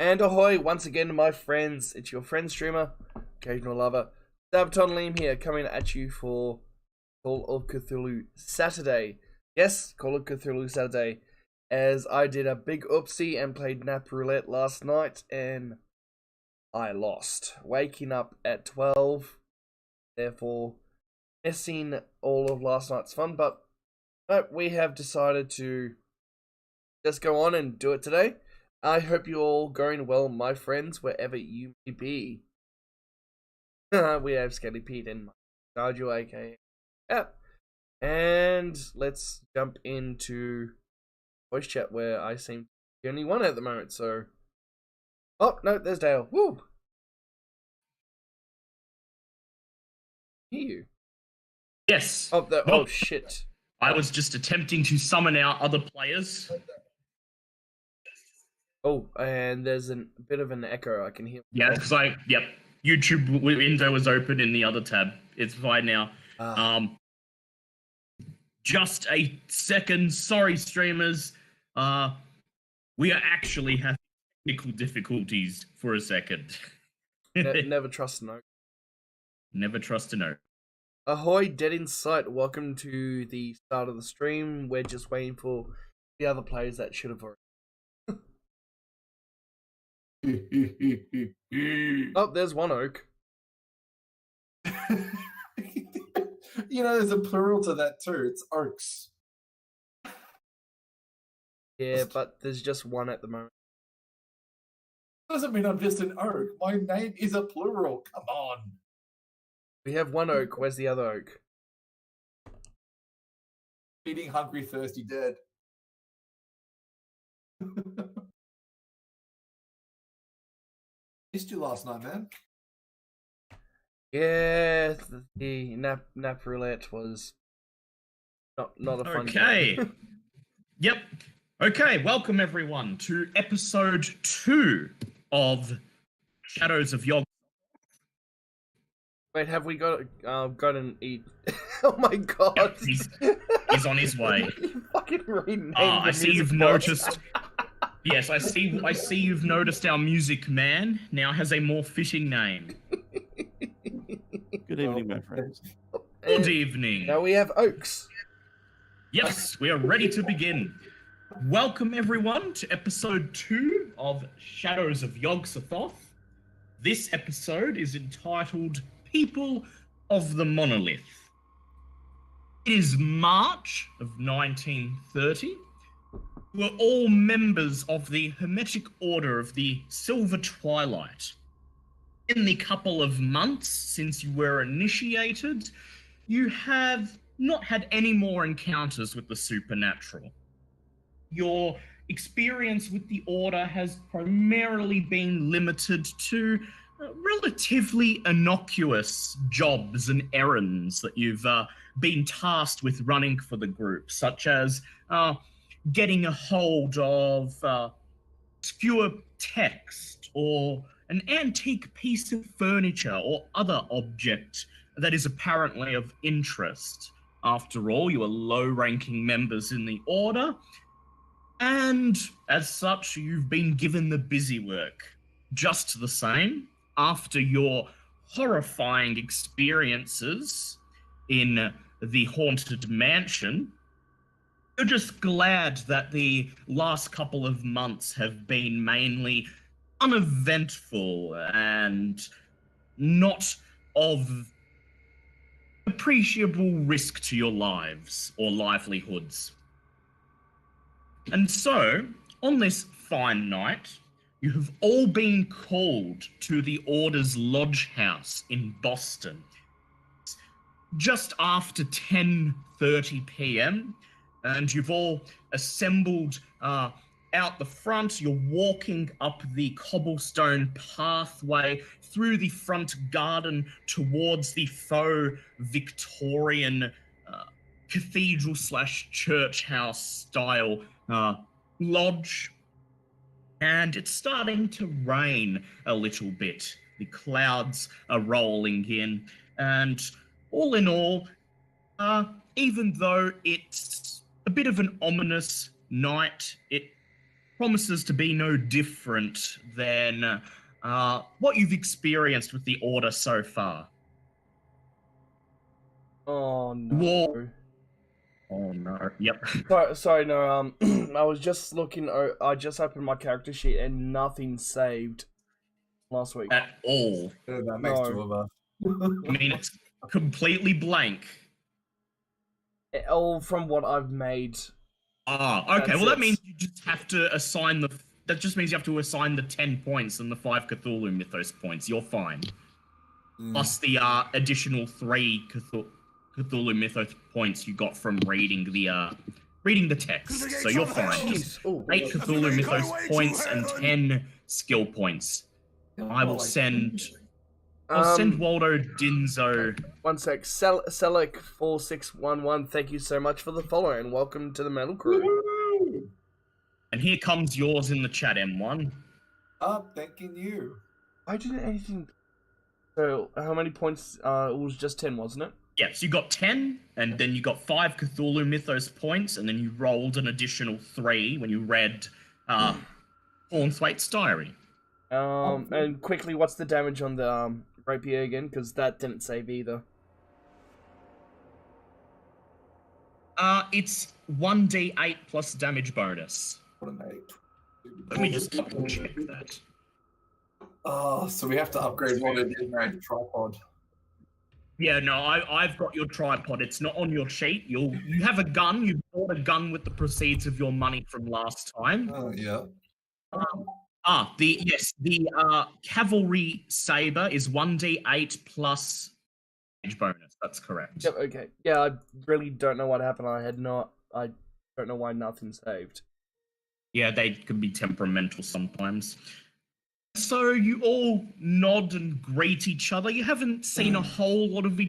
And ahoy once again, my friends. It's your friend streamer, occasional lover, Sabaton Liam here, coming at you for Call of Cthulhu Saturday. Yes, Call of Cthulhu Saturday. As I did a big oopsie and played Nap Roulette last night, and I lost. Waking up at 12, therefore missing all of last night's fun, but we have decided to just go on and do it today. I hope you're all going well, my friends, wherever you may be. We have Skelly Pete and Nigel, aka and let's jump into voice chat where I seem to be the only one at the moment, so... Oh, no, there's Dale. Woo! Hear you. Yes. Oh, shit. I was just attempting to summon our other players. Oh, and there's a bit of an echo I can hear. Yeah, because YouTube window was open in the other tab. It's fine now. Just a second. Sorry, streamers. We are actually having technical difficulties for a second. Never trust an oak. Never trust an oak. Ahoy, dead in sight. Welcome to the start of the stream. We're just waiting for the other players that should have already. Oh, there's one oak. You know, there's a plural to that too. It's oaks. Yeah, but there's just one at the moment. Doesn't mean I'm just an oak. My name is a plural. Come on. We have one oak. Where's the other oak? Eating hungry, thirsty, dead. Missed you last night, man. Yeah, the nap roulette was not a fun game. Yep. Okay, welcome everyone to episode 2 of Shadows of Yog. Wait, have we got an eat? Oh my god! Yep, he's on his way. You fucking renamed I see you've box. noticed. Yes, I see you've noticed our music man now has a more fitting name. Good evening, my friends. Good evening. Now we have oaks. Yes, we are ready to begin. Welcome everyone to episode 2 of Shadows of Yog-Sothoth. This episode is entitled People of the Monolith. It is March of 1930. We're all members of the Hermetic Order of the Silver Twilight. In the couple of months since you were initiated, you have not had any more encounters with the supernatural. Your experience with the Order has primarily been limited to relatively innocuous jobs and errands that you've been tasked with running for the group, such as getting a hold of obscure text or an antique piece of furniture or other object that is apparently of interest. After all, you are low-ranking members in the Order, and as such, you've been given the busy work. Just the same, after your horrifying experiences in the Haunted Mansion, you're just glad that the last couple of months have been mainly uneventful and not of appreciable risk to your lives or livelihoods. And so, on this fine night, you have all been called to the Order's lodge house in Boston. Just after 10:30 p.m., and you've all assembled out the front. You're walking up the cobblestone pathway through the front garden towards the faux Victorian cathedral/church house style lodge. And it's starting to rain a little bit. The clouds are rolling in, and all in all, even though it's a bit of an ominous night, it promises to be no different than what you've experienced with the Order so far. Oh no. War. Oh no. Yep. Sorry, no. I was just looking. I just opened my character sheet and nothing saved last week. At all. That makes No. two of us. I mean, it's completely blank. All from what I've made. Ah, okay. That's Well, that it. means you just have to assign the. That just means you have to assign the 10 points and the 5 Cthulhu Mythos points. You're fine. Plus the additional 3 Cthulhu Mythos points you got from reading the text. So you're fine. Just Jeez. Ooh. 8 Cthulhu Mythos points and 10 skill points. I will send. I'll send Waldo Dinzo. One sec. Selec4611, thank you so much for the follow and welcome to the Metal Crew. Woohoo! And here comes yours in the chat, M1. Thanking you. I didn't anything. So, how many points? It was just 10, wasn't it? Yeah, so you got 10, and then you got 5 Cthulhu Mythos points, and then you rolled an additional 3 when you read Thornthwaite's diary. And quickly, what's the damage on the rapier again? Because that didn't save either. It's 1d8 plus damage bonus. What an 8. Let me just double check that. Oh, so we have to upgrade one of the tripod. Yeah, no, I've got your tripod. It's not on your sheet. You have a gun. You bought a gun with the proceeds of your money from last time. Oh, yeah. The cavalry saber is 1d8 plus damage bonus. That's correct. Yep. Okay. Yeah, I really don't know what happened. I don't know why nothing saved. Yeah, they can be temperamental sometimes. So you all nod and greet each other. You haven't seen a whole lot of each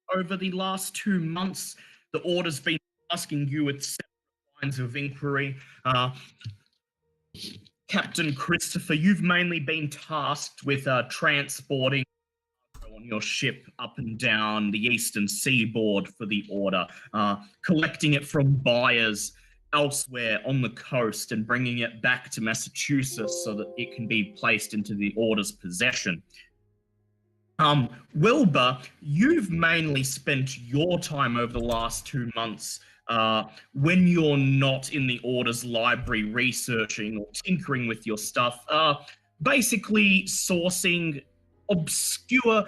other over the last 2 months. The Order's been asking you with several lines of inquiry. Captain Christopher, you've mainly been tasked with transporting on your ship up and down the eastern seaboard for the Order, collecting it from buyers elsewhere on the coast and bringing it back to Massachusetts so that it can be placed into the Order's possession. Wilbur, you've mainly spent your time over the last 2 months when you're not in the Order's library researching or tinkering with your stuff, basically sourcing obscure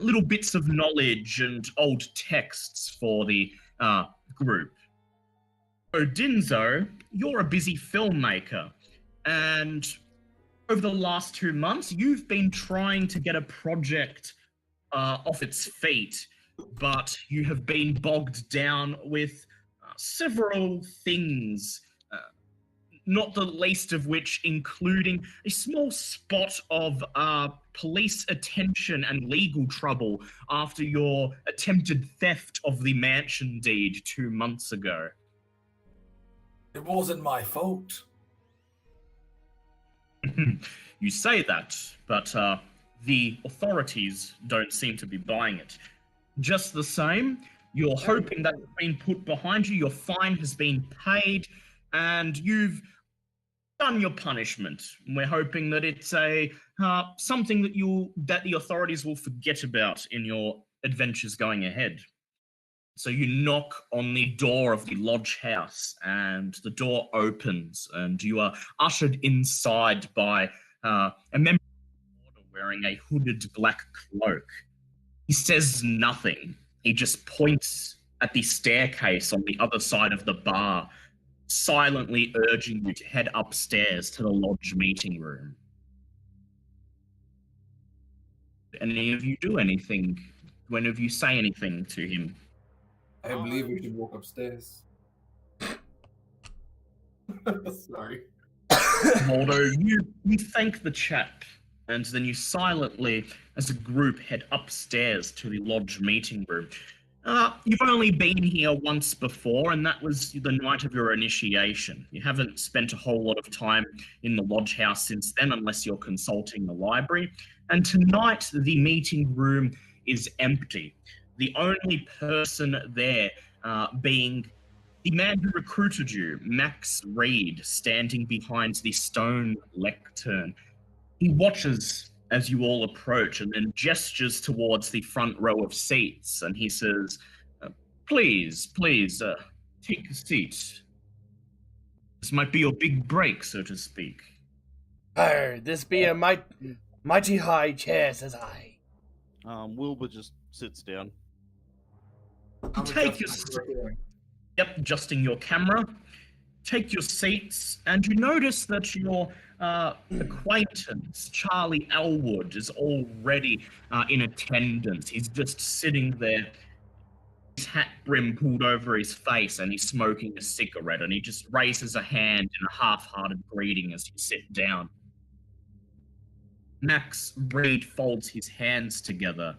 little bits of knowledge and old texts for the group. So Dinzo, you're a busy filmmaker, and over the last 2 months, you've been trying to get a project off its feet, but you have been bogged down with several things, not the least of which including a small spot of police attention and legal trouble after your attempted theft of the mansion deed 2 months ago. It wasn't my fault. You say that, but the authorities don't seem to be buying it. Just the same, you're hoping that it's been put behind you, your fine has been paid, and you've done your punishment. We're hoping that it's a something that the authorities will forget about in your adventures going ahead. So you knock on the door of the lodge house, and the door opens, and you are ushered inside by a member of the Order wearing a hooded black cloak. He says nothing. He just points at the staircase on the other side of the bar, silently urging you to head upstairs to the lodge meeting room. Did any of you do anything? Do any of you say anything to him? I believe we should walk upstairs. Sorry. Waldo, you thank the chap, and then you silently, as a group, head upstairs to the lodge meeting room. You've only been here once before, and that was the night of your initiation. You haven't spent a whole lot of time in the lodge house since then, unless you're consulting the library. And tonight, the meeting room is empty. The only person there being The man who recruited you, Max Reed, standing behind the stone lectern. He watches as you all approach and then gestures towards the front row of seats, and he says, please, take a seat. This might be your big break, so to speak. This be a mighty high chair, says I. Wilbur just sits down. Take your Yep, adjusting your camera. Take your seats, and you notice that your acquaintance, Charlie Elwood, is already in attendance. He's just sitting there, his hat brim pulled over his face, and he's smoking a cigarette, and he just raises a hand in a half-hearted greeting as you sit down. Max Reed folds his hands together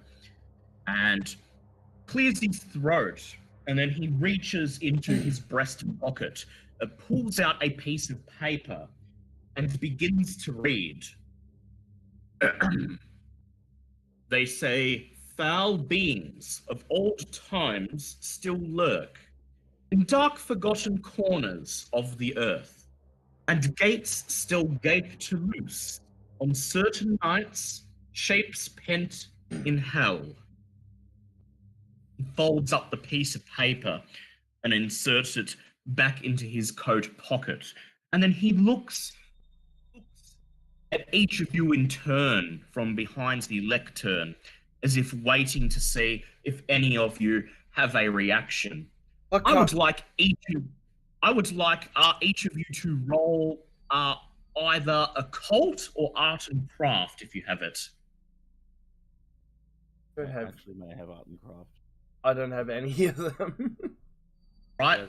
and clears his throat, and then he reaches into his breast pocket, pulls out a piece of paper, and begins to read. They say, foul beings of old times still lurk in dark forgotten corners of the earth, and gates still gape to loose on certain nights, shapes pent in hell. He folds up the piece of paper and inserts it back into his coat pocket. And then he looks at each of you in turn from behind the lectern, as if waiting to see if any of you have a reaction. I would like each of you to roll either occult or art and craft, if you have it. I actually may have art and craft. I don't have any of them. Right.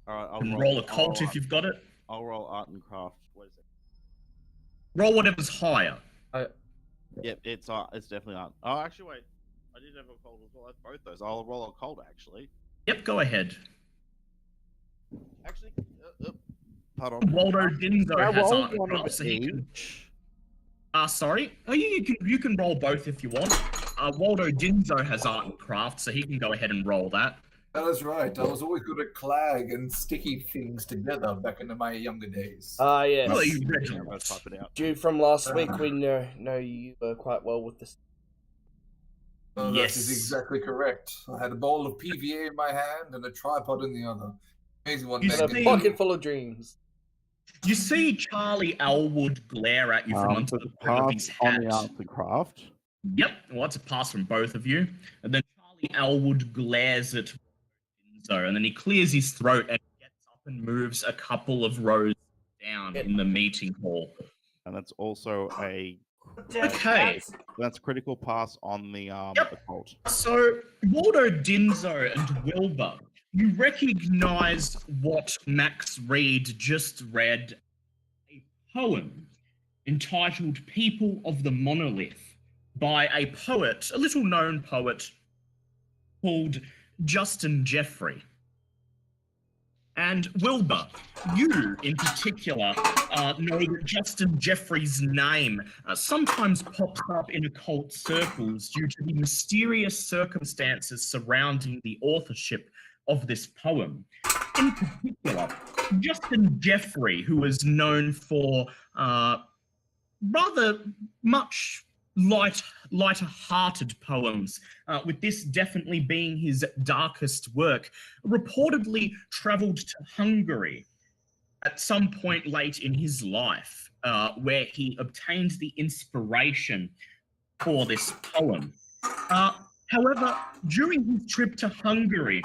All right, I'll roll occult if you've got it. I'll roll art and craft. What is it? Roll whatever's higher. Yep, it's definitely art. Oh, actually, wait. I did have occult as well. That's both those. I'll roll occult, actually. Yep, go ahead. Actually, pardon. Waldo Dinzo has roll art and one craft, of so he can... each. Sorry? Oh, you can roll both if you want. Waldo Dinzo has art and craft, so he can go ahead and roll that. That is right. I was always good at clag and sticky things together back in my younger days. Yes. Oh, you Let's type it out. Dude, from last week, we know you quite well with this. Oh, Yes. That is exactly correct. I had a bowl of PVA in my hand and a tripod in the other. Amazing one. You And see- a pocket full of dreams. You see Charlie Elwood glare at you from under the brim of his on hat. the art and craft. Yep, well, that's a pass from both of you. And then Charlie Elwood glares at Dinzo, and then he clears his throat and gets up and moves a couple of rows down in the meeting hall. And that's also a Okay. that's critical pass on the Yep. occult. So, Waldo Dinzo and Wilbur, you recognize what Max Reed just read, a poem entitled People of the Monolith by a poet, a little known poet called Justin Jeffrey. And Wilbur, you in particular know that Justin Jeffrey's name sometimes pops up in occult circles due to the mysterious circumstances surrounding the authorship of this poem. In particular, Justin Jeffrey, who is known for rather much lighter-hearted poems, with this definitely being his darkest work, reportedly travelled to Hungary at some point late in his life, where he obtained the inspiration for this poem. However, during his trip to Hungary,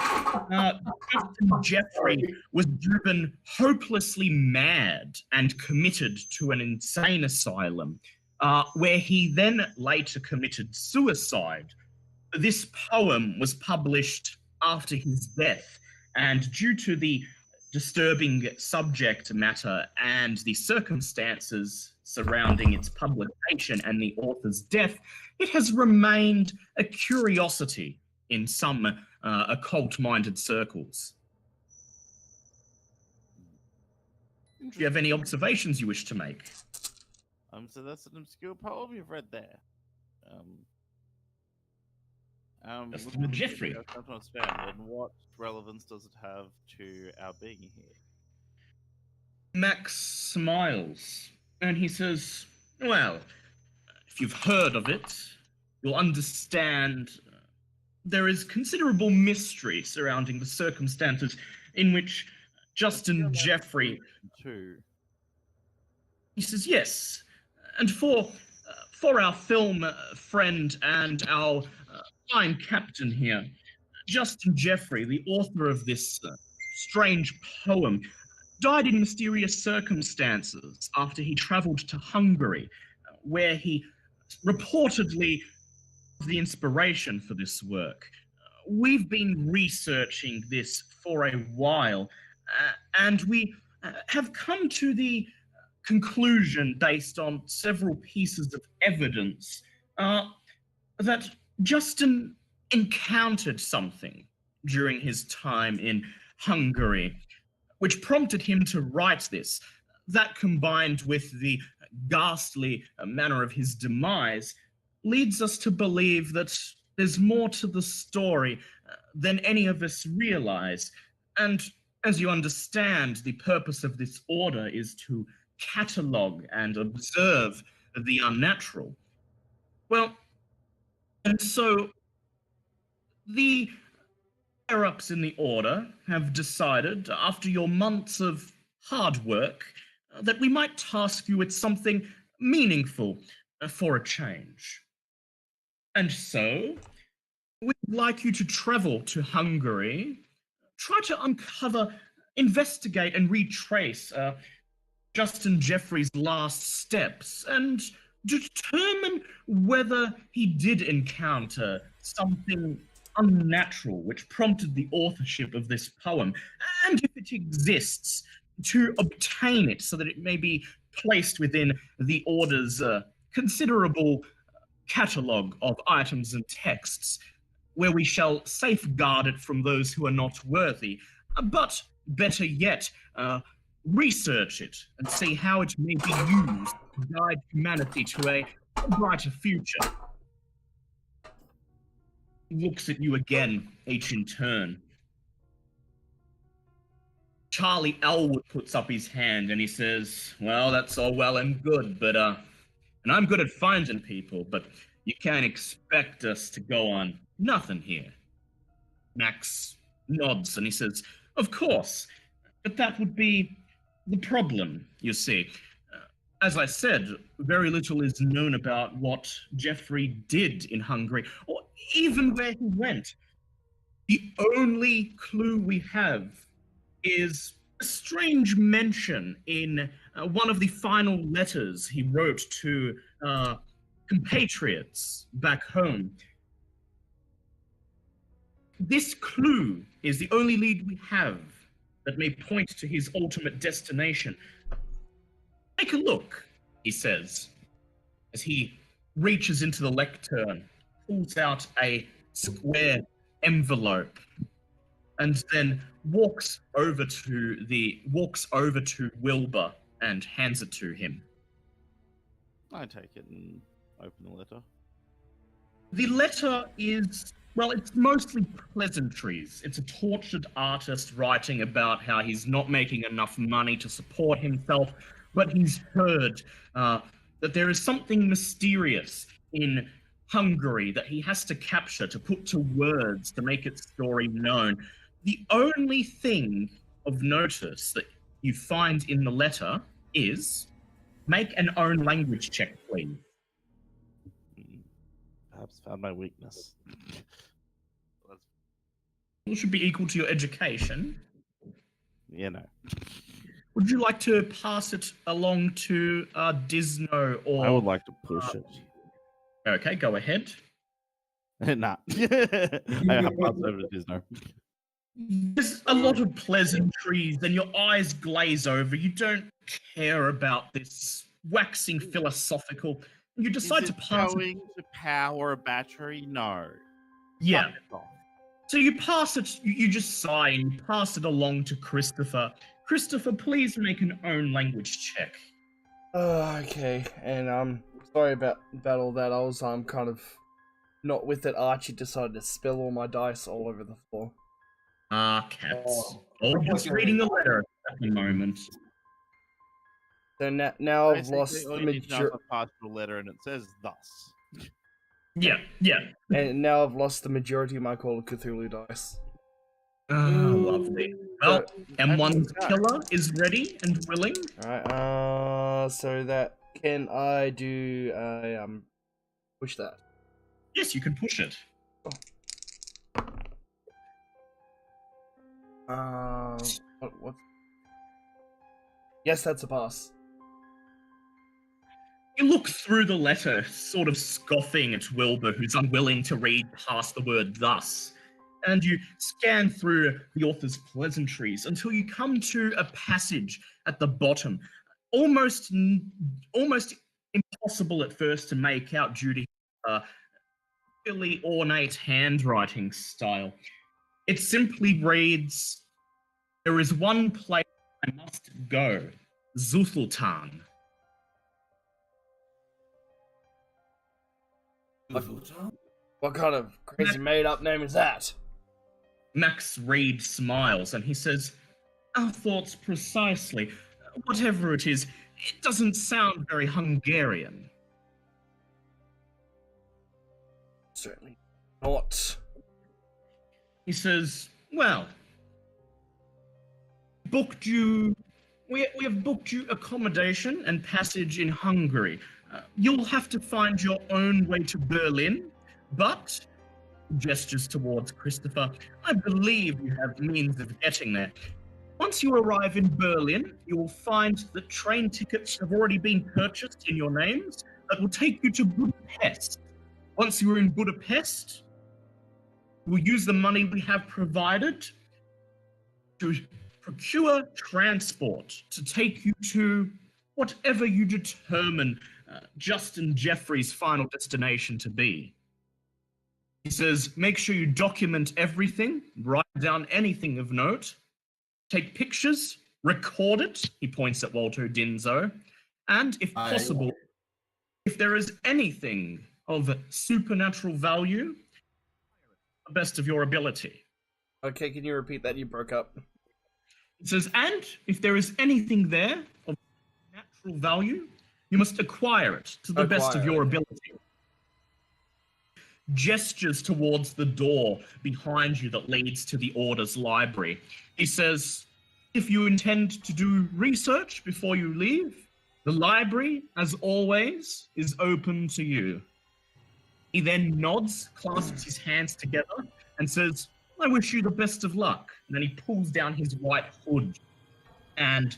Justin Jeffrey was driven hopelessly mad and committed to an insane asylum, where he then later committed suicide. This poem was published after his death, and due to the disturbing subject matter and the circumstances surrounding its publication and the author's death, it has remained a curiosity in some occult-minded circles. Do you have any observations you wish to make? So that's an obscure poem you've read there. Just with with Jeffrey. I don't understand. And what relevance does it have to our being here? Max smiles and he says, well, if you've heard of it, you'll understand there is considerable mystery surrounding the circumstances in which Justin Jeffrey... Too. He says, yes, and for our film friend and our fine captain here, Justin Jeffrey, the author of this strange poem, died in mysterious circumstances after he traveled to Hungary, where he reportedly was the inspiration for this work. We've been researching this for a while, and we have come to the conclusion, based on several pieces of evidence, that Justin encountered something during his time in Hungary, which prompted him to write this. That, combined with the ghastly manner of his demise, leads us to believe that there's more to the story than any of us realize. And as you understand, the purpose of this order is to catalogue and observe the unnatural. Well, and so the higher-ups in the order have decided, after your months of hard work, that we might task you with something meaningful for a change. And so, we'd like you to travel to Hungary, try to uncover, investigate and retrace Justin Jeffrey's last steps, and determine whether he did encounter something unnatural which prompted the authorship of this poem, and if it exists, to obtain it so that it may be placed within the Order's considerable catalogue of items and texts, where we shall safeguard it from those who are not worthy, but better yet, research it and see how it may be used to guide humanity to a brighter future. He looks at you again, each in turn. Charlie Elwood puts up his hand and he says, well, that's all well and good, but, and I'm good at finding people, but you can't expect us to go on nothing here. Max nods and he says, of course, but that would be the problem, you see. As I said, very little is known about what Jeffrey did in Hungary, or even where he went. The only clue we have is a strange mention in one of the final letters he wrote to compatriots back home. This clue is the only lead we have that may point to his ultimate destination. Take a look, he says, as he reaches into the lectern, pulls out a square envelope, and then walks over to Wilbur and hands it to him. I take it and open the letter. The letter is, well, it's mostly pleasantries. It's a tortured artist writing about how he's not making enough money to support himself, but he's heard that there is something mysterious in Hungary that he has to capture, to put to words, to make its story known. The only thing of notice that you find in the letter is, make an own language check, please. Perhaps found my weakness. It should be equal to your education. Yeah, no. Would you like to pass it along to Disno or... I would like to push it. Okay, go ahead. Nah. I have passed over to Disno. There's a lot of pleasantries and your eyes glaze over. You don't care about this, waxing philosophical. You decide to pass it. Going to power a battery? No. Yeah. Fuck it off. So you pass it, you just sigh and you pass it along to Christopher. Christopher, please make an own language check. Okay, and sorry about all that. I was kind of not with it, Archie decided to spill all my dice all over the floor. Ah, cats. Oh, Oh, just reading the letter at the moment. So now I've Basically, lost all the you need to know is majority. a partial letter, and it says thus. Yeah, yeah. And now I've lost the majority of my Call of Cthulhu dice. Ah, lovely. Well, M1's That's killer is ready and willing. Alright, so that can I do push that? Yes, you can push it. What? Yes, that's a pass. You look through the letter, sort of scoffing at Wilbur, who's unwilling to read past the word thus. And you scan through the author's pleasantries until you come to a passage at the bottom, almost impossible at first to make out due to really ornate handwriting style. It simply reads, "There is one place I must go, Zuthultan." What kind of crazy made-up name is that? Max Reed smiles and he says, "Our thoughts precisely. Whatever it is, it doesn't sound very Hungarian." Certainly not. He says, "Well, we have booked you accommodation and passage in Hungary. You'll have to find your own way to Berlin, but," gestures towards Christopher, "I believe you have means of getting there. Once you arrive in Berlin, you will find that train tickets have already been purchased in your names that will take you to Budapest. Once you are in Budapest, we'll use the money we have provided to procure transport to take you to whatever you determine Justin Jeffrey's final destination to be." He says, "Make sure you document everything, write down anything of note, take pictures, record it," he points at Walter Dinzo, "and if possible, if there is anything of supernatural value, the best of your ability." Okay, can you repeat that? You broke up. It says, "And if there is anything there of natural value, you must acquire it to the best of Acquire your it. ability." Gestures towards the door behind you that leads to the Order's library. He says, "If you intend to do research before you leave, the library, as always, is open to you." He then nods, clasps his hands together, and says, "I wish you the best of luck." And then he pulls down his white hood and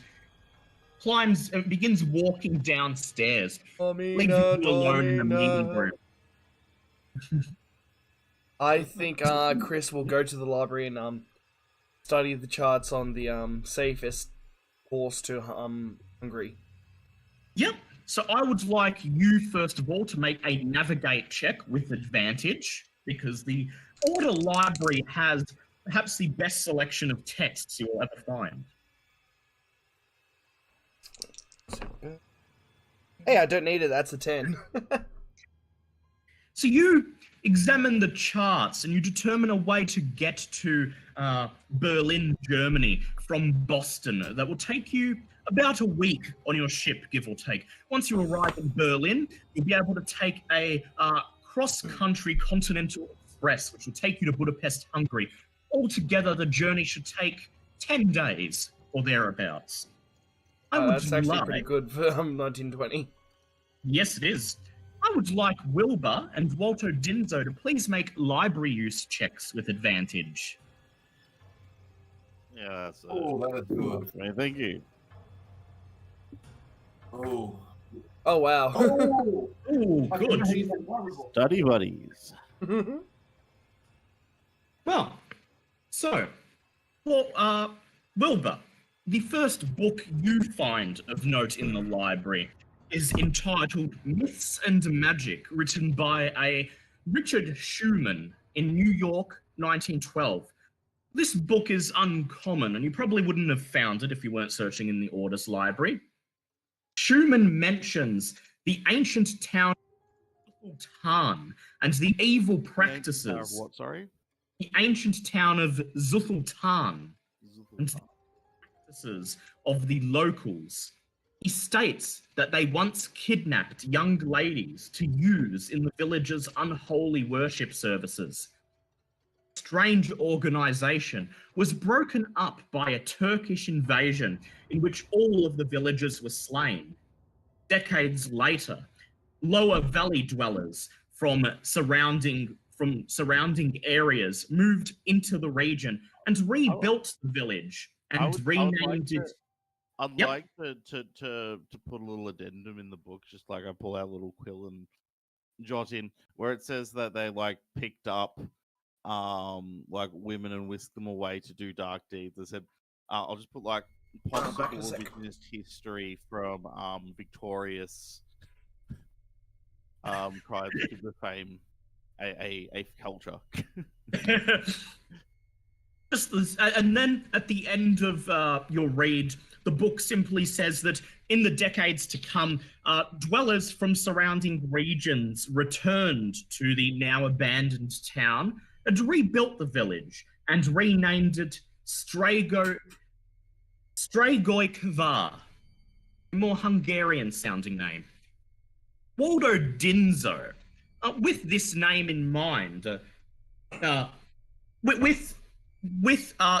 begins walking downstairs, leaving you alone in the meeting room. I think Chris will go to the library and study the charts on the safest course to Hungary. Yep. So I would like you, first of all, to make a navigate check with advantage, because the Order Library has perhaps the best selection of texts you'll ever find. Hey, I don't need it. That's a 10. So you examine the charts and you determine a way to get to Berlin, Germany from Boston that will take you about a week on your ship, give or take. Once you arrive in Berlin, you'll be able to take a cross-country continental express, which will take you to Budapest, Hungary. Altogether, the journey should take 10 days or thereabouts. That's actually pretty good for 1920. Yes, it is. I would like Wilbur and Walter Dinzo to please make library use checks with advantage. Yeah, that's that is good. right, thank you. Oh. Oh, wow. Oh, Ooh, my good. goodness, he's wonderful. Study buddies. Well, so, for Wilbur, the first book you find of note in the library is entitled Myths and Magic, written by a Richard Schumann in New York, 1912. This book is uncommon, and you probably wouldn't have found it if you weren't searching in the Order's library. Schumann mentions the ancient town Zuthoth and the evil Tower of practices. what? Sorry. The ancient town of Zuthoth and the practices of the locals. He states that they once kidnapped young ladies to use in the village's unholy worship services. Strange organization was broken up by a Turkish invasion in which all of the villagers were slain. Decades later, Lower Valley dwellers from surrounding areas moved into the region and rebuilt the village and renamed it. I'd Yep. like to put a little addendum in the book, just like I pull out a little quill and jot in where it says that they like picked up like women and whisked them away to do dark deeds. I said I'll just put like possible revisionist history from victorious tribes to defame a culture. And then at the end of your read, the book simply says that in the decades to come, dwellers from surrounding regions returned to the now abandoned town and rebuilt the village and renamed it Strigoi, a more Hungarian sounding name. Waldo Dinzo, with this name in mind, with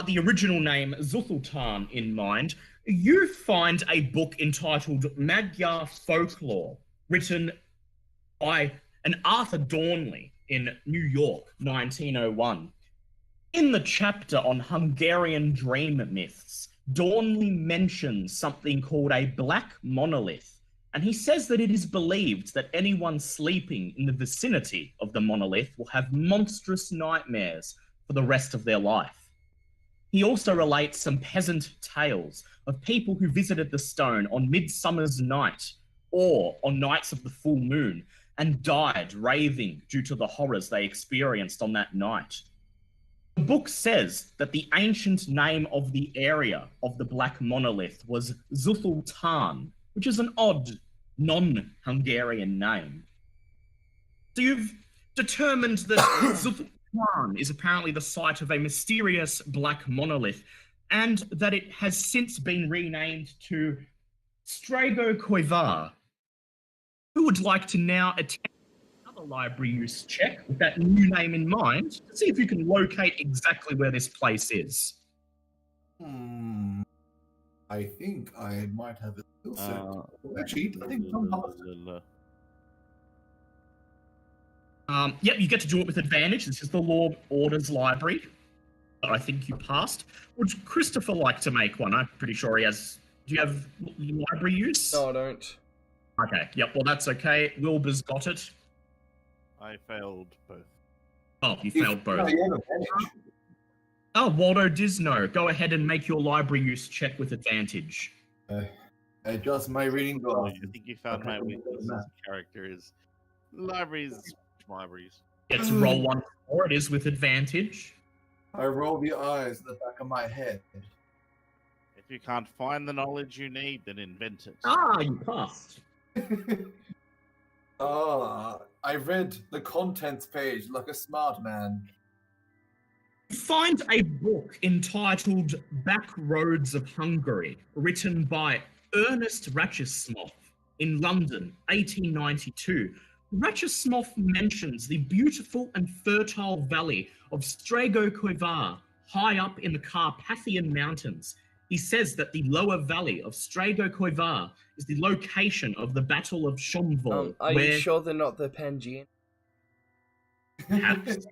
the original name Zuthoth in mind, you find a book entitled Magyar Folklore, written by an Arthur Dornley in New York, 1901. In the chapter on Hungarian dream myths, Dornley mentions something called a black monolith, and he says that it is believed that anyone sleeping in the vicinity of the monolith will have monstrous nightmares for the rest of their life. He also relates some peasant tales of people who visited the stone on Midsummer's Night or on nights of the full moon and died raving due to the horrors they experienced on that night. The book says that the ancient name of the area of the Black Monolith was Zuthoth, which is an odd, non-Hungarian name. So you've determined that Zuthoth is apparently the site of a mysterious black monolith, and that it has since been renamed to Strigoi. Who would like to now attempt another library use check with that new name in mind to see if you can locate exactly where this place is? I think I might have a skill set. Actually, I think Tom has Yep, you get to do it with advantage. This is the Law Orders Library. I think you passed. Would Christopher like to make one? I'm pretty sure he has. Do you have library use? No, I don't. Okay, yep, well, that's okay. Wilbur's got it. I failed both. Oh, you failed both. you have advantage. Oh, Waldo Disno, go ahead and make your library use check with advantage. Just my reading Oh, glasses. I think you found my weakness as a character is libraries. Get to roll 1 4. It is with advantage. I roll the eyes at the back of my head. If you can't find the knowledge you need, then invent it. Ah, you passed. I read the contents page like a smart man. Find a book entitled Back Roads of Hungary, written by Ernest Ratchesmoff in London, 1892. Ratchesmoff mentions the beautiful and fertile valley of Strigoi, high up in the Carpathian Mountains. He says that the lower valley of Strigoi is the location of the Battle of Shomvol. Are you sure they're not the Pangean? Perhaps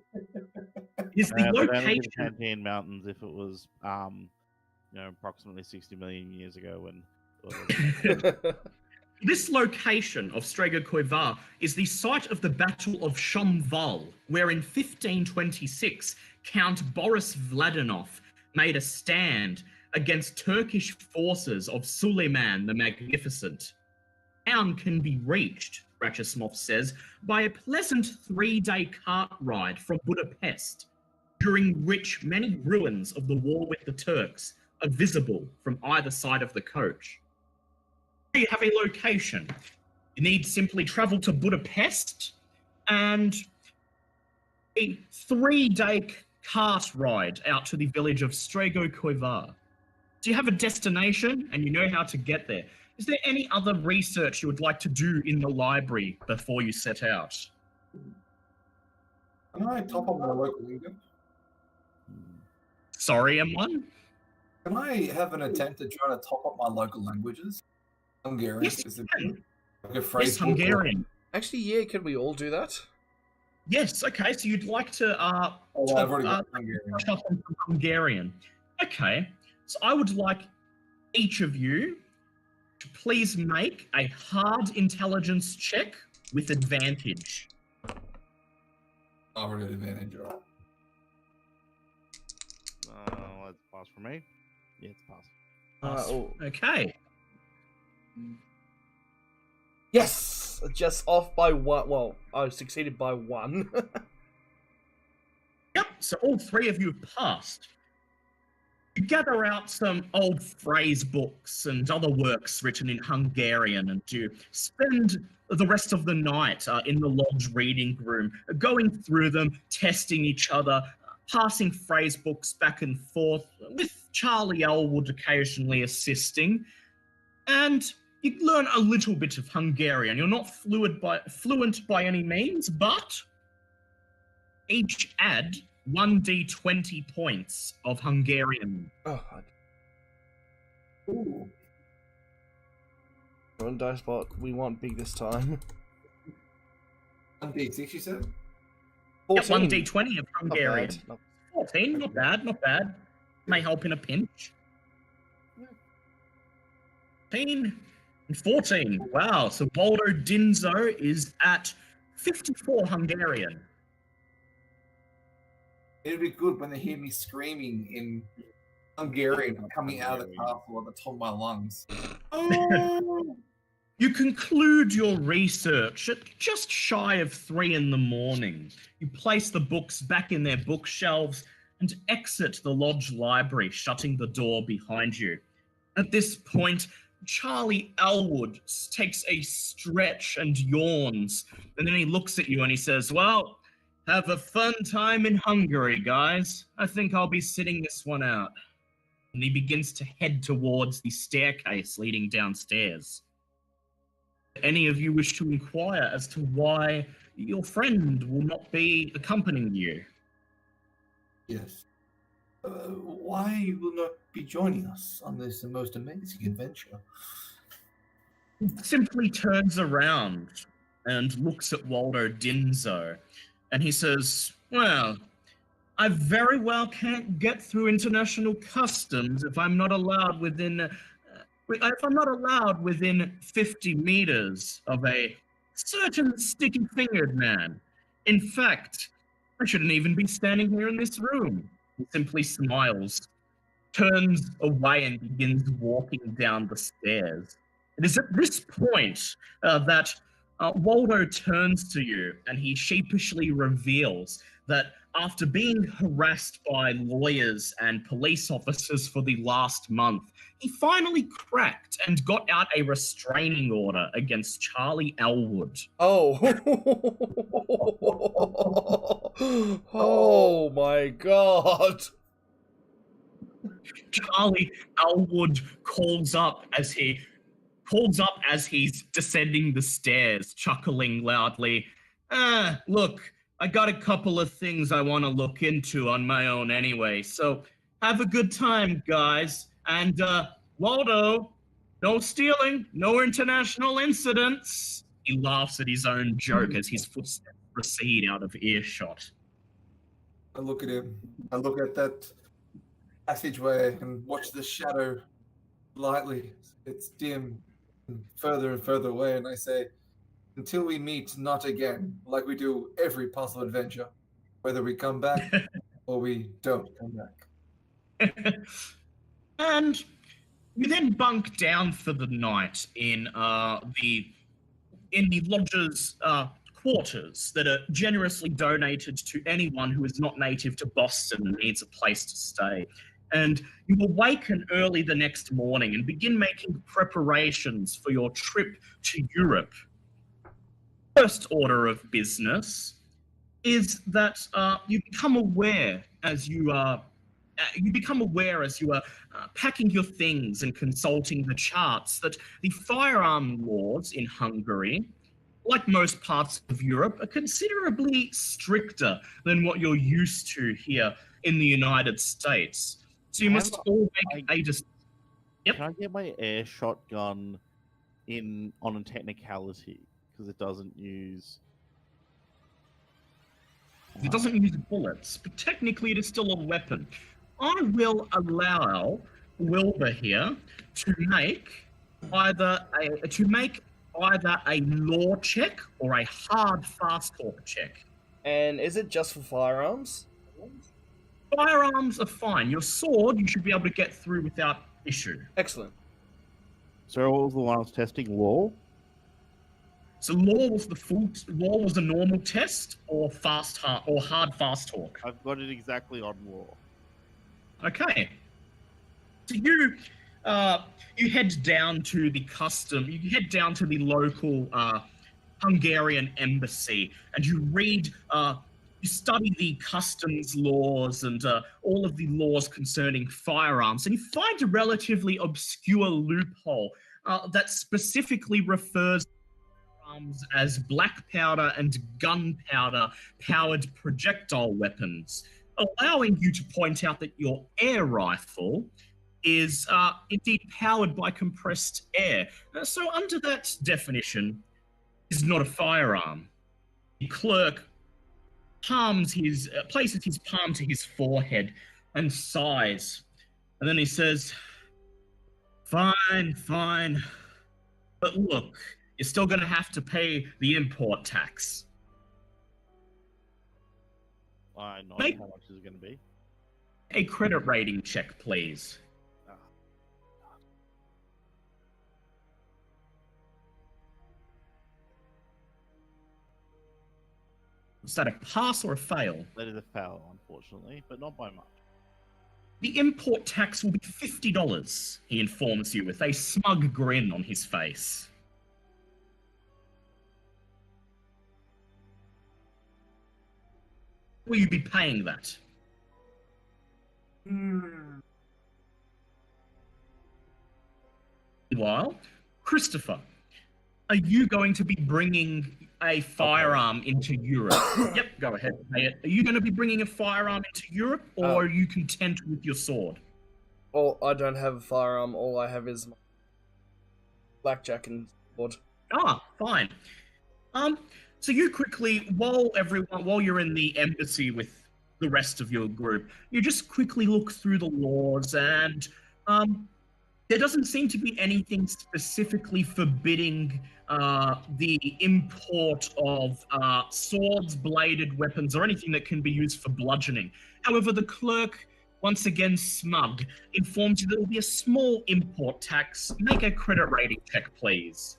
is the location. The Pantheon Mountains, if it was, approximately 60 million years ago when. This location of Strigoi is the site of the Battle of Shomvol, where in 1526 Count Boris Vladanov made a stand against Turkish forces of Suleiman the Magnificent. The town can be reached, Ratchesmoff says, by a pleasant 3-day cart ride from Budapest, during which many ruins of the war with the Turks are visible from either side of the coach. You have a location. You need simply travel to Budapest, and a 3-day cart ride out to the village of Strego Koivar. Do you have a destination and you know how to get there? Is there any other research you would like to do in the library before you set out? Can I top up my local language? Sorry, M1? Can I have an attempt at trying to top up my local languages? Hungarian Yes, you specifically. can. Like a phrase Yes, book or- Hungarian. Actually, yeah, can we all do that? Yes, okay, so you'd like to Oh, well, I've already got Hungarian. brush up on some Hungarian. Okay, so I would like each of you to please make a hard intelligence check with advantage. Already an advantage, all right. Let's pass for me. Yeah, it's pass. Okay. Yes! Just off by one. Well, I succeeded by 1. Yep, so all 3 of you have passed. You gather out some old phrase books and other works written in Hungarian, and you spend the rest of the night in the lodge reading room, going through them, testing each other, passing phrase books back and forth, with Charlie Elwood occasionally assisting. And you learn a little bit of Hungarian. You're not fluent by any means, but each add 1d20 points of Hungarian. Oh, Ooh. on dice bot, we want big this time. 1d6, you said? Yep, 14. 1d20 of Not Hungarian. bad. Not- 14, not bad, not bad. May help in a pinch. 15 and 14. Wow, so Baldo Dinzo is at 54 Hungarian. It'd be good when they hear me screaming in Hungarian coming out of the castle at the top of my lungs. Oh! You conclude your research at just shy of 3 in the morning. You place the books back in their bookshelves and exit the lodge library, shutting the door behind you. At this point, Charlie Elwood takes a stretch and yawns, and then he looks at you and he says, "Well, have a fun time in Hungary, guys. I think I'll be sitting this one out." And he begins to head towards the staircase leading downstairs. Any of you wish to inquire as to why your friend will not be accompanying you? Yes. Why will not be joining us on this most amazing adventure? Simply turns around and looks at Waldo Dinzo, and he says, "Well, I very well can't get through international customs if I'm not allowed within 50 meters of a certain sticky-fingered man. In fact, I shouldn't even be standing here in this room." He simply smiles, turns away, and begins walking down the stairs. It is at this point that Waldo turns to you, and he sheepishly reveals that after being harassed by lawyers and police officers for the last month, he finally cracked and got out a restraining order against Charlie Elwood. Oh. Oh my god. Charlie Elwood calls up as he's descending the stairs, chuckling loudly. Look, I got a couple of things I want to look into on my own anyway, so have a good time, guys. And, Waldo, no stealing, no international incidents. He laughs at his own joke as his footsteps recede out of earshot. I look at him. I look at that passageway and watch the shadow lightly. It's dim and further away, and I say, "Until we meet not again, like we do every puzzle adventure, whether we come back or we don't come back." And you then bunk down for the night in the lodger's quarters that are generously donated to anyone who is not native to Boston and needs a place to stay. And you awaken early the next morning and begin making preparations for your trip to Europe. first order of business is that you become aware as you are packing your things and consulting the charts that the firearm laws in Hungary, like most parts of Europe, are considerably stricter than what you're used to here in the United States. So you must all make a decision. Yep. Can I get my air shotgun on a technicality? Because it doesn't use... It doesn't use bullets, but technically it is still a weapon. I will allow Wilbur here to make either a law check or a hard fast talk check. And is it just for firearms? Firearms are fine. Your sword you should be able to get through without issue. Excellent. So what was the one I was testing? Law? So law was a normal test or hard fast talk. I've got it exactly on law. Okay. So you head down to the local Hungarian embassy, and you study the customs laws and all of the laws concerning firearms, and you find a relatively obscure loophole that specifically refers to firearms as black powder and gunpowder powered projectile weapons, allowing you to point out that your air rifle is indeed powered by compressed air. So under that definition, is not a firearm. The clerk places his palm to his forehead and sighs. And then he says, Fine. But look, you're still going to have to pay the import tax. I know how much is it going to be. A credit rating check, please. Is that a pass or a fail? That is a fail, unfortunately, but not by much. The import tax will be $50, he informs you with a smug grin on his face. Will you be paying that? Meanwhile, Christopher, are you going to be bringing a firearm into Europe? Yep, go ahead. Pay it. Are you going to be bringing a firearm into Europe, or are you content with your sword? Oh, I don't have a firearm. All I have is my blackjack and sword. Ah, fine. So you quickly, while you're in the embassy with the rest of your group, you just quickly look through the laws, and there doesn't seem to be anything specifically forbidding the import of swords, bladed weapons, or anything that can be used for bludgeoning. However, the clerk, once again smug, informs you there will be a small import tax. Make a credit rating check, please.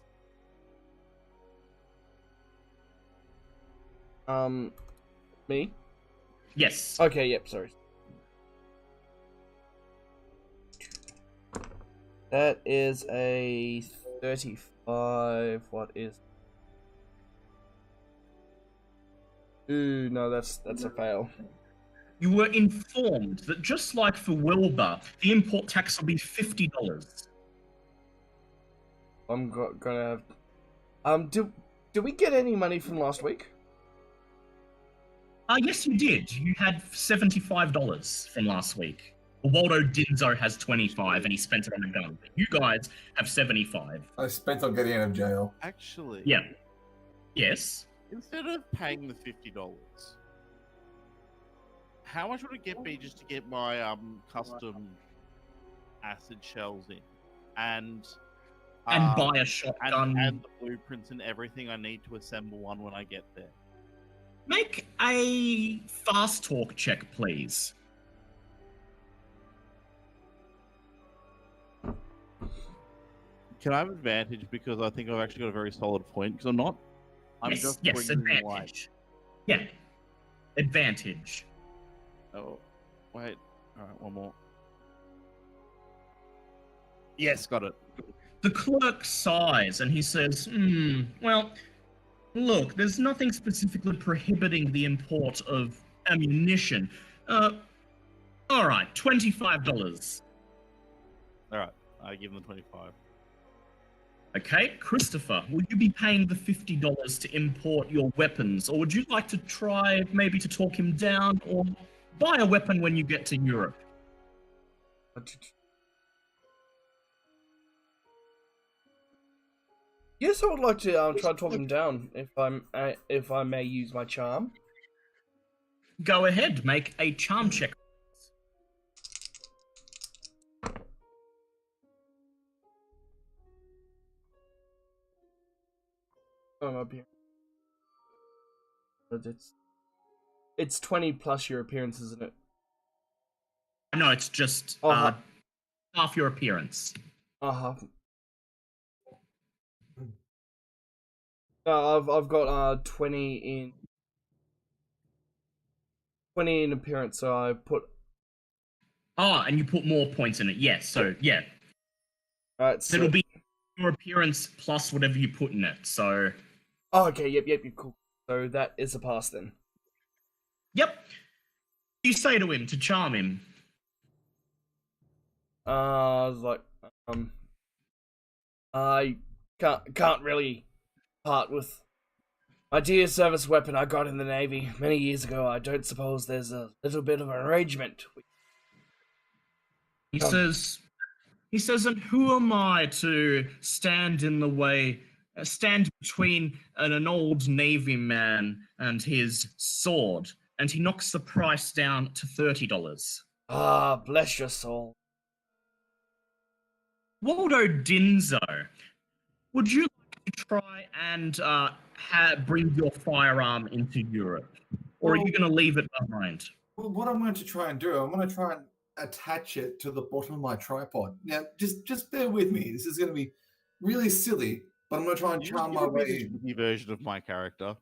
Me? Yes. Okay, yep, sorry. That is a 35. What is... Ooh, no, that's a fail. You were informed that just like for Wilbur, the import tax will be $50. I'm gonna have... Do we get any money from last week? Yes, you did. You had $75 from last week. Waldo Dinzo has 25, and he spent it on a gun. But you guys have 75. I spent on getting out of jail. Actually, Yeah. Yes. instead of paying the $50, how much would it get me just to get my custom acid shells in? And Buy a shotgun. and the blueprints and everything I need to assemble one when I get there. Make a fast talk check, please. Can I have advantage because I think I've actually got a very solid point? Because I'm not. I'm yes, just yes, bringing advantage. light. Yeah, advantage. Oh, wait. All right, one more. Yes, got it. The clerk sighs and he says, well, Look, there's nothing specifically prohibiting the import of ammunition. All right, $25. All right, I give them 25. Okay, Christopher, will you be paying the $50 to import your weapons, or would you like to try maybe to talk him down, or buy a weapon when you get to Europe? Yes, I would like to try to talk him down if I may use my charm. Go ahead, make a charm check. I'm up here. But it's 20 plus your appearance, isn't it? No, it's just Uh-huh. half your appearance. I've got 20 in appearance, so I put. Oh, and you put more points in it. Yes, so yeah. Alright, so It'll be your appearance plus whatever you put in it. So. Oh, okay, yep, cool. So that is a pass then. Yep. You say to him to charm him. Like, I can't really part with my dear service weapon I got in the Navy many years ago. I don't suppose there's a little bit of an arrangement. He says, and who am I to stand in the way, stand between an old Navy man and his sword? And he knocks the price down to $30. Ah, bless your soul. Waldo Dinzo, would you like to try and bring your firearm into Europe? Or are you going to leave it behind? Well, what I'm going to try and do, I'm going to try and attach it to the bottom of my tripod. Now, just bear with me. This is going to be really silly, but I'm going to try and charm my way in. The version of my character.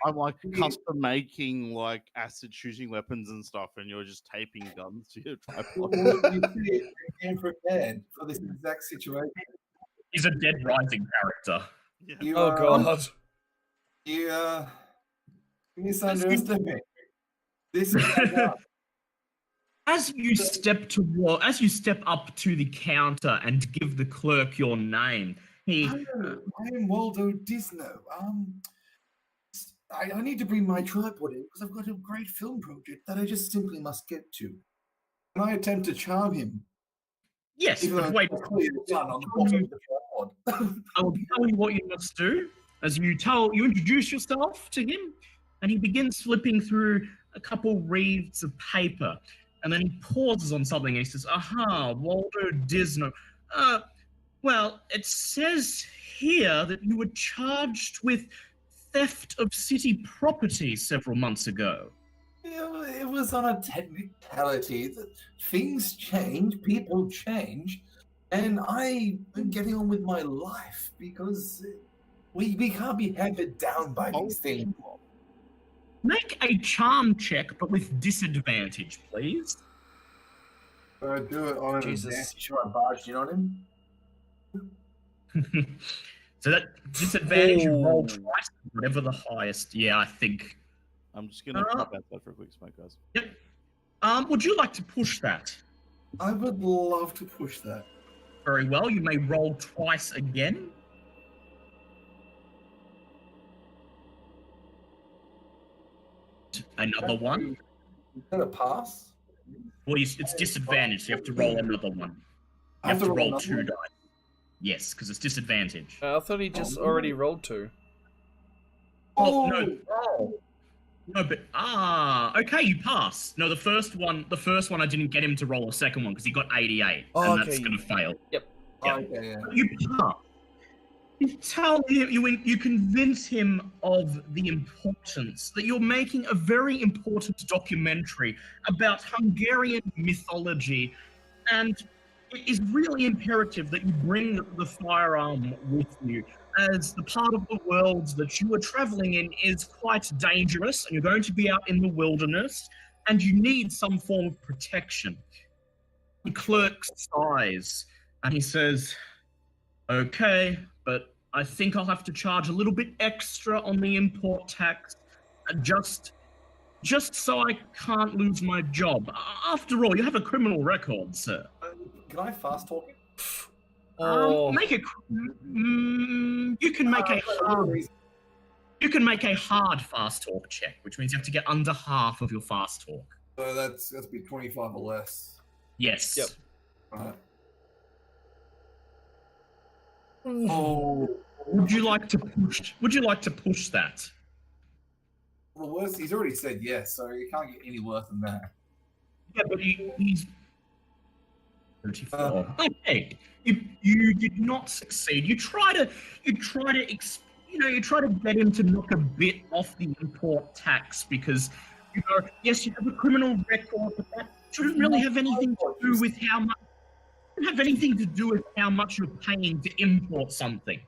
I'm like custom making like acid shooting weapons and stuff, and you're just taping guns to your tripod. You see, I came prepared for this exact situation. He's a Dead Rising character. Yeah. Oh god. You misunderstood me. This is As you step up to the counter and give the clerk your name, he. I am Waldo Disno. I need to bring my tripod in because I've got a great film project that I just simply must get to. And I attempt to charm him. Yes, Even but though wait. it's clearly done on the bottom of the tripod. I will tell you what you must do. As you introduce yourself to him, and he begins flipping through a couple reams of paper, and then he pauses on something and he says, "Aha, Waldo Disno. Well, it says here that you were charged with theft of city property several months ago." It was on a technicality that things change, people change, and I am getting on with my life because we can't be handed down by these things. Make a charm check, but with disadvantage, please. I do it on Jesus. an advantage. Should I barge in on him? So that disadvantage, you roll Oh. twice, whatever the highest. Yeah, I think. I'm just gonna pop outside for a quick smoke, guys. Yep. Would you like to push that? I would love to push that. Very well. You may roll twice again. Another one. Is that a pass? Well, it's disadvantage, so you have to roll another one. You have to roll another 2 one? dice. Yes, because it's disadvantage. I thought he just already rolled 2. Oh, no. No, but okay, you pass. No, the first one I didn't get him to roll a second one because he got 88, Oh, and okay. that's gonna fail. Yep. Yeah. Okay, yeah. You pass. You tell him, you convince him of the importance that you're making a very important documentary about Hungarian mythology, and it is really imperative that you bring the firearm with you, as the part of the world that you are traveling in is quite dangerous, and you're going to be out in the wilderness, and you need some form of protection. The clerk sighs, and he says, "Okay, but I think I'll have to charge a little bit extra on the import tax, just so I can't lose my job. After all, you have a criminal record, sir. Can I fast talk it? Oh, Make a. You can make a hard. You can make a hard fast talk check, which means you have to get under half of your fast talk. So that's be 25 or less. Yes. Yep. Right. oh, Would you like to push? Would you like to push that? Well, the worst, he's already said yes, so you can't get any worse than that. Yeah, but he's 34. Okay, you did not succeed. You try to get him to knock a bit off the import tax because yes, you have a criminal record, but that shouldn't really have anything to do with how much. Have anything to do with how much you're paying to import something.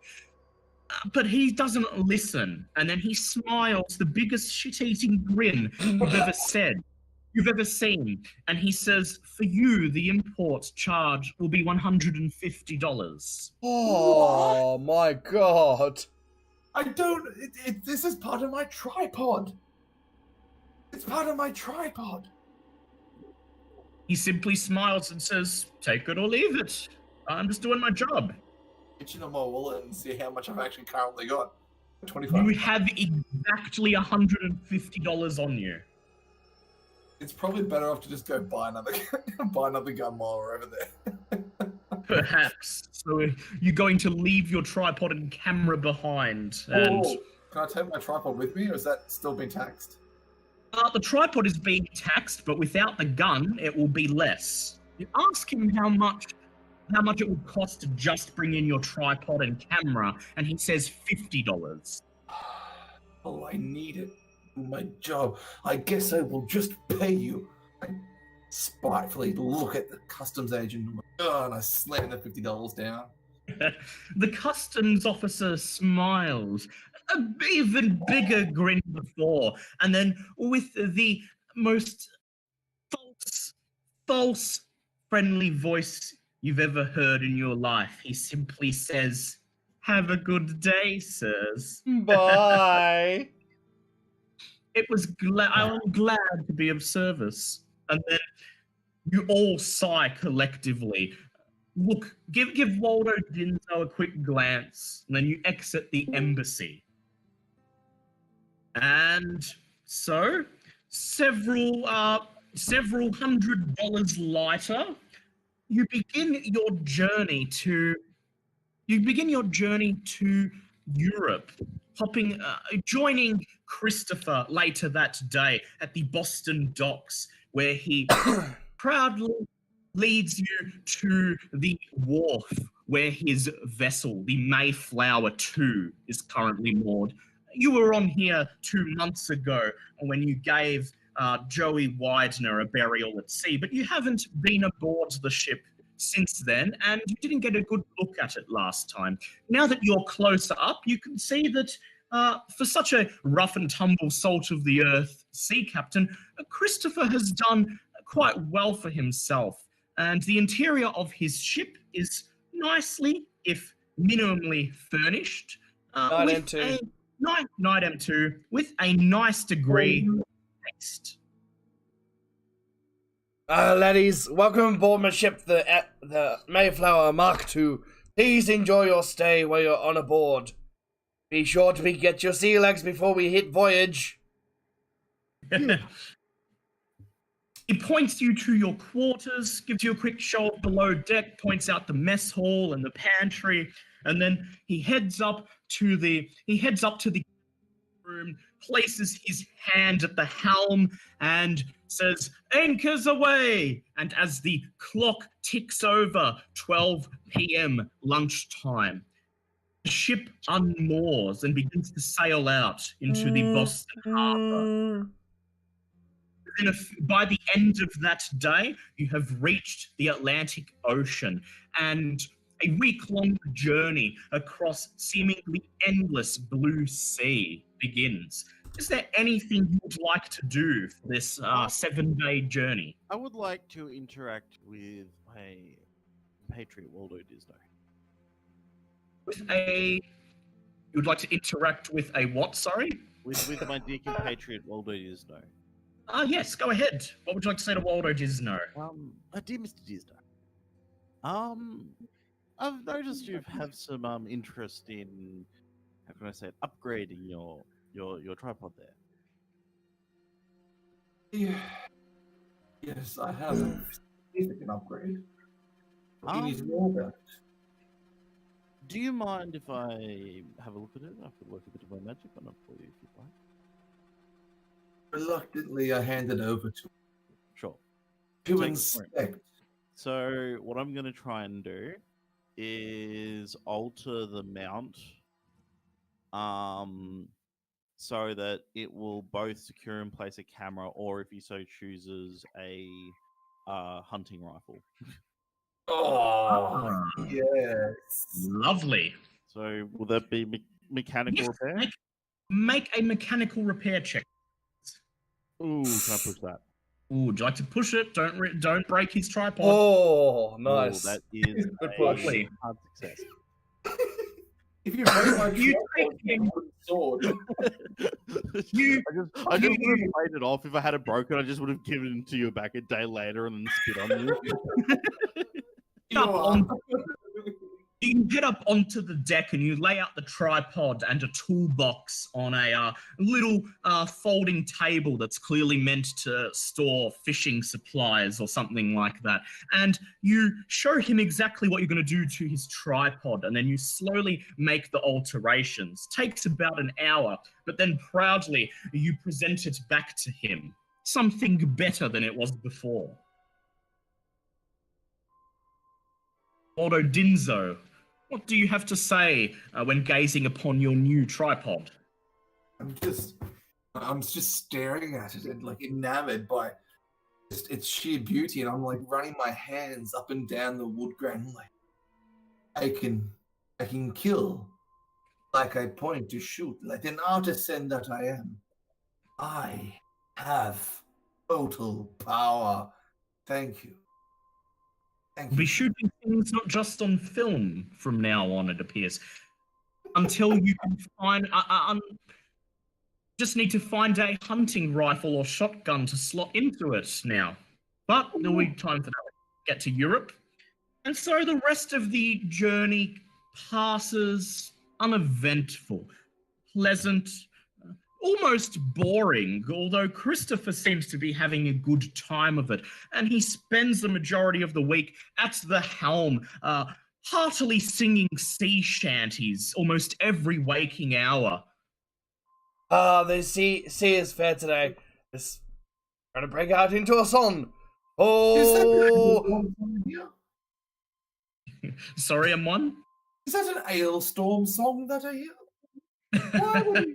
But he doesn't listen, and then he smiles the biggest shit-eating grin you've ever seen, and he says, "For you, the import charge will be $150." oh my god. I don't. This is part of my tripod. It's part of my tripod. He simply smiles and says, "Take it or leave it. I'm just doing my job." Reach into my wallet and see how much I've actually currently got. 25. You have exactly $150 on you. It's probably better off to just go buy another gun while we're over there. Perhaps. So you're going to leave your tripod and camera behind. And Can I take my tripod with me, or is that still being taxed? the tripod is being taxed, but without the gun, it will be less. You ask him how much it would cost to just bring in your tripod and camera, and he says $50. Oh, I need it for my job. I guess I will just pay you. I spitefully look at the customs agent and I slam the $50 down. The customs officer smiles, an even bigger grin before, and then with the most false, friendly voice you've ever heard in your life, he simply says, "Have a good day, sirs." Bye. I'm glad to be of service. And then you all sigh collectively. Look, give Waldo Dinzo a quick glance, and then you exit the embassy. And so, several $100 later, you begin your journey to Europe, joining Christopher later that day at the Boston docks, where he proudly leads you to the wharf where his vessel, the Mayflower II, is currently moored. You were on here 2 months ago when you gave Joey Widener a burial at sea, but you haven't been aboard the ship since then, and you didn't get a good look at it last time. Now that you're closer up, you can see that for such a rough and tumble salt of the earth sea captain, Christopher has done quite well for himself, and the interior of his ship is nicely, if minimally, furnished. Night M2. Night M2 with a nice degree of taste. Laddies, welcome aboard my ship, the Mayflower Mark II. Please enjoy your stay while you're on aboard. Be sure to get your sea legs before we hit voyage. He points you to your quarters, gives you a quick show of below deck, points out the mess hall and the pantry, and then he heads up to the room, places his hand at the helm, and says, "Anchors away!" And as the clock ticks over 12 p.m. lunchtime, the ship unmoors and begins to sail out into the Boston Harbor. By the end of that day, you have reached the Atlantic Ocean, and a week-long journey across seemingly endless blue sea begins. Is there anything you would like to do for this 7-day journey? I would like to interact with my Patriot Waldo Disno. With a You'd like to interact with a what, sorry? With my dear compatriot Waldo Disno. Yes, go ahead. What would you like to say to Waldo Disno? Dear Mr. Disno. I've noticed you have some interest in, how can I say it, upgrading your tripod there. Yeah. Yes, I have a significant upgrade. What do you need to know about it? Do you mind if I have a look at it? I could work a bit of my magic on it for you if you'd like. Reluctantly, I hand it over to Sure. to Take inspect. So what I'm going to try and do is alter the mount so that it will both secure and place a camera, or if he so chooses, a hunting rifle. Oh, yes. Lovely. So will that be mechanical Yes, repair? make a mechanical repair check. Ooh, can I push that? Ooh, would you like to push it? Don't break his tripod. Oh, nice. Oh, that is Good a push. hard success. If you break my You tripod take him- with a sword, I just would have played it off. If I had it broken, I just would have given it to you back a day later and then spit on you. You can get up onto the deck and you lay out the tripod and a toolbox on a little folding table that's clearly meant to store fishing supplies or something like that. And you show him exactly what you're going to do to his tripod, and then you slowly make the alterations. Takes about an hour, but then proudly you present it back to him. Something better than it was before. Waldo Dinzo, what do you have to say when gazing upon your new tripod? I'm just staring at it and like enamored by just its sheer beauty, and I'm like running my hands up and down the wood grain like I can kill, like I point to shoot, like an artisan that I am. I have total power. Thank you. Thank We'll be you. shooting things not just on film from now on, it appears. Until you can find... just need to find a hunting rifle or shotgun to slot into it now. But there'll be time for that to get to Europe. And so the rest of the journey passes uneventful, pleasant, almost boring, although Christopher seems to be having a good time of it. And he spends the majority of the week at the helm, heartily singing sea shanties almost every waking hour. The sea is fair today. It's trying to break out into a song. Oh, Sorry, M1? Is that an Ailstorm song that I hear? Why would we-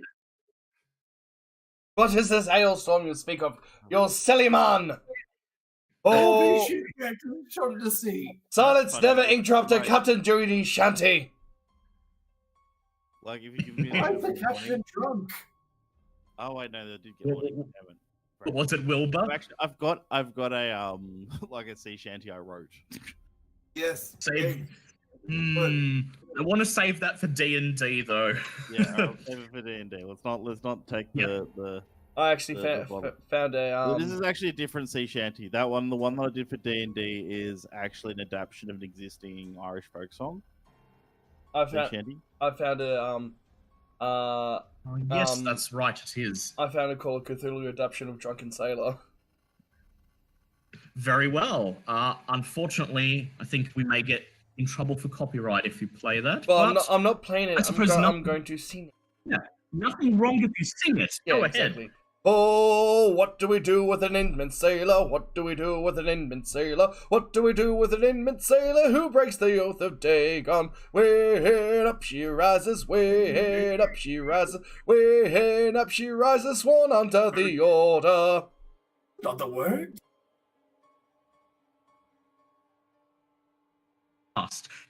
what is this hailstorm you speak of? You silly man! I'll Oh, be shooting at the shot to sea. silence That's funny. never interrupt a Right. captain during his shanty. Like if you give me Why a is the captain drunk? Oh wait, no, they did get one. Damn it. Was it Wilbur? Actually, I've got a like a sea shanty I wrote. Yes. Save. I want to save that for D&D though. Yeah, I'll save it for D&D. Let's not take the. I actually The found a Well, this is actually a different sea shanty. The one that I did for D&D is actually an adaptation of an existing Irish folk song. Sea shanty. I found a Yes, that's right, it is. I found a Call of Cthulhu adaptation of Drunken Sailor. Very well. Unfortunately, I think we may get in trouble for copyright if you play that. Well, but I'm not playing it. I suppose I'm going to sing it. yeah, nothing wrong if you sing it. Yeah, Go ahead. exactly. Oh, what do we do with an Inman sailor? What do we do with an Inman sailor? What do we do with an Inman sailor who breaks the oath of Dagon? Way up she rises, way up she rises, way up she rises, sworn unto the order. Not the word?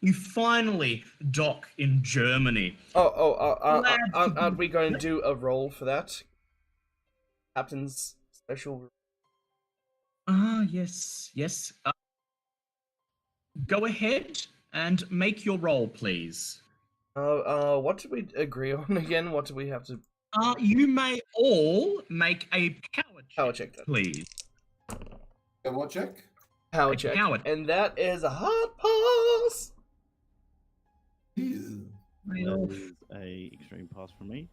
You finally dock in Germany. Aren't we going to do a roll for that? Captain's special. Yes. Go ahead and make your roll, please. What did we agree on again? What do we have to You may all make a power check then? please. And what check? Power A check. power- And that is a hard pass. Ew. That is a extreme pass for me.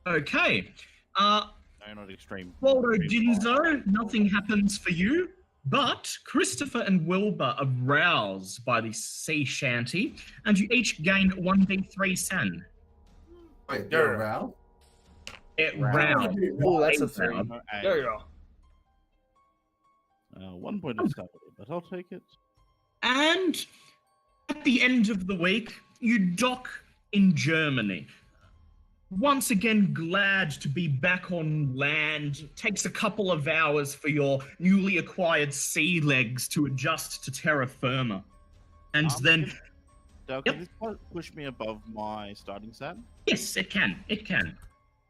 Okay. No, not extreme. Waldo Extreme pass. Dinzo, nothing happens for you, but Christopher and Wilbur are roused by the sea shanty, and you each gain 1d3 san. Wait, Yeah. you're around? It Round. round. Oh, that's a Round. 3. No, a. There you go. 1 point of salary, but I'll take it. And at the end of the week, you dock in Germany. Once again, glad to be back on land. Takes a couple of hours for your newly acquired sea legs to adjust to terra firma. And then, Dale, Yep. can this push me above my starting stat? yes, it can. It can.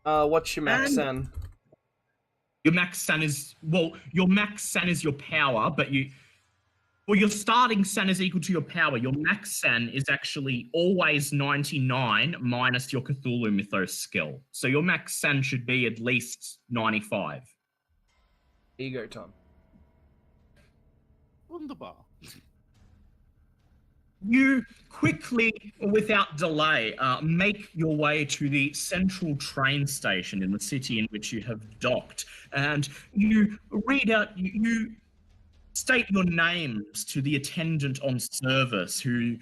What's your max, And- San? Your max san is, well, your max san is your power, but your starting san is equal to your power. Your max san is actually always 99 minus your Cthulhu Mythos skill. So your max san should be at least 95. Here you go, Tom. Wunderbar. You quickly, without delay, make your way to the central train station in the city in which you have docked, and you read out, you state your names to the attendant on service, who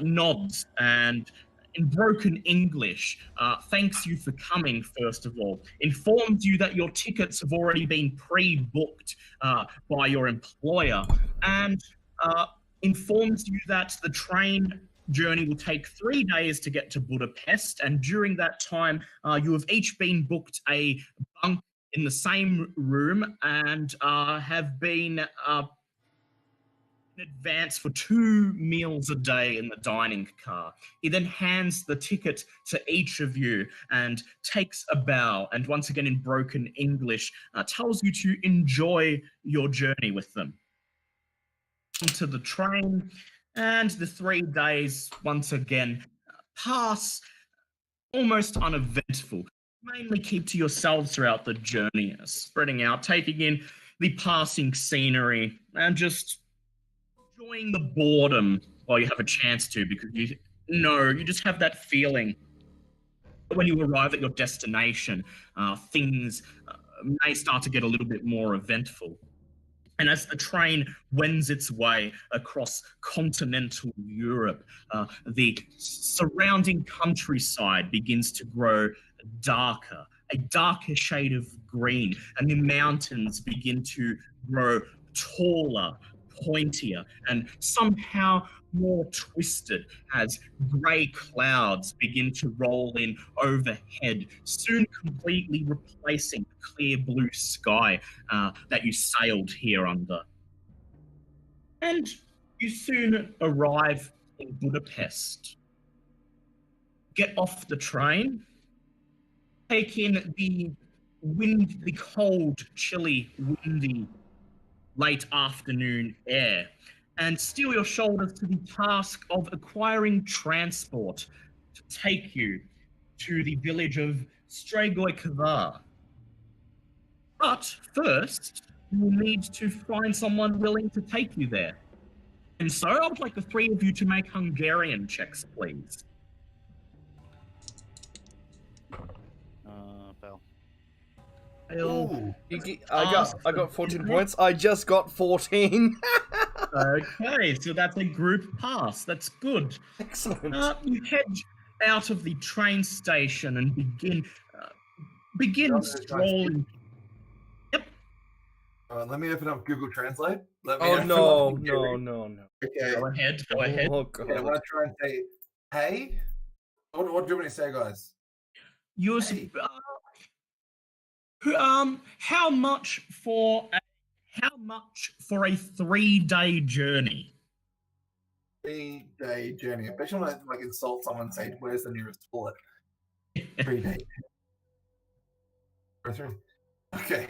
nods and, in broken English, thanks you for coming, first of all, informs you that your tickets have already been pre-booked by your employer, and informs you that the train journey will take 3 days to get to Budapest, and during that time, you have each been booked a bunk in the same room and have been in advance for 2 meals a day in the dining car. He then hands the ticket to each of you and takes a bow, and once again in broken English, tells you to enjoy your journey with them. To the train, and the 3 days once again pass almost uneventful. Mainly keep to yourselves throughout the journey, spreading out, taking in the passing scenery, and just enjoying the boredom while you have a chance to, because you just have that feeling that when you arrive at your destination, things may start to get a little bit more eventful. And as the train wends its way across continental Europe, the surrounding countryside begins to grow darker, a darker shade of green, and the mountains begin to grow taller, pointier, and somehow more twisted as grey clouds begin to roll in overhead, soon completely replacing the clear blue sky that you sailed here under. And you soon arrive in Budapest. Get off the train, take in the cold, chilly, windy, late afternoon air, and steel your shoulders to the task of acquiring transport to take you to the village of Stragoi Kavar. But first, you will need to find someone willing to take you there. And so I would like the 3 of you to make Hungarian checks, please. Fail. Ooh. I got 14 points. I just got 14. Okay, so that's a group pass. That's good. Excellent. You head out of the train station and begin strolling. Let me open up Google Translate. Let me Oh open no, up no, no, no. Okay. Go ahead. Go ahead. Oh Okay, I god. want to try and say, hey. What do you want me to say, guys? You're Hey. how much for a 3-day journey? 3-day journey. I bet you want to like insult someone and say, where's the nearest toilet? 3 days. Okay.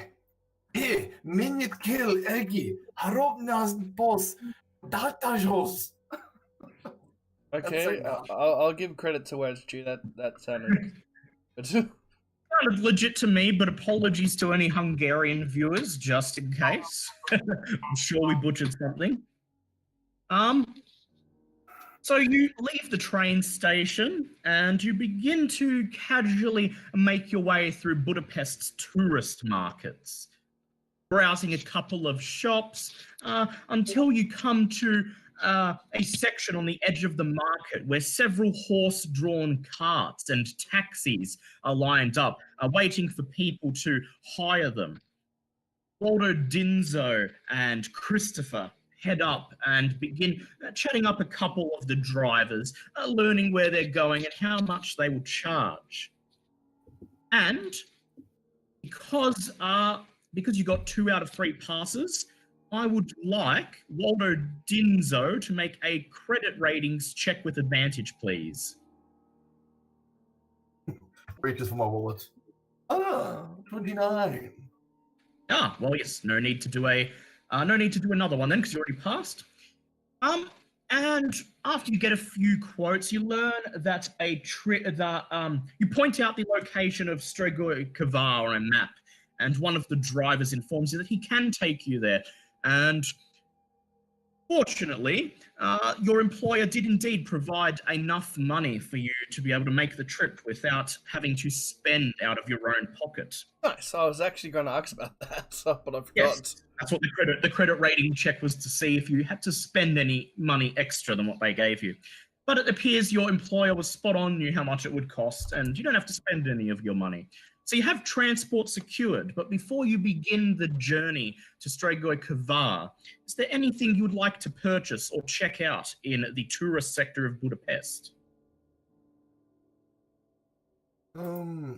Hey, minute kill Egi. Harop nas boss. Datajos. Okay, That's I'll give credit to where it's due. That sounded good. Sounded legit to me, but apologies to any Hungarian viewers, just in case. I'm sure we butchered something. So you leave the train station and you begin to casually make your way through Budapest's tourist markets, browsing a couple of shops until you come to a section on the edge of the market where several horse-drawn carts and taxis are lined up, waiting for people to hire them. Waldo Dinzo and Christopher head up and begin chatting up a couple of the drivers, learning where they're going and how much they will charge. And because you got 2 out of 3 passes, I would like Waldo Dinzo to make a credit ratings check with advantage, please. reaches for my wallet. 29. Well, yes, no need to do another one then, because you already passed. And after you get a few quotes, you learn that you point out the location of Strigoi Kavar on a map, and one of the drivers informs you that he can take you there. And fortunately, your employer did indeed provide enough money for you to be able to make the trip without having to spend out of your own pocket. Nice. I was actually going to ask about that, but I forgot. Yes, that's what the credit rating check was, to see if you had to spend any money extra than what they gave you. But it appears your employer was spot on, knew how much it would cost, and you don't have to spend any of your money. So you have transport secured, but before you begin the journey to Strigoi Kavar, is there anything you would like to purchase or check out in the tourist sector of Budapest? What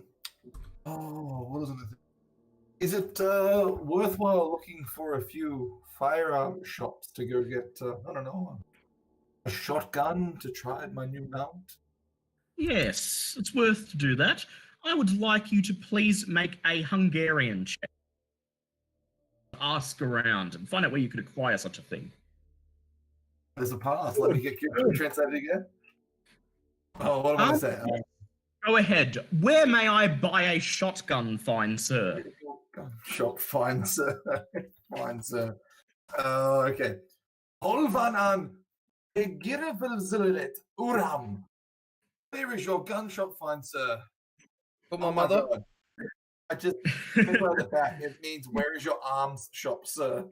was it? Is it worthwhile looking for a few firearm shops to go get, I don't know, a shotgun to try my new mount? Yes, it's worth to do that. I would like you to please make a Hungarian check. Ask around and find out where you could acquire such a thing. There's a pass. Let me get translated again. Oh, what am I going to say? Go ahead. Where may I buy a shotgun, fine sir? Shop, fine sir. Fine sir. Okay. Holvanan Egirevilzilet Uram. Where is your gun shop, fine sir? For my mother. God. I just think on the back. It means where is your arms shop, sir?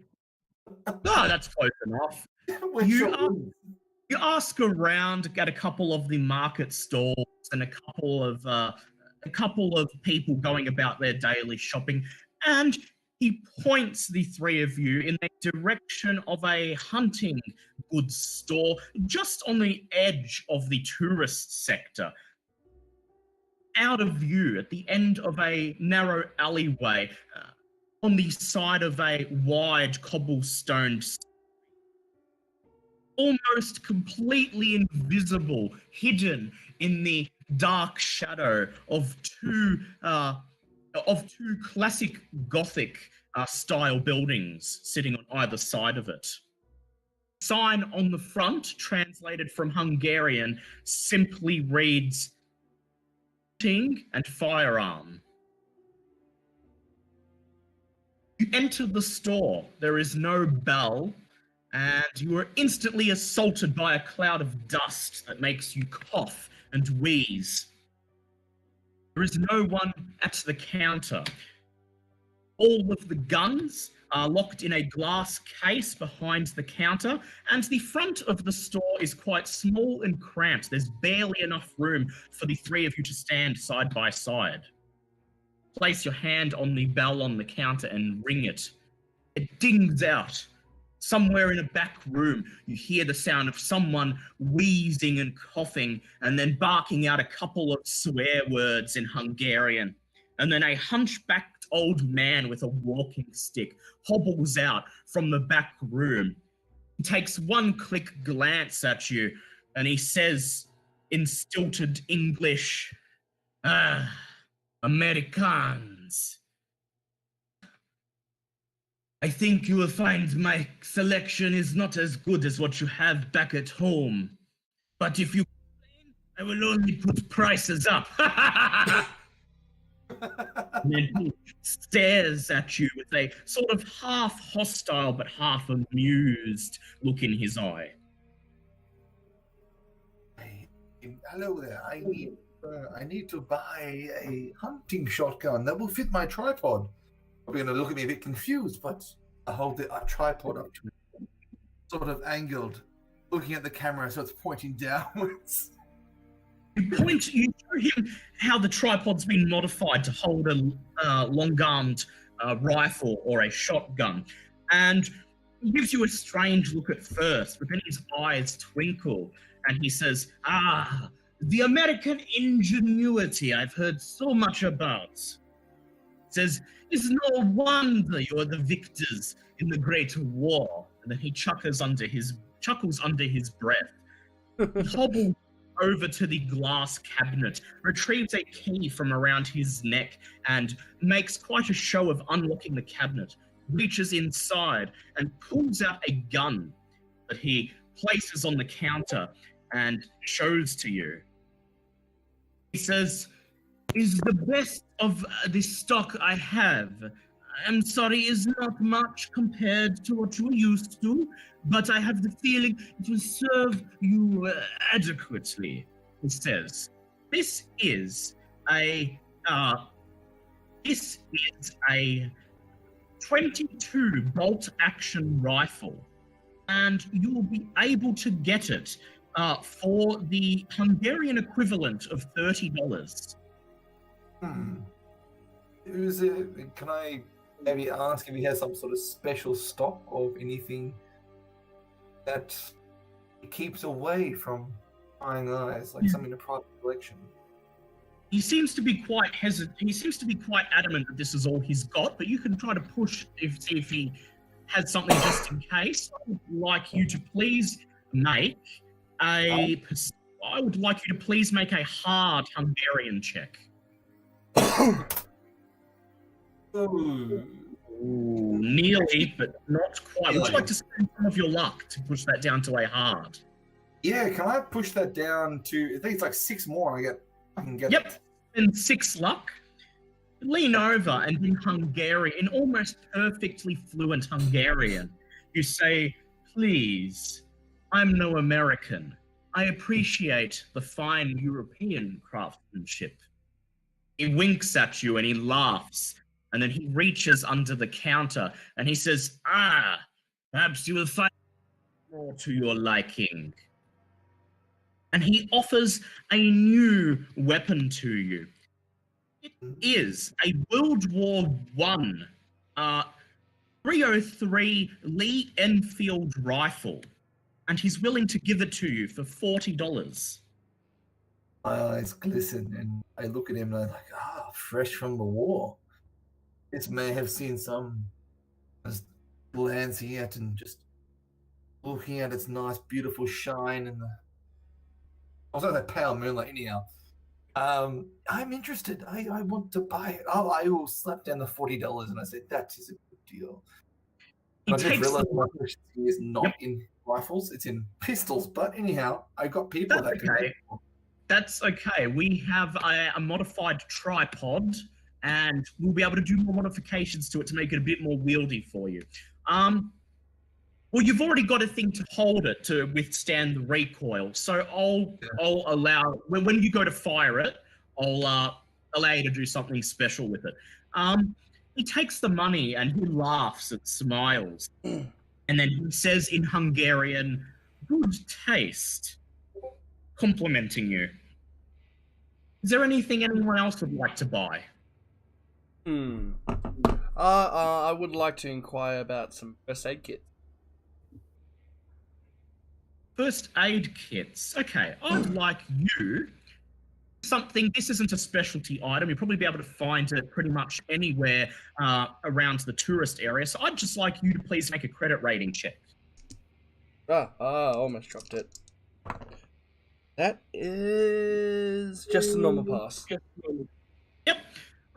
Oh, that's close enough. You ask around, get a couple of the market stalls and a couple of people going about their daily shopping, and he points the 3 of you in the direction of a hunting goods store just on the edge of the tourist sector. Out of view at the end of a narrow alleyway on the side of a wide cobblestone street, almost completely invisible, hidden in the dark shadow of two classic Gothic style buildings sitting on either side of it. Sign on the front, translated from Hungarian, simply reads "Hunting and Firearm." You enter the store. There is no bell, and you are instantly assaulted by a cloud of dust that makes you cough and wheeze. There is no one at the counter. All of the guns are locked in a glass case behind the counter, and the front of the store is quite small and cramped. There's barely enough room for the 3 of you to stand side by side. Place your hand on the bell on the counter and ring it. It dings out. Somewhere in a back room, you hear the sound of someone wheezing and coughing, and then barking out a couple of swear words in Hungarian. And then a hunchbacked old man with a walking stick hobbles out from the back room. He takes one quick glance at you, and he says in stilted English, Americans. I think you will find my selection is not as good as what you have back at home. But if you complain, I will only put prices up. And then he stares at you with a sort of half hostile but half amused look in his eye. Hello there. I need to buy a hunting shotgun that will fit my tripod. Probably going to look at me a bit confused, but I hold the tripod up to it, sort of angled, looking at the camera so it's pointing downwards. You show him how the tripod's been modified to hold a long-armed rifle or a shotgun, and he gives you a strange look at first, but then his eyes twinkle, and he says, the American ingenuity I've heard so much about. Says, it's no wonder you're the victors in the Great War. And then he chuckles under his breath. He hobbles over to the glass cabinet, retrieves a key from around his neck, and makes quite a show of unlocking the cabinet, reaches inside, and pulls out a gun that he places on the counter and shows to you. He says, is the best of the stock I have. I'm sorry, is not much compared to what you're used to, but I have the feeling it will serve you adequately. He says, this is a 22 bolt-action rifle, and you will be able to get it for the Hungarian equivalent of $30. Can I maybe ask if he has some sort of special stock of anything that he keeps away from prying eyes, like something in a private collection? He seems to be quite hesitant. He seems to be quite adamant that this is all he's got, but you can try to push see if he has something just in case. I would like you to please make a hard Hungarian check. Ooh. Nearly, but not quite. Would you like to spend some of your luck to push that down to a hard? Yeah, can I push that down to, I think it's like 6 more, I can get Yep, it. and 6 luck. Lean over and in Hungarian, in almost perfectly fluent Hungarian, you say, please, I'm no American. I appreciate the fine European craftsmanship. He winks at you and he laughs, and then he reaches under the counter and he says, perhaps you will find more to your liking. And he offers a new weapon to you. It is a World War I 303 Lee Enfield rifle, and he's willing to give it to you for $40. My eyes glisten and I look at him and I'm like, fresh from the war. This may have seen some, just glancing at and just looking at its nice, beautiful shine and also that pale moonlight anyhow. I'm interested. I want to buy it. I will slap down the $40 and I say, that is a good deal. I just realized my question is not in rifles, it's in pistols. But anyhow, I got people that can. Okay. That's okay. We have a modified tripod, and we'll be able to do more modifications to it to make it a bit more wieldy for you. Well, you've already got a thing to hold it to withstand the recoil, so I'll allow when you go to fire it, I'll allow you to do something special with it. He takes the money and he laughs and smiles, and then he says in Hungarian, "Good taste," complimenting you. Is there anything anyone else would like to buy? I would like to inquire about some first aid kits. First aid kits. Okay, I'd like you something. This isn't a specialty item. You'll probably be able to find it pretty much anywhere around the tourist area. So I'd just like you to please make a credit rating check. I almost dropped it. That is just a normal pass. Yep.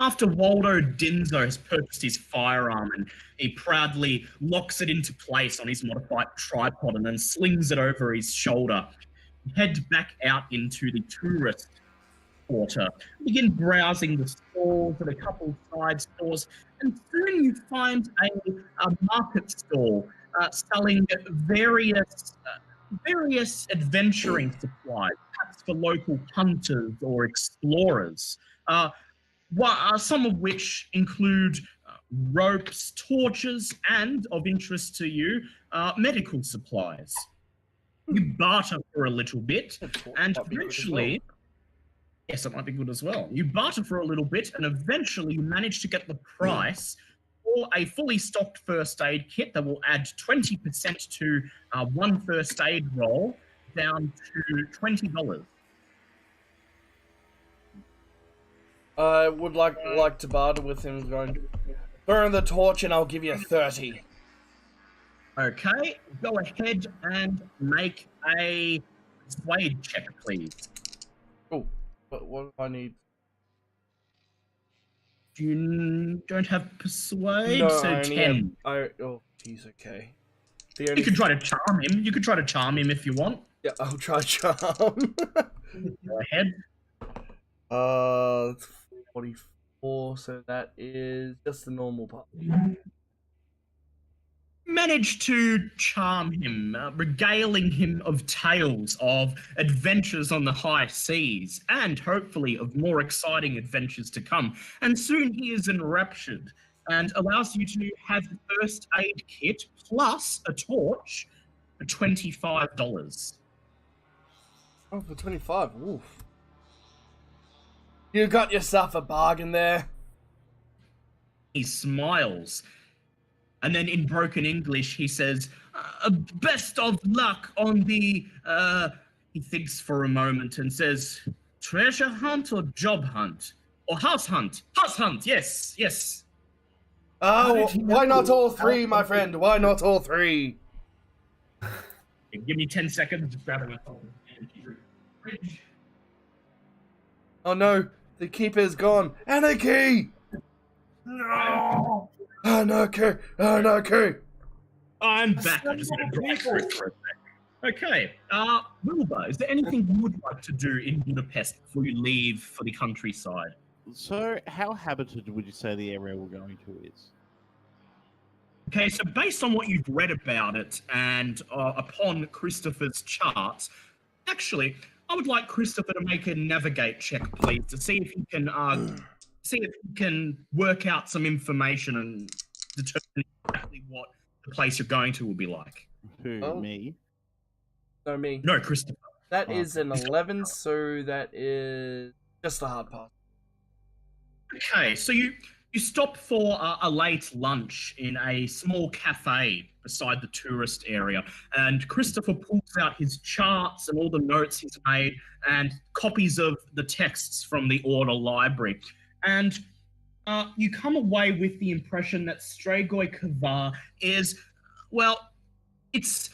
After Waldo Dinzo has purchased his firearm and he proudly locks it into place on his modified tripod and then slings it over his shoulder, head back out into the tourist quarter. Begin browsing the stores and a couple side stores, and soon you find a market stall selling various adventuring supplies, perhaps for local hunters or explorers. Some of which include ropes, torches, and, of interest to you, medical supplies. You barter for a little bit, and eventually, yes, it might be good as well. You barter for a little bit, and eventually you manage to get the price for a fully stocked first aid kit that will add 20% to one first aid roll, down to $20. I would like to barter with him, going, burn the torch and I'll give you 30. Okay, go ahead and make a persuade check, please. Oh, but what do I need? You don't have persuade, No, so I only 10. oh, he's okay. You could try to charm him. You could try to charm him if you want. Yeah, I'll try charm. Go ahead. It's 44, so that is just the normal part. Managed to charm him, regaling him of tales of adventures on the high seas, and hopefully of more exciting adventures to come. And soon he is enraptured and allows you to have the first aid kit plus a torch for $25. Oh, for 25. Oof. You got yourself a bargain there. He smiles. And then in broken English, he says, best of luck on the, he thinks for a moment and says, treasure hunt or job hunt? Or house hunt? House hunt, yes, yes. Oh, why not all three, my friend? Why not all three? Give me 10 seconds to grab it. Oh no, the keeper's gone. Anarchy! No! Anarchy! Anarchy! I'm back. I just had to drive through for a sec. Okay, Wilbur, is there anything you would like to do in Budapest before you leave for the countryside? So, how habited would you say the area we're going to is? Okay, so based on what you've read about it and upon Christopher's charts, actually, I would like Christopher to make a navigate check, please, to see if he can work out some information and determine exactly what the place you're going to will be like. Who, Oh. me? No, me. No, Christopher. That is an 11, so that is just the hard part. Okay, so you stop for a late lunch in a small cafe beside the tourist area, and Christopher pulls out his charts and all the notes he's made and copies of the texts from the Order library. And you come away with the impression that Strigoi Kavar is, well, it's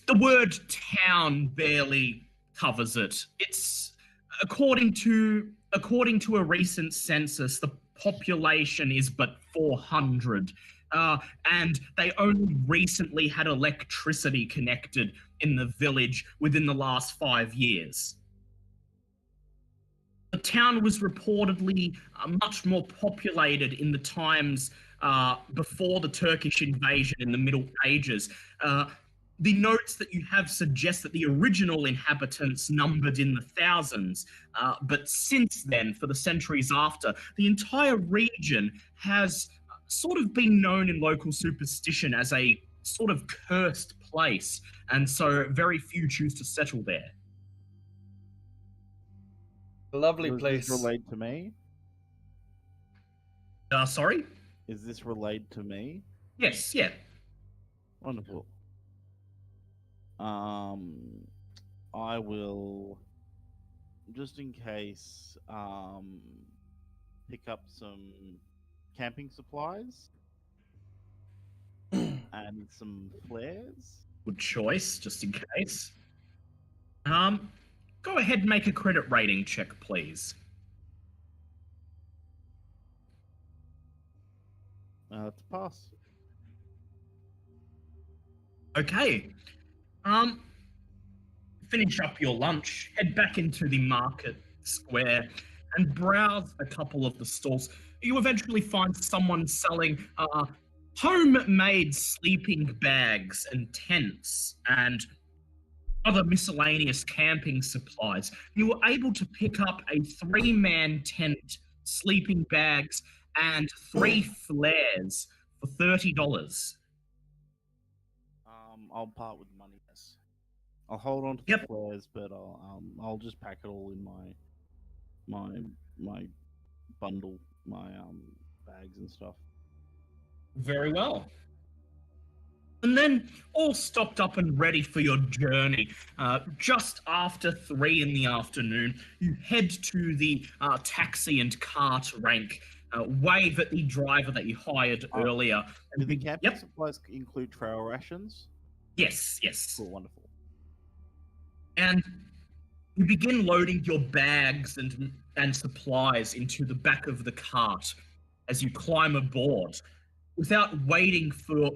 the word town barely covers it. It's according to a recent census, the population is but 400, and they only recently had electricity connected in the village within the last 5 years. The town was reportedly much more populated in the times before the Turkish invasion in the Middle Ages. The notes that you have suggest that the original inhabitants numbered in the thousands, but since then, for the centuries after, the entire region has sort of been known in local superstition as a sort of cursed place, and so very few choose to settle there. A lovely Is place. this relayed to me? Sorry? Is this relayed to me? Yes, yeah. Wonderful. I will, just in case, pick up some camping supplies and some flares. Good choice, just in case. Go ahead and make a credit rating check, please. To pass. finish up your lunch, head back into the market square, and browse a couple of the stalls. You eventually find someone selling homemade sleeping bags and tents and other miscellaneous camping supplies. You were able to pick up a 3-man tent, sleeping bags, and 3 flares for $30. I'll part with money. Yes, I'll hold on to the flares, but I'll just pack it all in my bundle, my bags and stuff. Very well. And then, all stocked up and ready for your journey, just after 3 in the afternoon, you head to the taxi and cart rank, wave at the driver that you hired earlier. Do the camping supplies include trail rations? Yes. Cool, wonderful. And you begin loading your bags and supplies into the back of the cart as you climb aboard. Without waiting for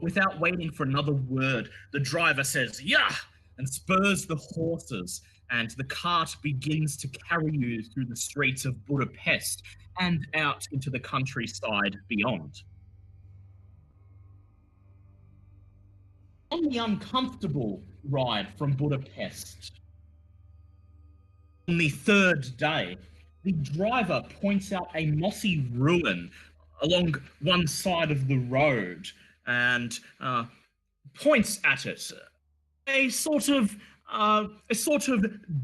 another word, the driver says, "Yeah!" and spurs the horses, and the cart begins to carry you through the streets of Budapest and out into the countryside beyond. On the uncomfortable ride from Budapest, on the 3rd day, the driver points out a mossy ruin along one side of the road and points at it. A sort of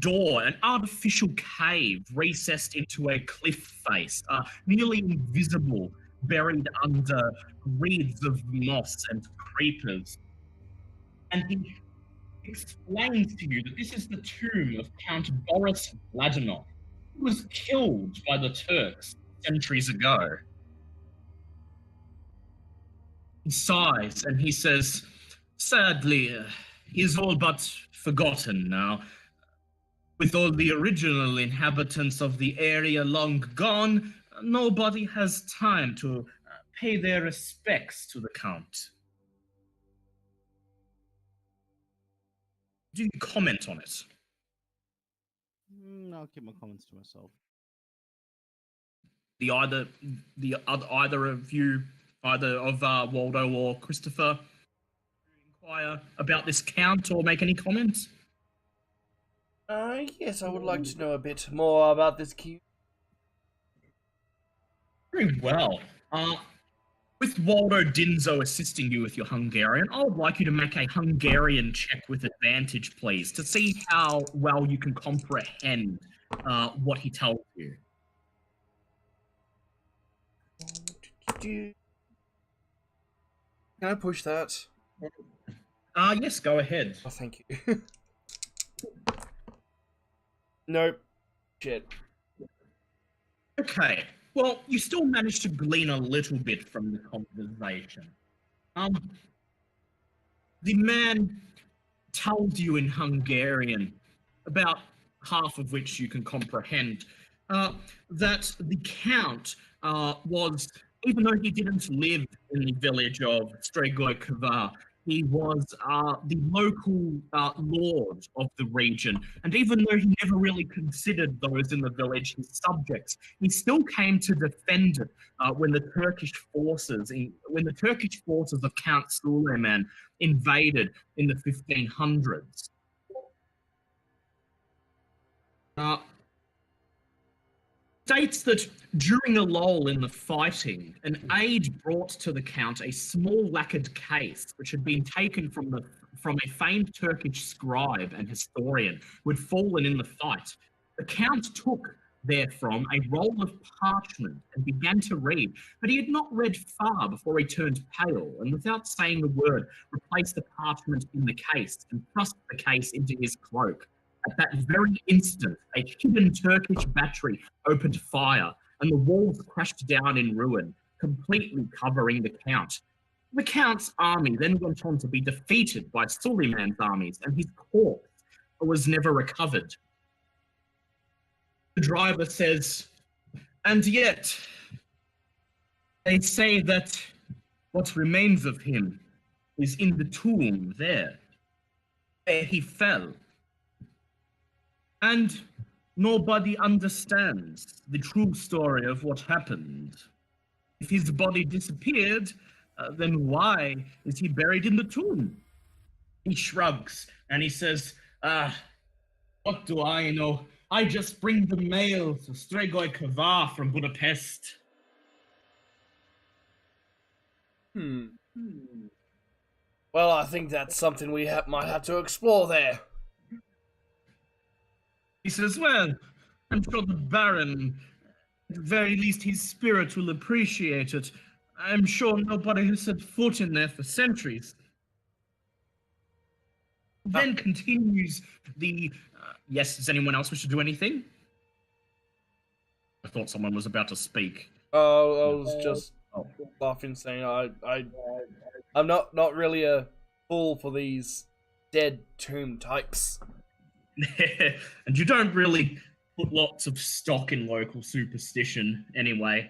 door, an artificial cave recessed into a cliff face, nearly invisible, buried under wreaths of moss and creepers. And he explains to you that this is the tomb of Count Boris Vladimir, who was killed by the Turks centuries ago. He sighs and he says, "Sadly, he is all but forgotten now. With all the original inhabitants of the area long gone, nobody has time to pay their respects to the Count." Do you comment on it? I'll keep my comments to myself. Either of you, either of Waldo or Christopher, inquire about this Count or make any comments? Yes, I would like to know a bit more about this Q. Very well. With Waldo Dinzo assisting you with your Hungarian, I would like you to make a Hungarian check with advantage, please, to see how well you can comprehend what he tells you. Can I push that? Yes, go ahead. Oh, thank you. Nope. Shit. Okay. Well, you still managed to glean a little bit from the conversation. The man tells you in Hungarian, about half of which you can comprehend, that the Count was, even though he didn't live in the village of Strigoi Kvar, he was the local lord of the region, and even though he never really considered those in the village his subjects, he still came to defend it when the Turkish forces of Count Suleiman invaded in the 1500s. States that during a lull in the fighting, an aide brought to the Count a small lacquered case which had been taken from a famed Turkish scribe and historian who had fallen in the fight. The Count took therefrom a roll of parchment and began to read, but he had not read far before he turned pale and, without saying a word, replaced the parchment in the case and thrust the case into his cloak. At that very instant, a hidden Turkish battery opened fire, and the walls crashed down in ruin, completely covering the Count. The Count's army then went on to be defeated by Suleiman's armies, and his corpse was never recovered. The driver says, "And yet, they say that what remains of him is in the tomb there, where he fell." And nobody understands the true story of what happened. If his body disappeared, then why is he buried in the tomb? He shrugs and he says, what do I know? I just bring the mail to Strigoi Kavar from Budapest. Well, I think that's something we might have to explore there. He says, well, I'm sure the Baron, at the very least his spirit will appreciate it. I'm sure nobody has set foot in there for centuries. Then continues the... yes, does anyone else wish to do anything? I thought someone was about to speak. Oh, I was just laughing, saying I'm not really a fool for these dead tomb types. And you don't really put lots of stock in local superstition anyway.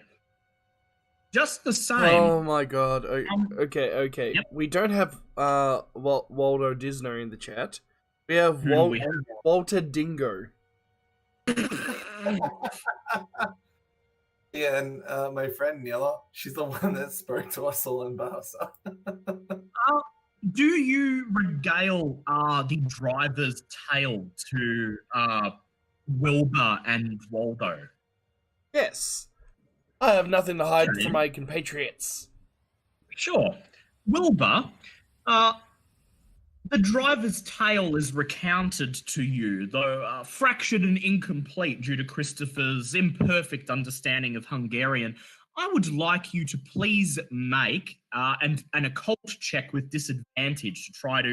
Just the same. Oh my god. Okay. Yep. We don't have Waldo Disner in the chat. We have, We have- Walter Dingo. Yeah, and my friend Nila, she's the one that spoke to us all in Barca. Do you regale the driver's tale to Wilbur and Waldo? Yes. I have nothing to hide Okay. from my compatriots. Sure. Wilbur, the driver's tale is recounted to you, though fractured and incomplete due to Christopher's imperfect understanding of Hungarian. I would like you to please make an occult check with disadvantage to try to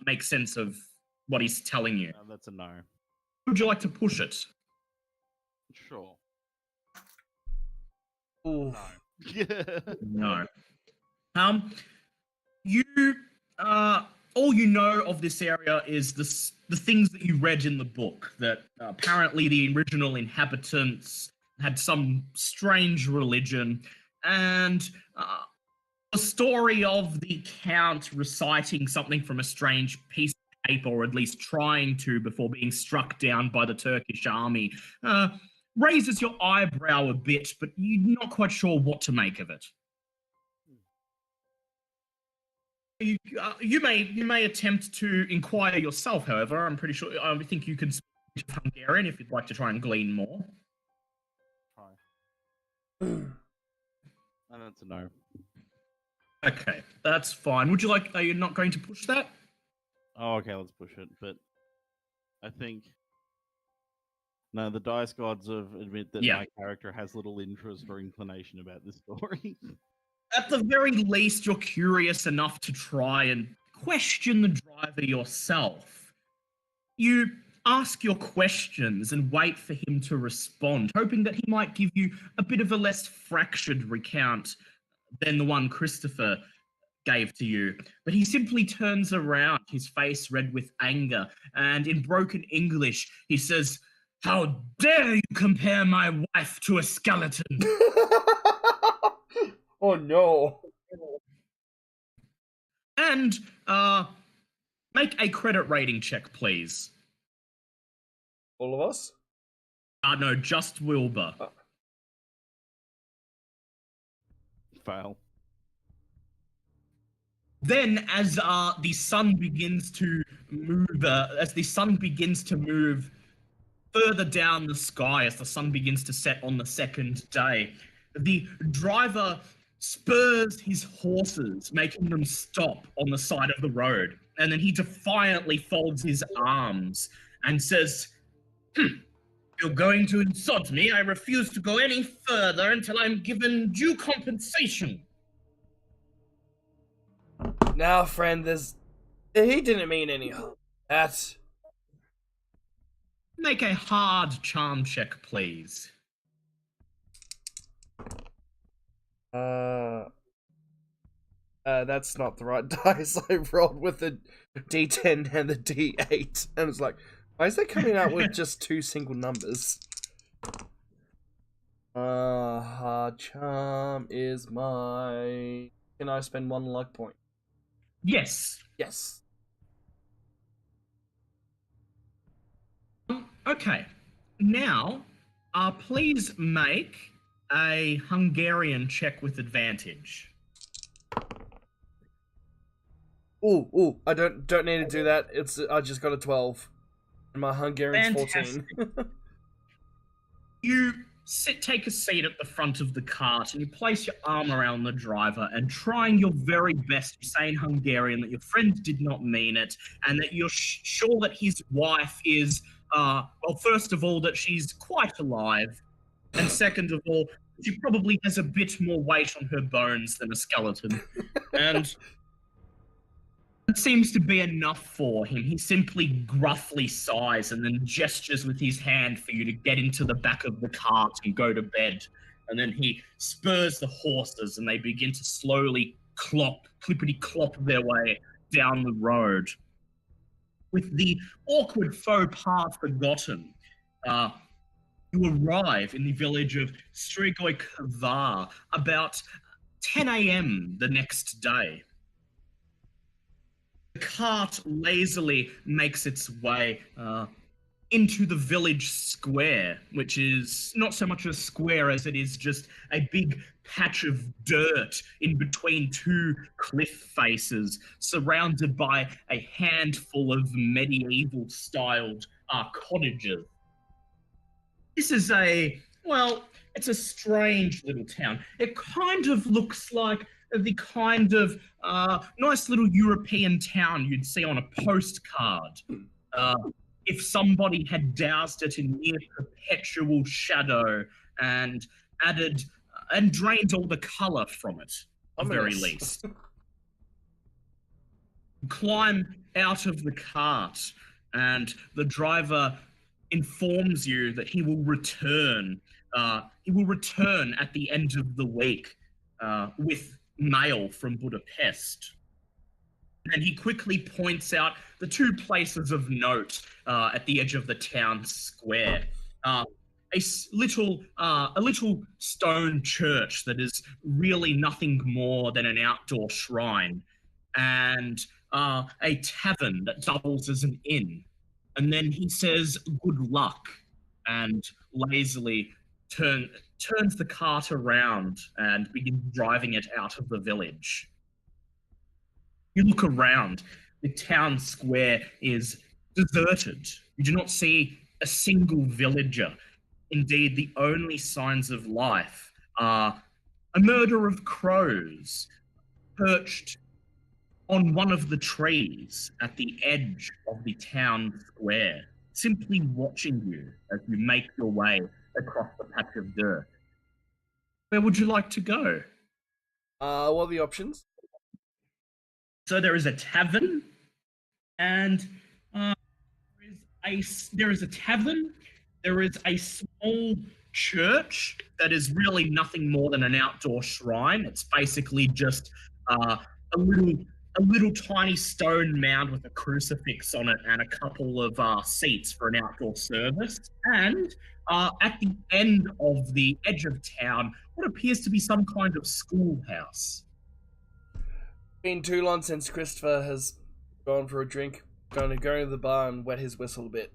make sense of what he's telling you. That's a no. Would you like to push it? Sure. Ooh. No. You all you know of this area is the things that you read in the book, that apparently the original inhabitants had some strange religion, and the story of the Count reciting something from a strange piece of paper, or at least trying to before being struck down by the Turkish army, raises your eyebrow a bit, but you're not quite sure what to make of it. You may attempt to inquire yourself, however. I'm pretty sure. I think you can speak to Hungarian if you'd like to try and glean more. And that's a no. Okay, that's fine. Would you like? Are you not going to push that? Oh, okay, let's push it. But I think no, the dice gods have admit that Yeah. my character has little interest or inclination about this story. At the very least, you're curious enough to try and question the driver yourself. You ask your questions and wait for him to respond, hoping that he might give you a bit of a less fractured recount than the one Christopher gave to you. But he simply turns around, his face red with anger, and in broken English, he says, "How dare you compare my wife to a skeleton?" Oh no. And make a credit rating check, please. All of us? No, just Wilbur. Fail. Then, as the sun begins to move, further down the sky, as the sun begins to set on the second day, the driver spurs his horses, making them stop on the side of the road, and then he defiantly folds his arms and says, "You're going to insult me. I refuse to go any further until I'm given due compensation." Now, friend, he didn't mean any harm. Make a hard charm check, please. That's not the right dice. I rolled with the D10 and the D8, and it's like, why is that coming out with just two single numbers? Hard charm is my... Can I spend one luck point? Yes. Yes. Okay. Now, please make a Hungarian check with advantage. Ooh, I don't need to do that. I just got a 12. And my Hungarian's 14. You take a seat at the front of the cart and you place your arm around the driver and trying your very best to say in Hungarian that your friend did not mean it and that you're sure that his wife is, well, first of all, that she's quite alive, and second of all, she probably has a bit more weight on her bones than a skeleton. And it seems to be enough for him. He simply gruffly sighs and then gestures with his hand for you to get into the back of the cart and go to bed. And then he spurs the horses and they begin to slowly clippity-clop their way down the road. With the awkward faux pas forgotten, you arrive in the village of Strigoi Kvar about 10 a.m. the next day. The cart lazily makes its way into the village square, which is not so much a square as it is just a big patch of dirt in between two cliff faces, surrounded by a handful of medieval-styled cottages. This is it's a strange little town. It kind of looks like the kind of nice little European town you'd see on a postcard if somebody had doused it in near perpetual shadow and added and drained all the colour from it, at the very least. Climb out of the cart and the driver informs you that he will return. He will return at the end of the week with mail from Budapest. And he quickly points out the two places of note at the edge of the town square. A little stone church that is really nothing more than an outdoor shrine, and a tavern that doubles as an inn. And then he says, "Good luck," and lazily turns the cart around and begins driving it out of the village. You look around. The town square is deserted. You do not see a single villager. Indeed, the only signs of life are a murder of crows perched on one of the trees at the edge of the town square, simply watching you as you make your way across the patch of dirt. Where would you like to go? What are the options? So there is a tavern, and there is a small church that is really nothing more than an outdoor shrine. It's basically just a little tiny stone mound with a crucifix on it and a couple of seats for an outdoor service. And at the end of the edge of town, what appears to be some kind of schoolhouse. Been too long since Christopher has gone for a drink. Going to go to the bar and wet his whistle a bit.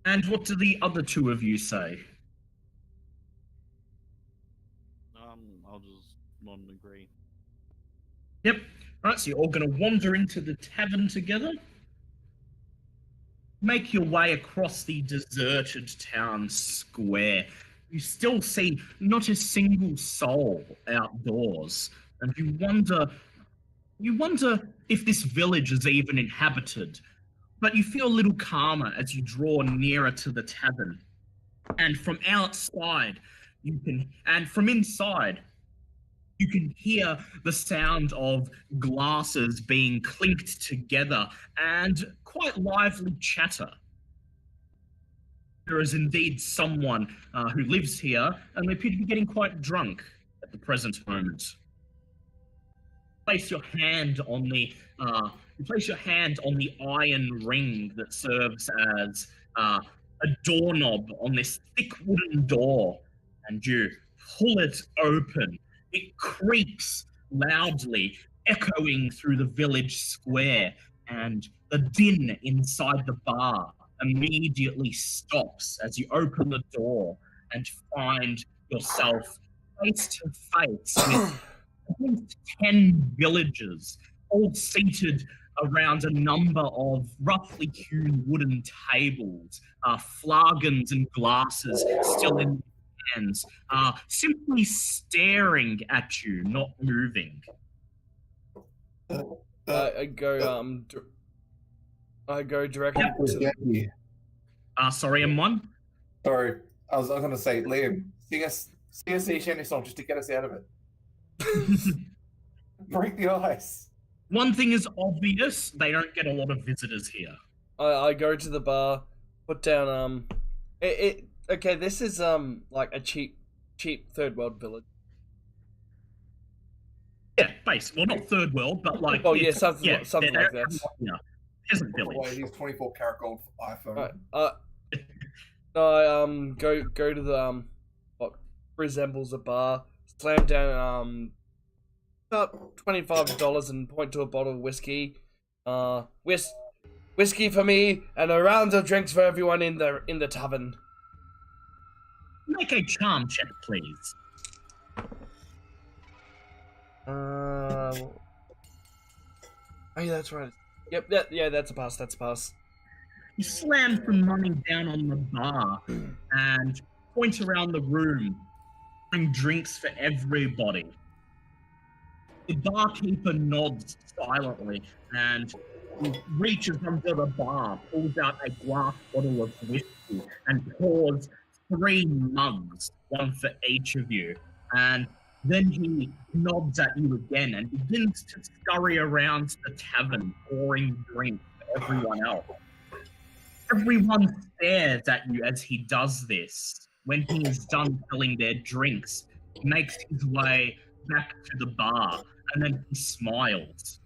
And what do the other two of you say? I'll just nod and agree. Yep. Right, so you're all going to wander into the tavern together. Make your way across the deserted town square. You still see not a single soul outdoors. And you wonder if this village is even inhabited. But you feel a little calmer as you draw nearer to the tavern. And from outside, from inside, you can hear the sound of glasses being clinked together and quite lively chatter. There is indeed someone who lives here, and they appear to be getting quite drunk at the present moment. Place your hand on the iron ring that serves as a doorknob on this thick wooden door, and you pull it open. It creaks loudly, echoing through the village square, and the din inside the bar immediately stops as you open the door and find yourself face to face with at least 10 villagers, all seated around a number of roughly hewn wooden tables, flagons and glasses still in hands, simply staring at you, not moving. I go directly to. Sorry, M1? Sorry, I was going to say, Liam, sing us a shanty song just to get us out of it. Break the ice. One thing is obvious, they don't get a lot of visitors here. I go to the bar, put down okay, this is like a cheap third world village. Yeah, well, not third world, but like something like that. Yeah, peasant village. Wait, he's 24 karat gold iPhone. I go to the what resembles a bar, slam down about $25 and point to a bottle of whiskey. Whiskey for me and a round of drinks for everyone in the tavern. Make a charm check, please. Oh yeah, that's right. Yep, that's a pass. That's a pass. You slam some money down on the bar and point around the room, bring drinks for everybody. The barkeeper nods silently and reaches under the bar, pulls out a glass bottle of whiskey and pours 3 mugs, one for each of you. And then he nods at you again and begins to scurry around the tavern, pouring drinks for everyone else. Everyone stares at you as he does this. When he is done filling their drinks, he makes his way back to the bar, and then he smiles.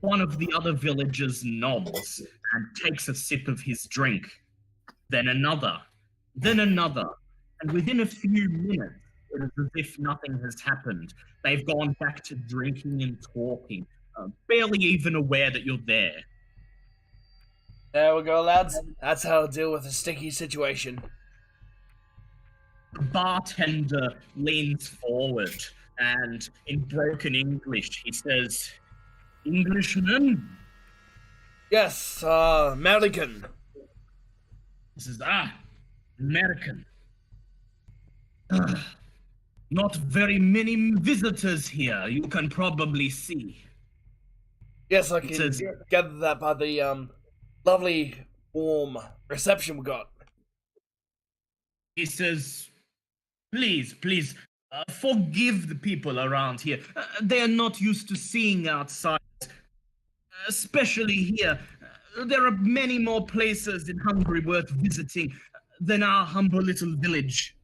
One of the other villagers nods and takes a sip of his drink. Then another. And within a few minutes, it is as if nothing has happened. They've gone back to drinking and talking, barely even aware that you're there. There we go, lads. That's how to deal with a sticky situation. The bartender leans forward and in broken English he says, "Englishman?" Yes, American. He says, American. Not very many visitors here, you can probably see. Yes, I can gather that by the lovely, warm reception we got. He says, please, forgive the people around here. They are not used to seeing outsiders, especially here. There are many more places in Hungary worth visiting than our humble little village.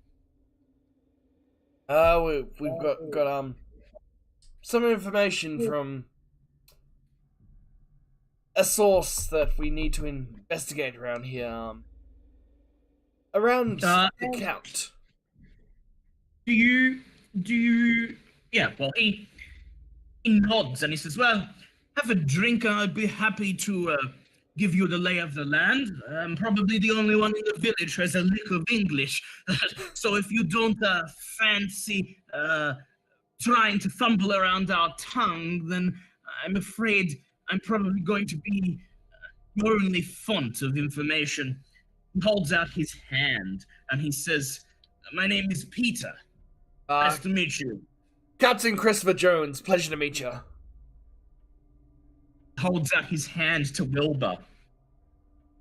We've got some information from a source that we need to investigate around here. Around the Count. Do you? Yeah. Well, he nods and he says, "Well, have a drink. I'd be happy to give you the lay of the land. I'm probably the only one in the village who has a lick of English. So if you don't fancy trying to fumble around our tongue, then I'm afraid I'm probably going to be your only font of information." He holds out his hand and he says, "My name is Peter. Nice to meet you." Captain Christopher Jones, pleasure to meet you. Holds out his hand to Wilbur.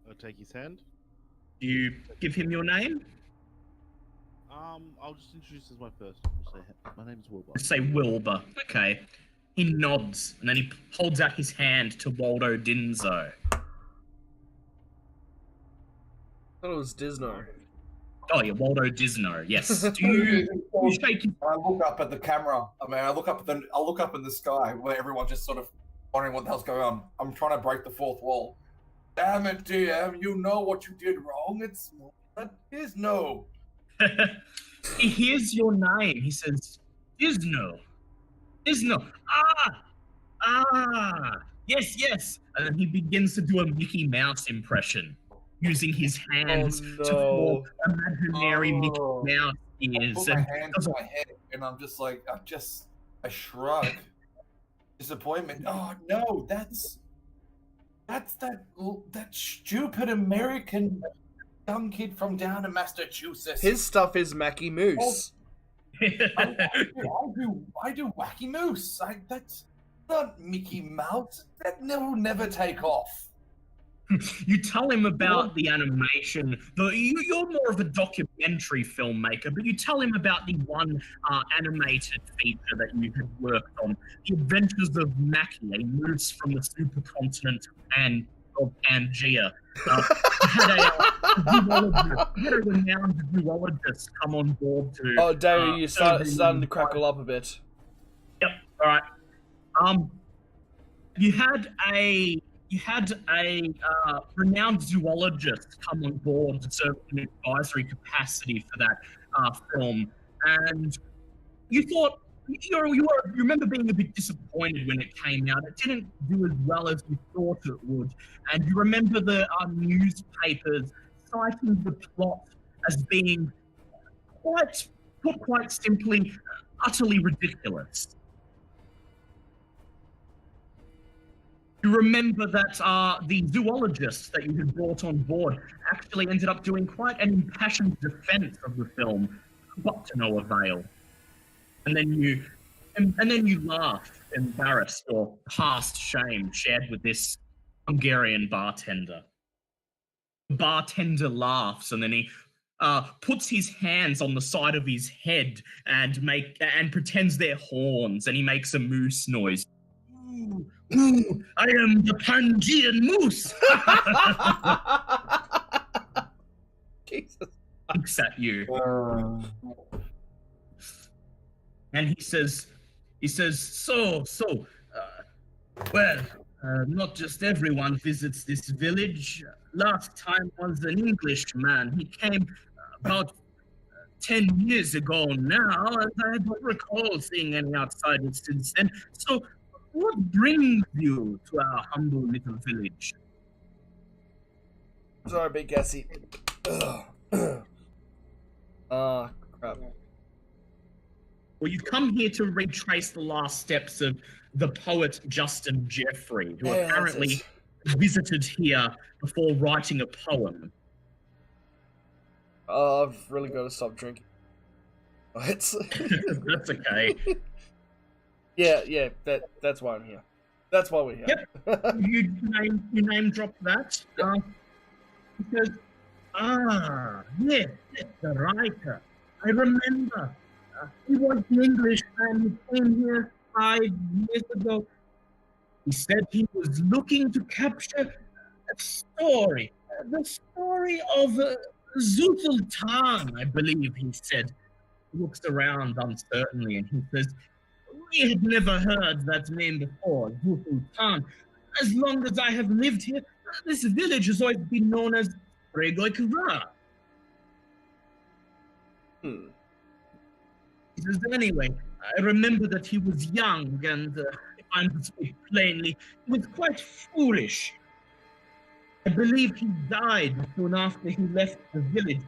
I'll take his hand. Do you give him your name? I'll just introduce as my first. Say, my name's Wilbur. Say Wilbur. Okay. He nods and then he holds out his hand to Waldo Dinzo. I thought it was Disno. Oh yeah, Waldo Disno. Yes. Do you shake his... I look up at the camera. I look up in the sky where everyone's just sort of wondering what the hell's going on. I'm trying to break the fourth wall. Damn it, DM! You know what you did wrong. It's no. He hears your name. He says, Disno. Yes. And then he begins to do a Mickey Mouse impression. using his hands to form imaginary Mickey Mouse I ears. put my hand to my head, and I'm just like, I shrug. Disappointment. Oh no, that's that stupid American dumb kid from down in Massachusetts. His stuff is Mackie Moose. I do Wacky Moose. That's not Mickey Mouse. That will never take off. You tell him about the animation. You're more of a documentary filmmaker, but you tell him about the one animated feature that you had worked on, The Adventures of Mackie, a moose from the supercontinent of Pangea. Had a renowned zoologist come on board to... Oh, David, you're starting to crackle up a bit. Yep, alright. You had a renowned zoologist come on board to serve in an advisory capacity for that film, and you thought you remember being a bit disappointed when it came out. It didn't do as well as you thought it would, and you remember the newspapers citing the plot as being quite simply, utterly ridiculous. You remember that the zoologist that you had brought on board actually ended up doing quite an impassioned defense of the film, but to no avail. And then you laugh, embarrassed or past shame, shared with this Hungarian bartender. The bartender laughs, and then he puts his hands on the side of his head and pretends they're horns, and he makes a moose noise. Ooh, I am the Pangean moose. Jesus. Looks at you. And he says, well, not just everyone visits this village. Last time was an Englishman. He came about 10 years ago now, and I don't recall seeing any outsiders since then. So, what brings you to our humble little village? Sorry, Big Gassy. Ah, crap. Well, you've come here to retrace the last steps of the poet Justin Jeffrey, who apparently visited here before writing a poem. Oh, I've really got to stop drinking. That's okay. Yeah, that's why I'm here. That's why we're here. Yep. you name drop that. Because, yes, the writer. I remember. He was an Englishman who came here 5 years ago. He said he was looking to capture a story. The story of Yog-Sothoth, I believe he said. He looks around uncertainly and he says, we had never heard that name before, Yog-Sothoth. As long as I have lived here, this village has always been known as Regoikva. He says, anyway, I remember that he was young and, if I'm to speak plainly, he was quite foolish. I believe he died soon after he left the village.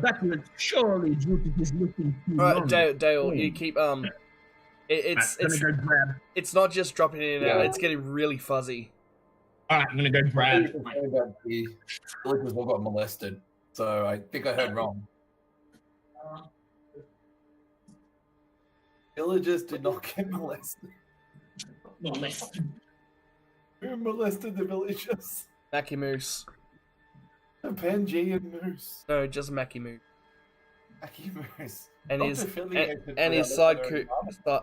That was surely due to his looking too long. Dale, you keep, it's not just dropping in and out, it's getting really fuzzy. Alright, I'm gonna go grab. The villagers all got molested, so I think I heard wrong. Villagers did not get molested. Molested. Who molested the villagers? Mackie Moose. The Pangean moose. No, just Mackie Moose. Mackie Moose. And his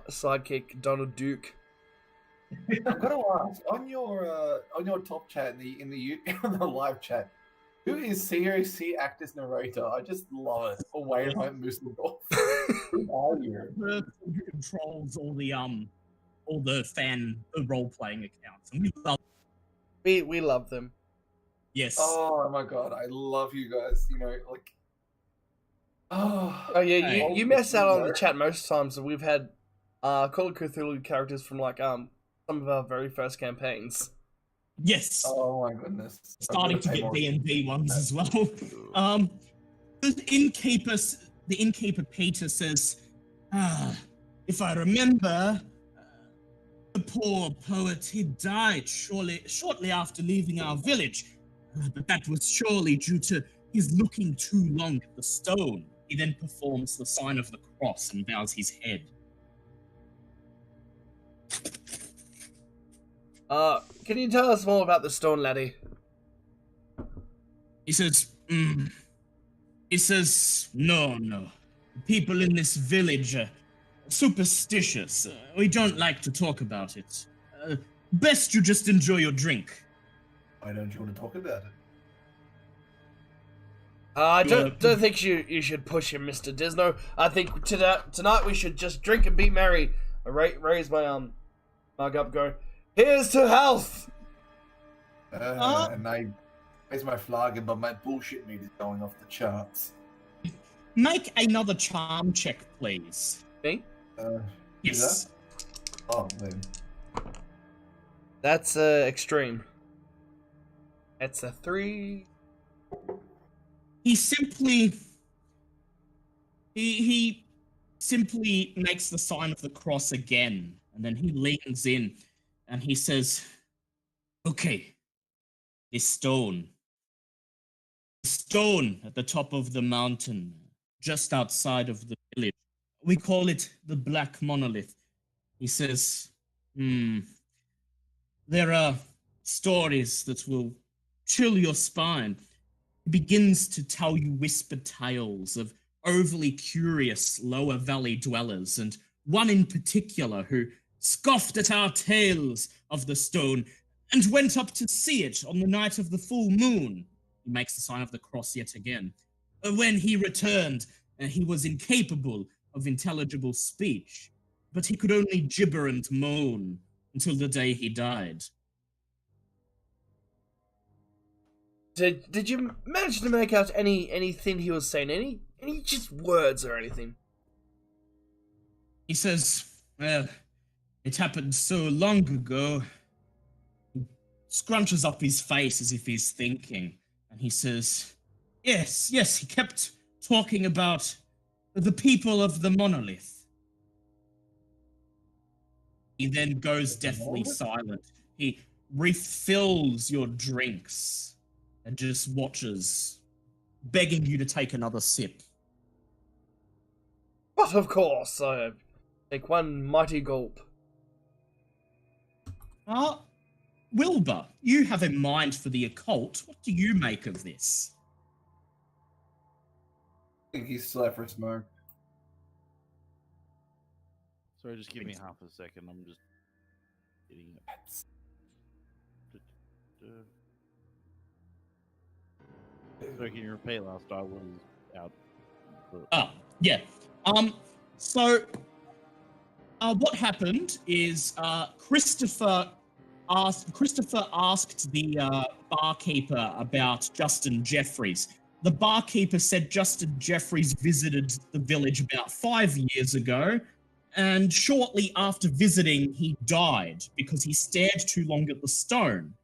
sidekick Donald Duke. I've got to ask, on your top chat in the live chat, who is COC actor's narrator? I just love it. Away from Musseldorf. Who are you? The person who controls all the role playing accounts, and we love them. Yes. Oh my god, I love you guys. You know, like. Oh yeah, you mess out on the chat most times, and we've had Call of Cthulhu characters from like some of our very first campaigns. Yes, Oh my goodness. starting to get D&D ones as well. The innkeeper Peter says, if I remember, the poor poet, he died shortly after leaving our village. But that was surely due to his looking too long at the stone. He then performs the sign of the cross and bows his head. Can you tell us more about the stone, laddie? He says, no. The people in this village are superstitious. We don't like to talk about it. Best you just enjoy your drink. Why don't you want to talk about it? I don't think you should push him, Mr. Disno. I think tonight we should just drink and be merry. I raise my mug up, go, here's to health! And I raise my flag, but my bullshit meat is going off the charts. Make another charm check, please. Me? Yes. Oh, man. That's extreme. That's a 3. He simply makes the sign of the cross again, and then he leans in and he says, okay, this stone at the top of the mountain, just outside of the village, we call it the Black Monolith. He says, there are stories that will chill your spine. He begins to tell you whispered tales of overly curious lower valley dwellers, and one in particular who scoffed at our tales of the stone and went up to see it on the night of the full moon. He makes the sign of the cross yet again. When he returned, he was incapable of intelligible speech, but he could only gibber and moan until the day he died. Did you manage to make out anything he was saying? Any just words or anything? He says, well, it happened so long ago. He scrunches up his face as if he's thinking, and he says, yes, he kept talking about the people of the Monolith. He then goes deathly silent. He refills your drinks and just watches, begging you to take another sip. But of course, I take one mighty gulp. Wilbur, you have a mind for the occult. What do you make of this? I think he's still for a smoke. Sorry, just give me half a second. I'm just getting it. So can you repeat last? I was out. Yeah. So, what happened is Christopher asked the barkeeper about Justin Jeffries. The barkeeper said Justin Jeffries visited the village about 5 years ago, and shortly after visiting, he died because he stared too long at the stone.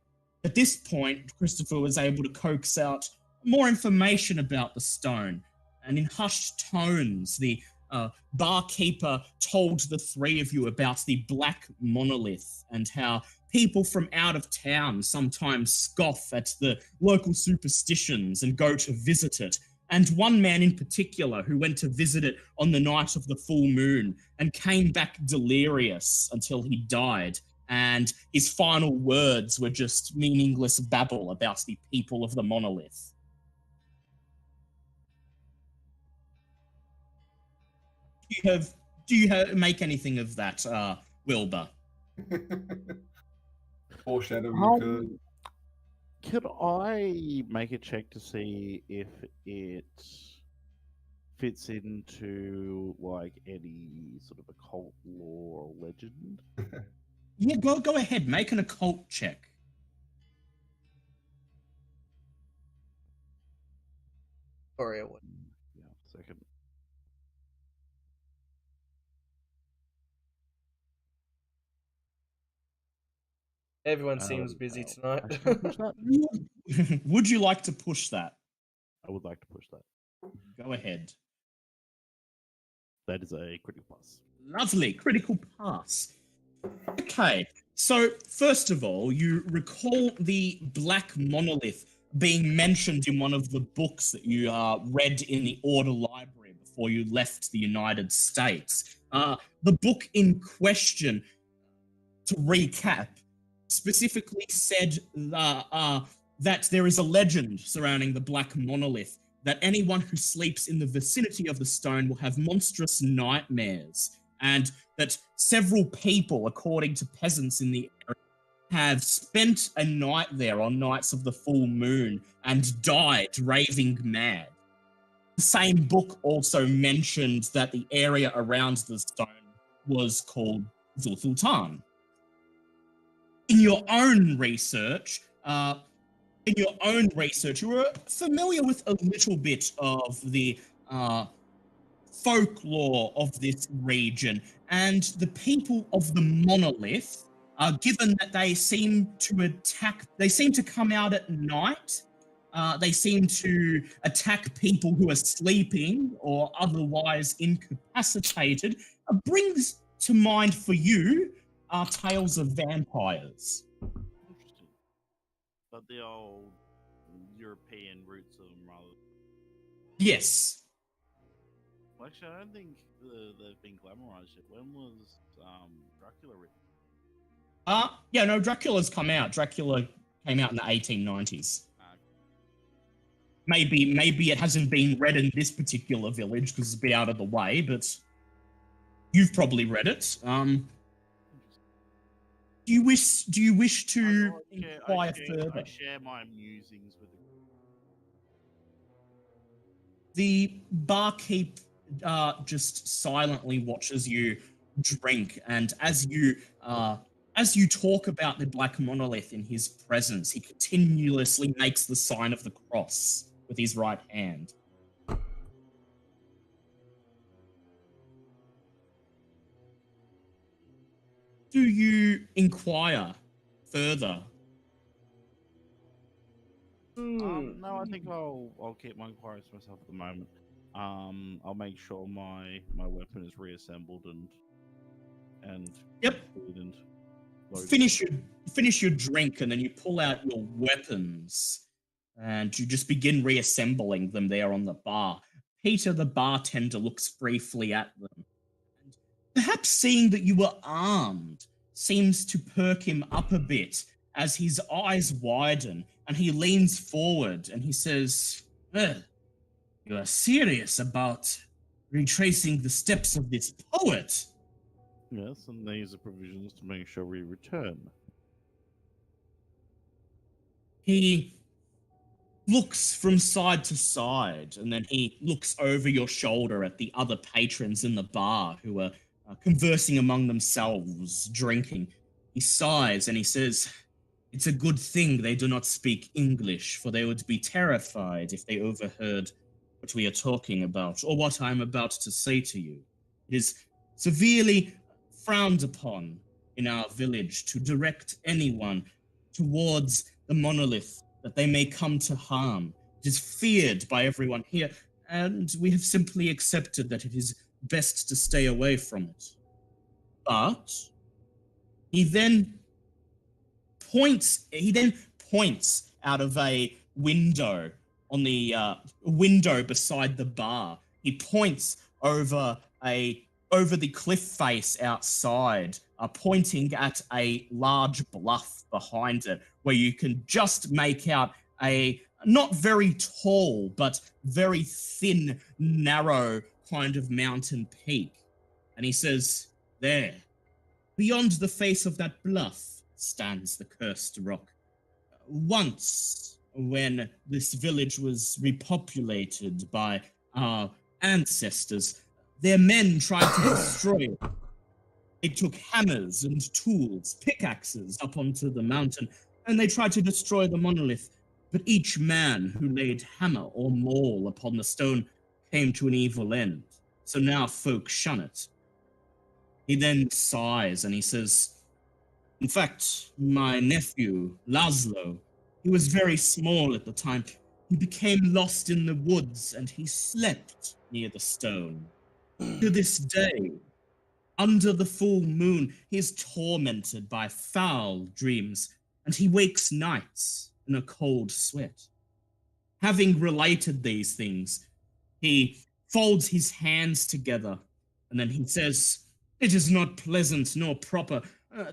At this point, Christopher was able to coax out more information about the stone, and in hushed tones, the barkeeper told the three of you about the Black Monolith and how people from out of town sometimes scoff at the local superstitions and go to visit it. And one man in particular who went to visit it on the night of the full moon and came back delirious until he died. And his final words were just meaningless babble about the people of the Monolith. Do you make anything of that, Wilbur? Foreshadowing. Could I make a check to see if it fits into like any sort of occult lore or legend? Yeah, go ahead. Make an occult check. Sorry, I wouldn't. Yeah, second. Everyone seems busy tonight. Can I push that? Would you like to push that? I would like to push that. Go ahead. That is a critical pass. Lovely. Critical pass. Okay. So, first of all, you recall the Black Monolith being mentioned in one of the books that you read in the Order Library before you left the United States. The book in question, to recap, specifically said that there is a legend surrounding the Black Monolith, that anyone who sleeps in the vicinity of the stone will have monstrous nightmares, and that several people, according to peasants in the area, have spent a night there on nights of the full moon and died raving mad. The same book also mentioned that the area around the stone was called Zulthultan. In your own research, you were familiar with a little bit of the folklore of this region, and the people of the Monolith, given that they seem to come out at night, they seem to attack people who are sleeping or otherwise incapacitated, brings to mind for you tales of vampires. Interesting. But the old European roots of them rather. Yes. Well, actually, I don't think they've been glamorized yet. When was Dracula written? Yeah, no, Dracula's come out. Dracula came out in the 1890s. Maybe it hasn't been read in this particular village because it's a bit out of the way, but you've probably read it. Do you wish to inquire further? I share my musings with The barkeep just silently watches you drink, and as you talk about the Black Monolith in his presence, he continuously makes the sign of the cross with his right hand. Do you inquire further? No, I think I'll keep my inquiries to myself at the moment. I'll make sure my weapon is reassembled and Yep. and loaded. Finish your drink, and then you pull out your weapons, and you just begin reassembling them there on the bar. Peter, the bartender, looks briefly at them. And perhaps seeing that you were armed seems to perk him up a bit as his eyes widen, and he leans forward and he says, "Well, you are serious about retracing the steps of this poet." Yes, and these are provisions to make sure we return. He looks from side to side, and then he looks over your shoulder at the other patrons in the bar who are conversing among themselves, drinking. He sighs and he says, "It's a good thing they do not speak English, for they would be terrified if they overheard what we are talking about, or what I am about to say to you. It is severely frowned upon in our village to direct anyone towards the monolith, that they may come to harm. It is feared by everyone here, and we have simply accepted that it is best to stay away from it." But he then points out of a window on the window beside the bar. He points over the cliff face outside, pointing at a large bluff behind it, where you can just make out a not very tall, but very thin, narrow kind of mountain peak. And he says, "There, beyond the face of that bluff, stands the cursed rock. Once, when this village was repopulated by our ancestors, their men tried to destroy it. They took hammers and tools, pickaxes, up onto the mountain, and they tried to destroy the monolith. But each man who laid hammer or maul upon the stone came to an evil end. So now folk shun it." He then sighs and he says, In fact, my nephew, Laszlo, he was very small at the time. He became lost in the woods and he slept near the stone. To this day, under the full moon, he is tormented by foul dreams and he wakes nights in a cold sweat. Having related these things, he folds his hands together and then he says, "It is not pleasant nor proper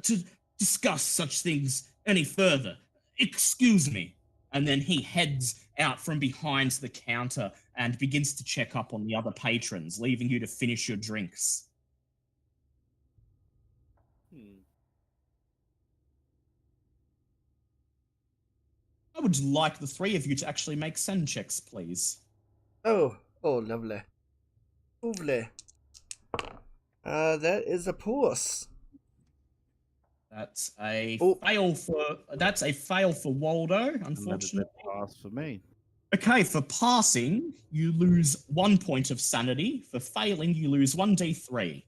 to discuss such things any further. Excuse me." And then he heads out from behind the counter and begins to check up on the other patrons, leaving you to finish your drinks. I would like the three of you to actually make send checks, please. Oh, lovely. Lovely. That is a puss. That's a fail for Waldo, unfortunately. Pass for me. Okay, for passing, you lose 1 point of sanity. For failing, you lose 1d3.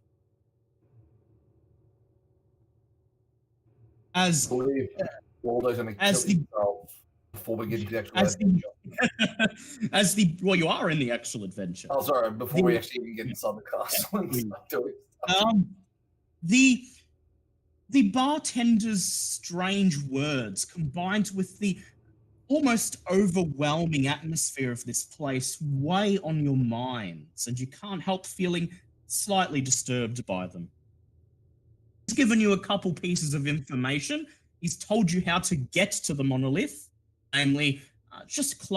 As I believe Waldo's going to kill himself before we get into the actual adventure. Well, you are in the actual adventure. Oh, sorry, before we actually even get inside the castle and start doing stuff. The bartender's strange words combined with the almost overwhelming atmosphere of this place weigh on your minds, and you can't help feeling slightly disturbed by them. He's given you a couple pieces of information. He's told you how to get to the monolith, namely, just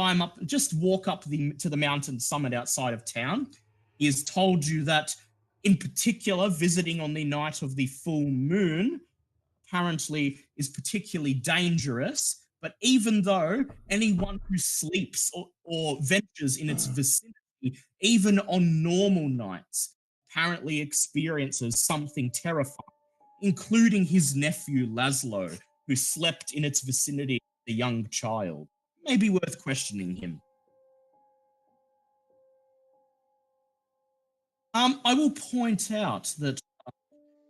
walk up to the mountain summit outside of town. He has told you that, in particular, visiting on the night of the full moon apparently is particularly dangerous. But even though anyone who sleeps or ventures in its vicinity, even on normal nights, apparently experiences something terrifying, including his nephew Laszlo, who slept in its vicinity as a young child. May be worth questioning him. I will point out that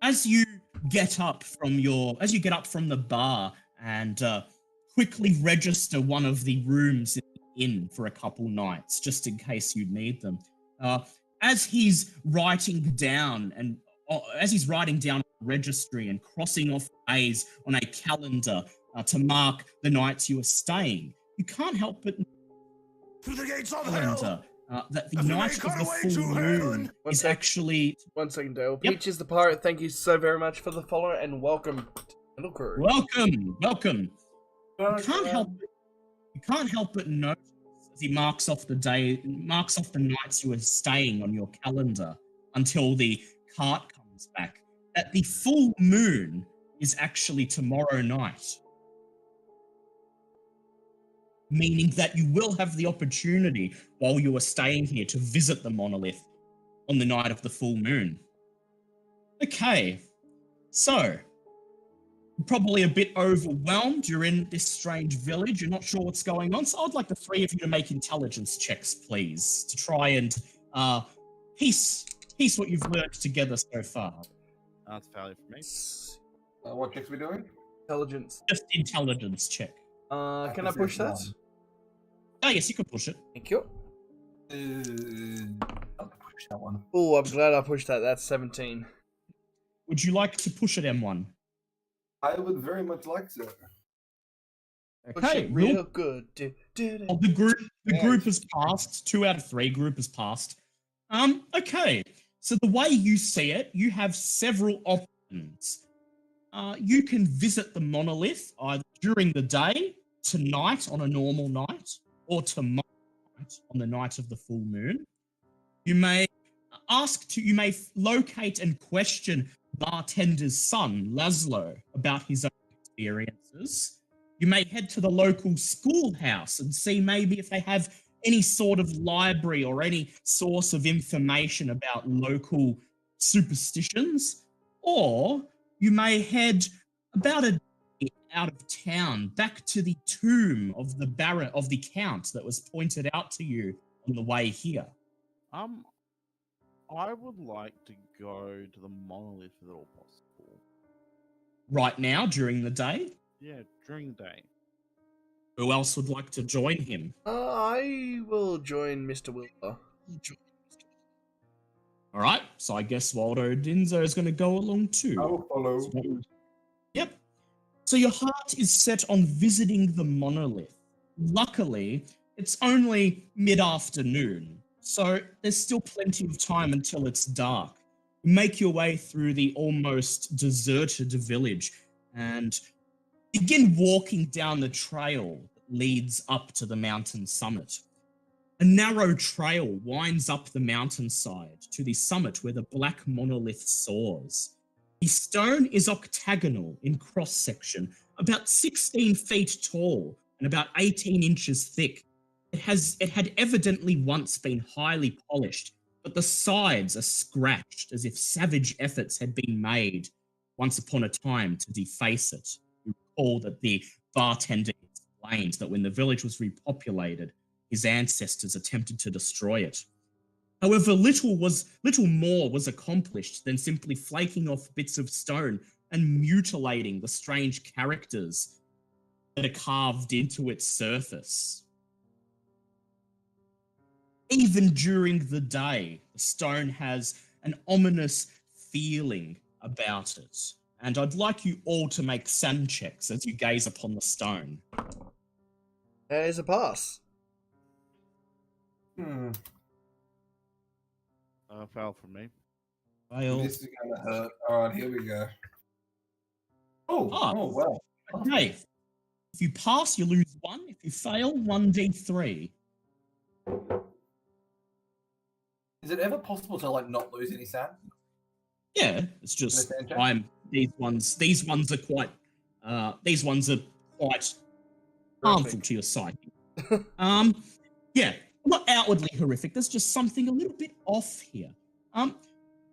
as you get up from the bar and quickly register one of the rooms in the inn for a couple nights, just in case you need them, as he's writing down the registry and crossing off days on a calendar to mark the nights you are staying, you can't help but through the gates of hell. That the night of the full moon is actually... 1 second, Dale. Yep. Peaches the Pirate, thank you so very much for the follow, and welcome to Middle Crew. Welcome. You can't help but notice as he marks off the nights you are staying on your calendar until the cart comes back, that the full moon is actually tomorrow night. Meaning that you will have the opportunity while you are staying here to visit the monolith on the night of the full moon. Okay, so you're probably a bit overwhelmed. You're in this strange village. You're not sure what's going on. So I'd like the three of you to make intelligence checks, please, to try and piece what you've learned together so far. That's valid for me. What checks are we doing? Intelligence. Just intelligence check. Can I push that? Oh, yes, you can push it. Thank you. I'll push that one. Oh, I'm glad I pushed that. That's 17. Would you like to push it, M1? I would very much like to. Push Okay, it real good. The group has passed. 2 out of 3 group has passed. Okay. So the way you see it, you have several options. You can visit the monolith either during the day, tonight on a normal night, or tomorrow night on the night of the full moon. You may locate and question bartender's son, Laszlo, about his own experiences. You may head to the local schoolhouse and see maybe if they have any sort of library or any source of information about local superstitions. Or you may head about a day out of town back to the tomb of the count that was pointed out to you on the way here. I would like to go to the monolith if at all possible. right now during the day? Yeah, during the day. Who else would like to join him? I will join Mr. Wilbur. All right, so I guess Waldo Dinzo is going to go along too. I will follow. Yep. So your heart is set on visiting the Monolith. Luckily, it's only mid-afternoon, so there's still plenty of time until it's dark. You make your way through the almost deserted village and begin walking down the trail that leads up to the mountain summit. A narrow trail winds up the mountainside to the summit where the black monolith soars. The stone is octagonal in cross-section, about 16 feet tall and about 18 inches thick. It had evidently once been highly polished, but the sides are scratched as if savage efforts had been made once upon a time to deface it. You recall that the bartender explained that when the village was repopulated, his ancestors attempted to destroy it. However, little more was accomplished than simply flaking off bits of stone and mutilating the strange characters that are carved into its surface. Even during the day, the stone has an ominous feeling about it. And I'd like you all to make SAN checks as you gaze upon the stone. There's a pass. Foul from me. Fail. This is gonna hurt. All right, here we go. Oh, Ah. oh wow. Okay. If you pass, you lose 1. If you fail, 1d3. Is it ever possible to like not lose any sand? Yeah, it's just Understand, Jack? these ones are quite harmful to your psyche. Yeah, not outwardly horrific. There's just something a little bit off here.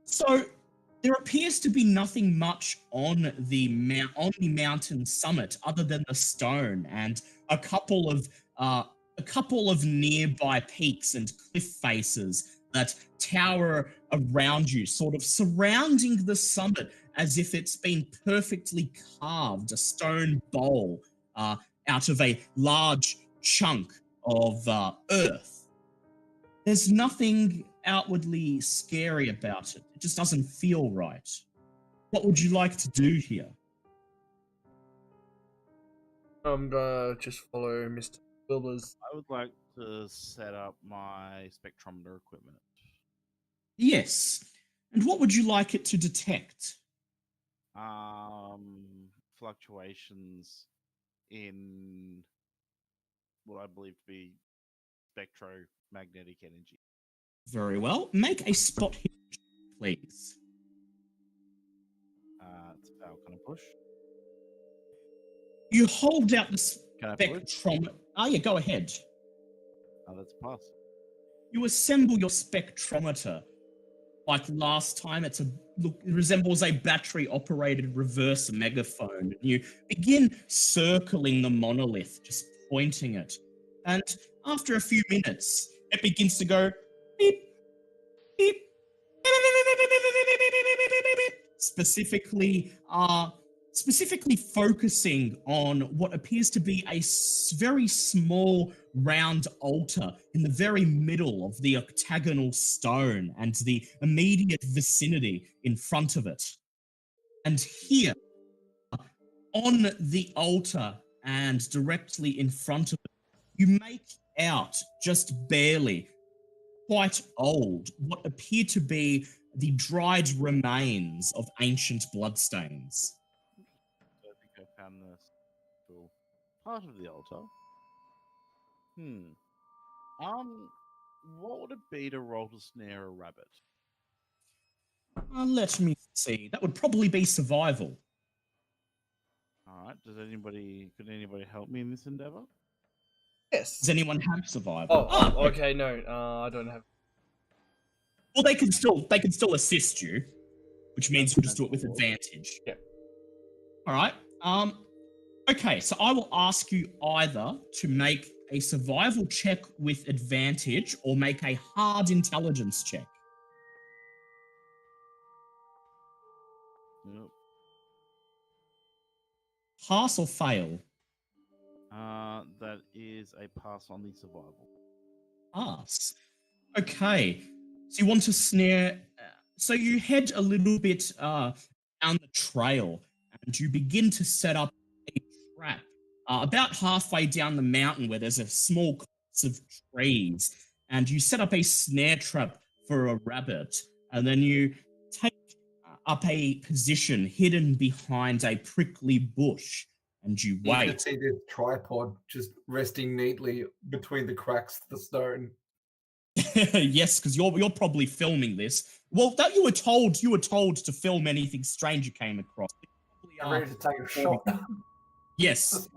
So there appears to be nothing much on the mountain summit other than the stone and a couple of nearby peaks and cliff faces that tower around you, sort of surrounding the summit as if it's been perfectly carved, a stone bowl out of a large chunk of earth. There's nothing outwardly scary about it. It just doesn't feel right. What would you like to do here? I'm gonna just follow Mr. Wilbur's. I would like to set up my spectrometer equipment. Yes. And what would you like it to detect? Fluctuations in what I believe to be spectromagnetic energy. Very well. Make a spot hit, please. It's a foul. Can I push? You hold out the Can I push? spectrometer. Ah, yeah, go ahead. Oh, that's a pass. You assemble your spectrometer. Like last time, it resembles a battery-operated reverse megaphone. You begin circling the monolith, just pointing it. And after a few minutes, it begins to go beep, beep, specifically focusing on what appears to be a very small round altar in the very middle of the octagonal stone and the immediate vicinity in front of it. And here, on the altar and directly in front of it, you make out, just barely, quite old, what appear to be the dried remains of ancient bloodstains. I think I found this cool part of the altar. What would it be to roll to snare a rabbit? Let me see. That would probably be survival. All right. Could anybody help me in this endeavor? Yes. Does anyone have survival? Oh, okay. No, I don't have. Well, they can still assist you, which means you'll just do it with advantage. Yeah. All right. Okay, so I will ask you either to make a survival check with advantage or make a hard intelligence check. Yep. pass or fail? That is a pass on the survival. Pass. Okay. So you want to snare. So you head a little bit down the trail and you begin to set up a trap about halfway down the mountain where there's a small copse of trees. And you set up a snare trap for a rabbit. And then you take up a position hidden behind a prickly bush. And you You wait. can see this tripod just resting neatly between the cracks of the stone. Yes, because you're probably filming this. Well, that you were told to film anything strange you came across. I'm ready to take a shot. Yes.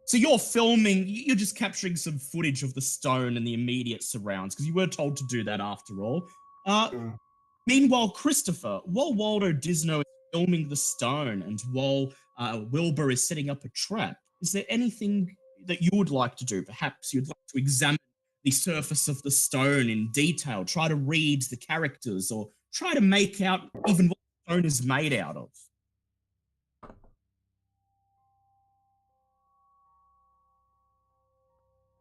So you're filming. You're just capturing some footage of the stone and the immediate surrounds because you were told to do that after all. Meanwhile, Christopher, while Waldo Disno is filming the stone and while Wilbur is setting up a trap, is there anything that you would like to do? Perhaps you'd like to examine the surface of the stone in detail, try to read the characters, or try to make out even what the stone is made out of.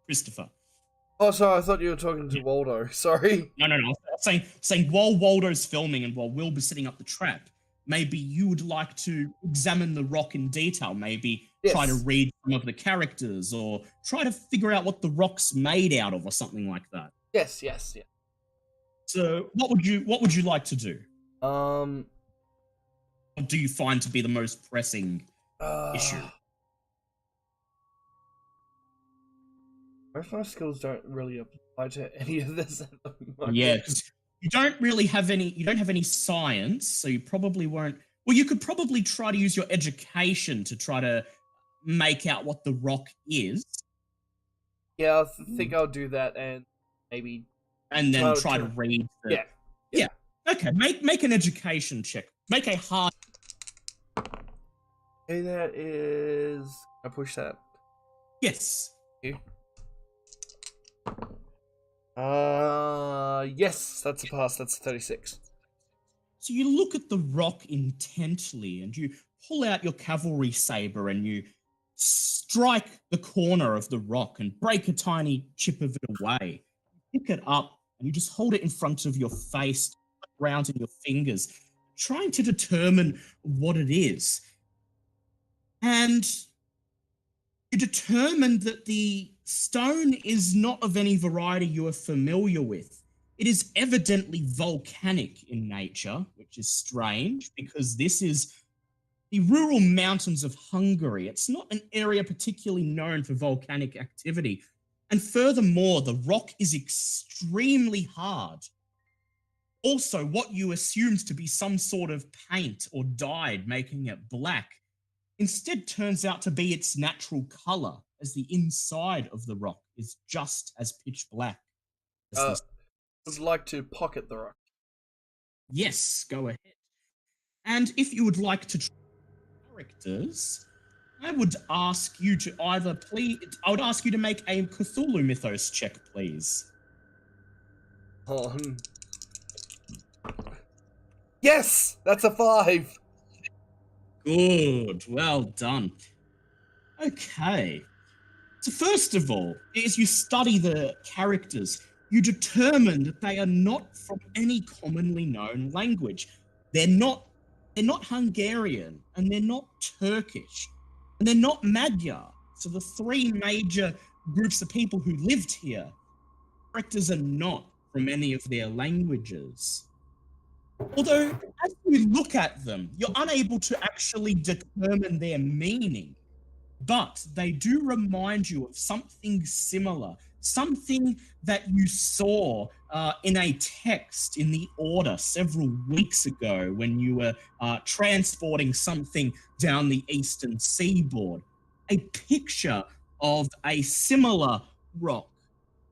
Christopher. Oh, sorry, I thought you were talking to Waldo. Sorry. No. Saying while Waldo's filming and while Wilbur's setting up the trap, maybe you would like to examine the rock in detail, maybe try to read some of the characters or try to figure out what the rock's made out of or something like that. Yes. So what would you like to do? Um, What do you find to be the most pressing issue? Most of my skills don't really apply to any of this at the moment. Yeah, because you don't have any science, so you probably won't. Well, you could probably try to use your education to try to make out what the rock is. Yeah, I think I'll do that and maybe. And then try to read. Yeah. Okay, make an education check. Make a hard. Okay, that is. I push that. Yes. Okay. Yes, that's a pass. That's 36. So you look at the rock intently and you pull out your cavalry saber and you strike the corner of the rock and break a tiny chip of it away. You pick it up and you just hold it in front of your face, around in your fingers, trying to determine what it is. And you determine that the stone is not of any variety you are familiar with. It is evidently volcanic in nature, which is strange because this is the rural mountains of Hungary. It's not an area particularly known for volcanic activity. And furthermore, the rock is extremely hard. Also, what you assumed to be some sort of paint or dyed making it black instead turns out to be its natural color, as the inside of the rock is just as pitch black. Would like to pocket the rock. Yes, go ahead. And if you would like to try characters, I would ask you to I would ask you to make a Cthulhu Mythos check, please. Yes, that's a 5. Good, well done. Okay. So first of all, as you study the characters, you determine that they are not from any commonly known language. They're not Hungarian, and they're not Turkish, and they're not Magyar. So the three major groups of people who lived here, characters are not from any of their languages. Although, as you look at them, you're unable to actually determine their meaning. But they do remind you of something similar, something that you saw in a text in the Order several weeks ago when you were transporting something down the eastern seaboard. A picture of a similar rock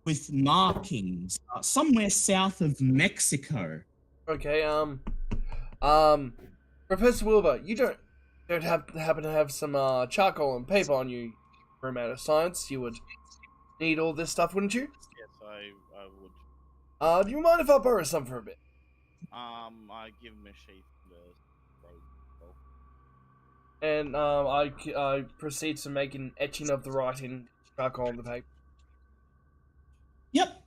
with markings somewhere south of Mexico. Okay, Professor Wilbur, you don't happen to have some charcoal and paper on you for a matter of science? You would need all this stuff, wouldn't you? Yes, I would. Do you mind if I borrow some for a bit? I give him a sheath and a rope. And I proceed to make an etching of the writing charcoal on the paper. Yep.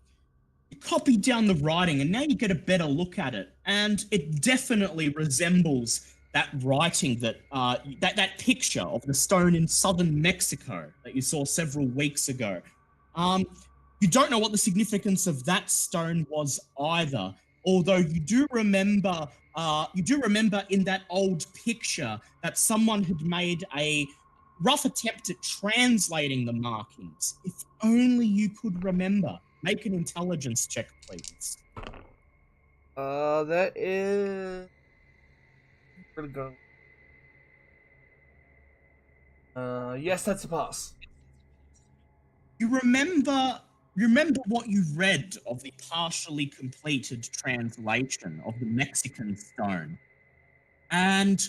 You copy down the writing, and now you get a better look at it, and it definitely resembles that writing that picture of the stone in southern Mexico that you saw several weeks ago. You don't know what the significance of that stone was either, although you do remember. In that old picture that someone had made a rough attempt at translating the markings. If only you could remember. Make an intelligence check, please. That is pretty good. Yes, that's a pass. You remember what you read of the partially completed translation of the Mexican stone. And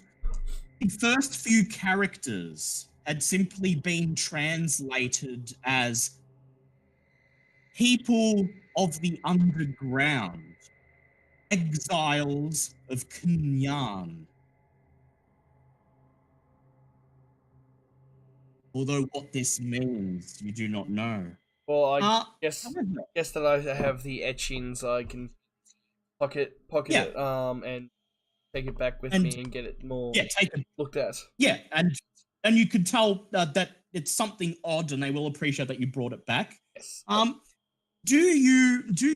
the first few characters had simply been translated as people of the underground, exiles of Kunyan. Although what this means, you do not know. Well, I Uh, guess however, guess that I have the etchings. I can pocket Yeah. it, and take it back with And- me and get it more yeah, take a looked at. Yeah, and you can tell that it's something odd, and they will appreciate that you brought it back. Yes. Do you tell the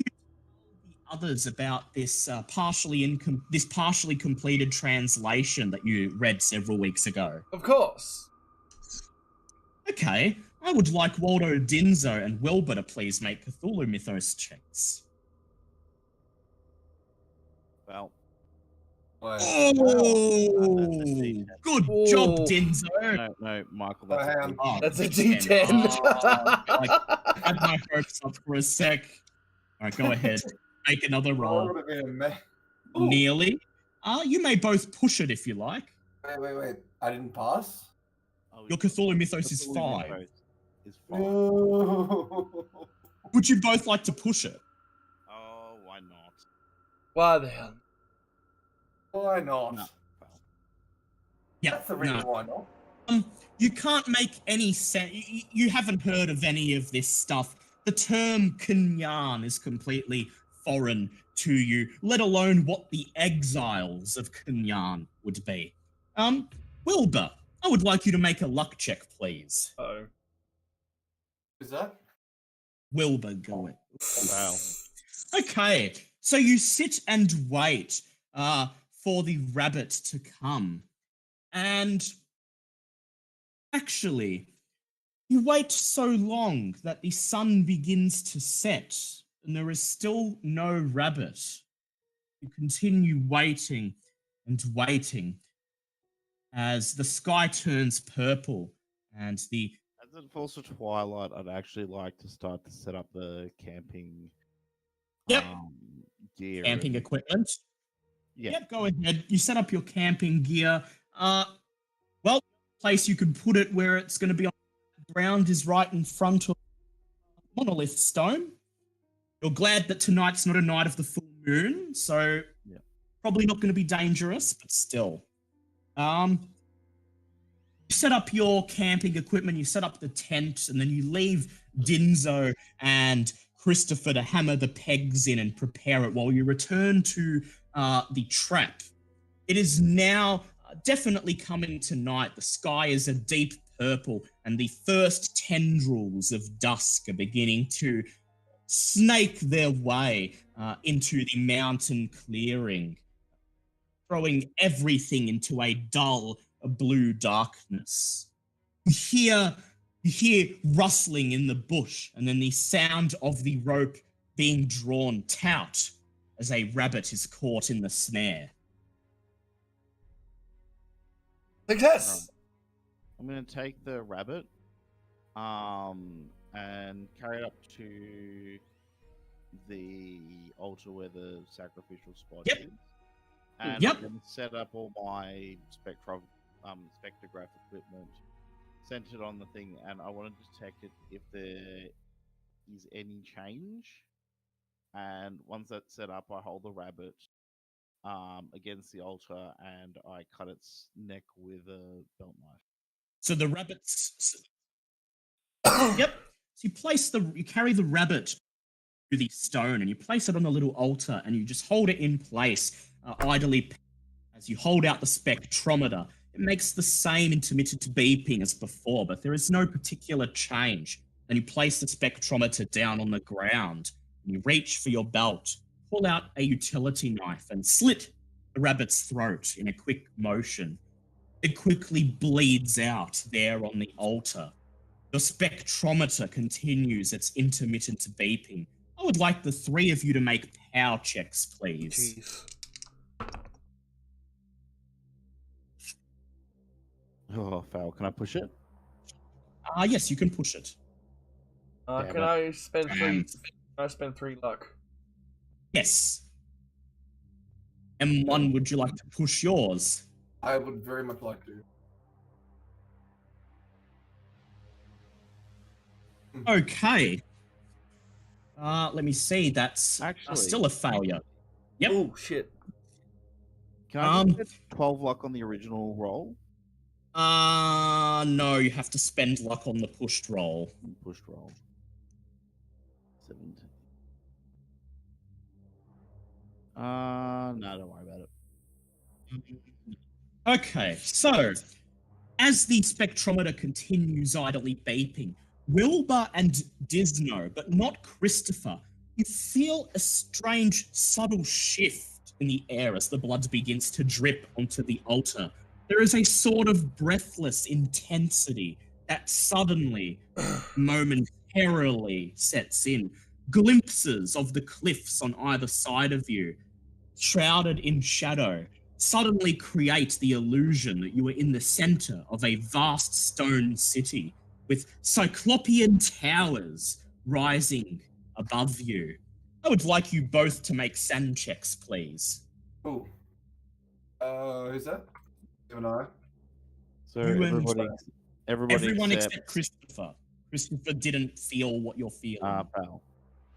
others about this partially completed translation that you read several weeks ago? Of course. Okay, I would like Waldo Dinzo and Wilbur to please make Cthulhu Mythos checks. Well, Oh, good job, Ooh. Dinzo. no, Michael, Oh, that's hang a on. big- Oh, That's a D10. D10. I had my hopes up for a sec. All right, go ahead. Make another Oh, roll. would have been a mess. Ooh. Nearly. You may both push it if you like. Wait. I didn't pass? Oh, Your Cthulhu Mythos is Cthulhu 5. Mythos is 5. No. Would you both like to push it? Oh, why not? Why the hell? Why not? No. Well, Yeah. That's the reason why not. You can't make any sense. You haven't heard of any of this stuff. The term Kunyan is completely foreign to you, let alone what the exiles of Kunyan would be. Wilbur, I would like you to make a luck check, please. Oh. Is that? Wilbur, go it. wow. Okay, so you sit and wait for the rabbit to come. And actually, you wait so long that the sun begins to set and there is still no rabbit. You continue waiting and waiting as the sky turns purple and the As it falls to twilight, I'd actually like to start to set up the camping Yep. gear. camping and- equipment. Yeah. Yep, go ahead. You set up your camping gear. Well, place you can put it where it's going to be on the ground is right in front of Monolith stone. You're glad that tonight's not a night of the full moon, so Yeah. probably not going to be dangerous, but still. You set up your camping equipment, you set up the tent, and then you leave Dinzo and Christopher to hammer the pegs in and prepare it while you return to the trap. It is now definitely coming tonight. The sky is a deep purple, and the first tendrils of dusk are beginning to snake their way into the mountain clearing, throwing everything into a dull blue darkness. You hear rustling in the bush, and then the sound of the rope being drawn taut as a rabbit is caught in the snare. Success. I'm going to take the rabbit and carry it up to the altar where the sacrificial spot Yep. is. And Yep. I'm going to set up all my spectrograph equipment centered on the thing, and I want to detect it if there is any change. And once that's set up, I hold the rabbit against the altar, and I cut its neck with a belt knife. So the rabbits. Yep. So you carry the rabbit through the stone, and you place it on the little altar, and you just hold it in place idly as you hold out the spectrometer. It makes the same intermittent beeping as before, but there is no particular change. Then you place the spectrometer down on the ground, and you reach for your belt, pull out a utility knife, and slit the rabbit's throat in a quick motion. It quickly bleeds out there on the altar. Your spectrometer continues its intermittent beeping. I would like the three of you to make power checks, please. Jeez. Oh, fail. Can I push it? Yes, you can push it. Damn Can it. I spend three? Can I spend 3 luck? Yes. M1, would you like to push yours? I would very much like to. Okay. Let me see. That's Actually- still a failure. Yep. Oh shit! Can I just get 12 luck on the original roll? No, you have to spend luck on the pushed roll. Pushed roll. 17. No, don't worry about it. Okay, so as the spectrometer continues idly beeping, Wilbur and Disno, but not Christopher, you feel a strange, subtle shift in the air as the blood begins to drip onto the altar. There is a sort of breathless intensity that suddenly, momentarily sets in. Glimpses of the cliffs on either side of you, shrouded in shadow, suddenly create the illusion that you are in the center of a vast stone city with cyclopean towers rising above you. I would like you both to make sand checks, please. Oh. Who's that? You and I. So You and- everyone except Christopher. Christopher didn't feel what you're feeling. pal.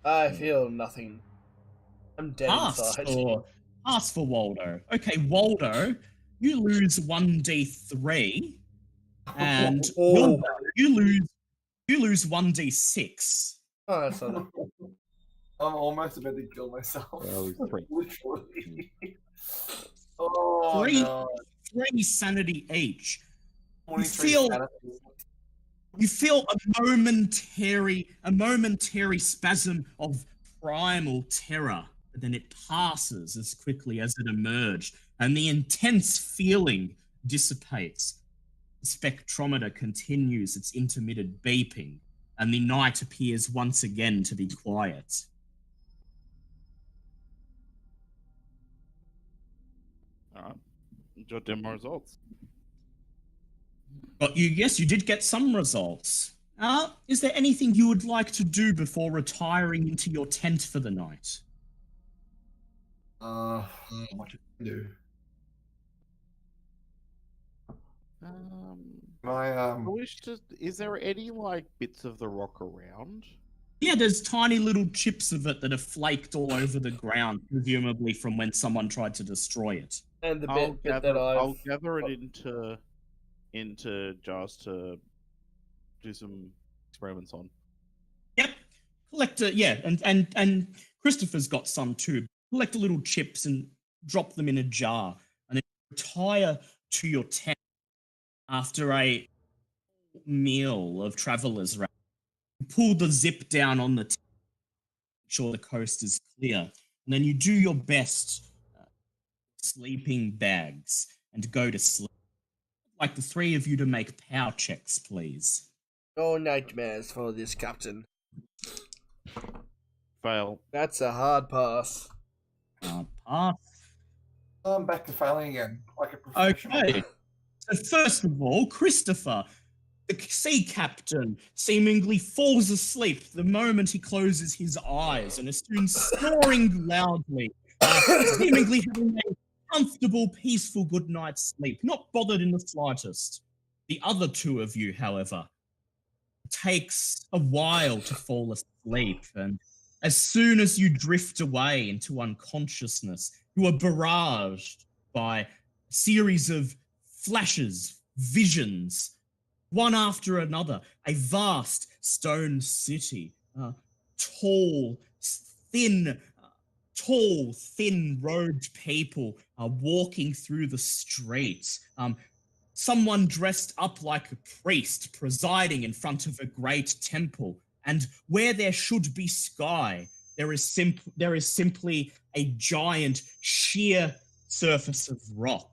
I feel nothing. I'm dead inside. Pass for Waldo. Okay, Waldo, you lose 1d3, and Oh. you lose 1d6. Oh, that's not. I'm almost about to kill myself. Well, he's 3. Literally. Oh, Three. no. 3 sanity each. 23 feel- sanity. You feel a momentary spasm of primal terror, but then it passes as quickly as it emerged, and the intense feeling dissipates. The spectrometer continues its intermittent beeping, and the night appears once again to be quiet. Alright. Jot down my results. But yes, you did get some results. Is there anything you would like to do before retiring into your tent for the night? What do you do? I wish to. Is there any like bits of the rock around? Yeah, there's tiny little chips of it that are flaked all over the ground, presumably from when someone tried to destroy it. And the I'll bit that I'll I've gather it into jars to do some experiments on. Yep. Collect a, yeah, and Christopher's got some too. Collect the little chips and drop them in a jar, and then retire to your tent after a meal of travelers. Pull the zip down on the tent, make sure the coast is clear, and then you do your best sleeping bags and go to sleep. I'd like the three of you to make power checks, please. no nightmares for this captain. Fail. That's a hard pass. Pass. I'm back to failing again, like a professional. Okay. So first of all, Christopher, the sea captain, seemingly falls asleep the moment he closes his eyes and is soon snoring loudly, seemingly having a comfortable, peaceful good night's sleep, not bothered in the slightest. The other two of you, however, takes a while to fall asleep, and as soon as you drift away into unconsciousness, You are barraged by a series of flashes, visions, one after another. A vast stone city, tall, thin, robed people are walking through the streets. Someone dressed up like a priest presiding in front of a great temple, and where there should be sky, there is simply a giant sheer surface of rock.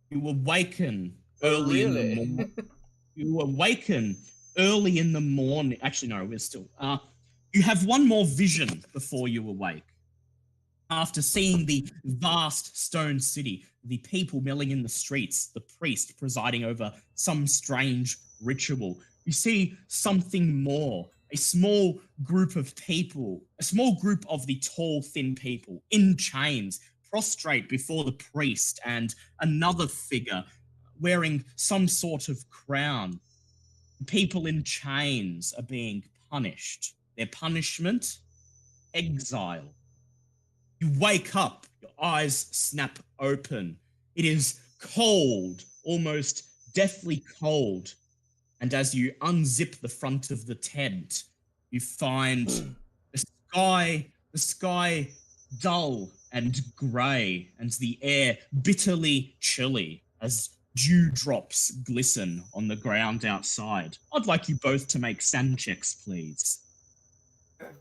You awaken early in the morning. You awaken early in the morning. Actually, no, we're still. You have one more vision before you awake. After seeing the vast stone city, the people milling in the streets, the priest presiding over some strange ritual, you see something more. A small group of people, a small group of the tall, thin people in chains, prostrate before the priest and another figure wearing some sort of crown. People in chains are being punished. Their punishment? Exile. You wake up, your eyes snap open. It is cold, almost deathly cold. And as you unzip the front of the tent, you find the sky dull and grey, and the air bitterly chilly as dewdrops glisten on the ground outside. I'd like you both to make sand checks, please. Here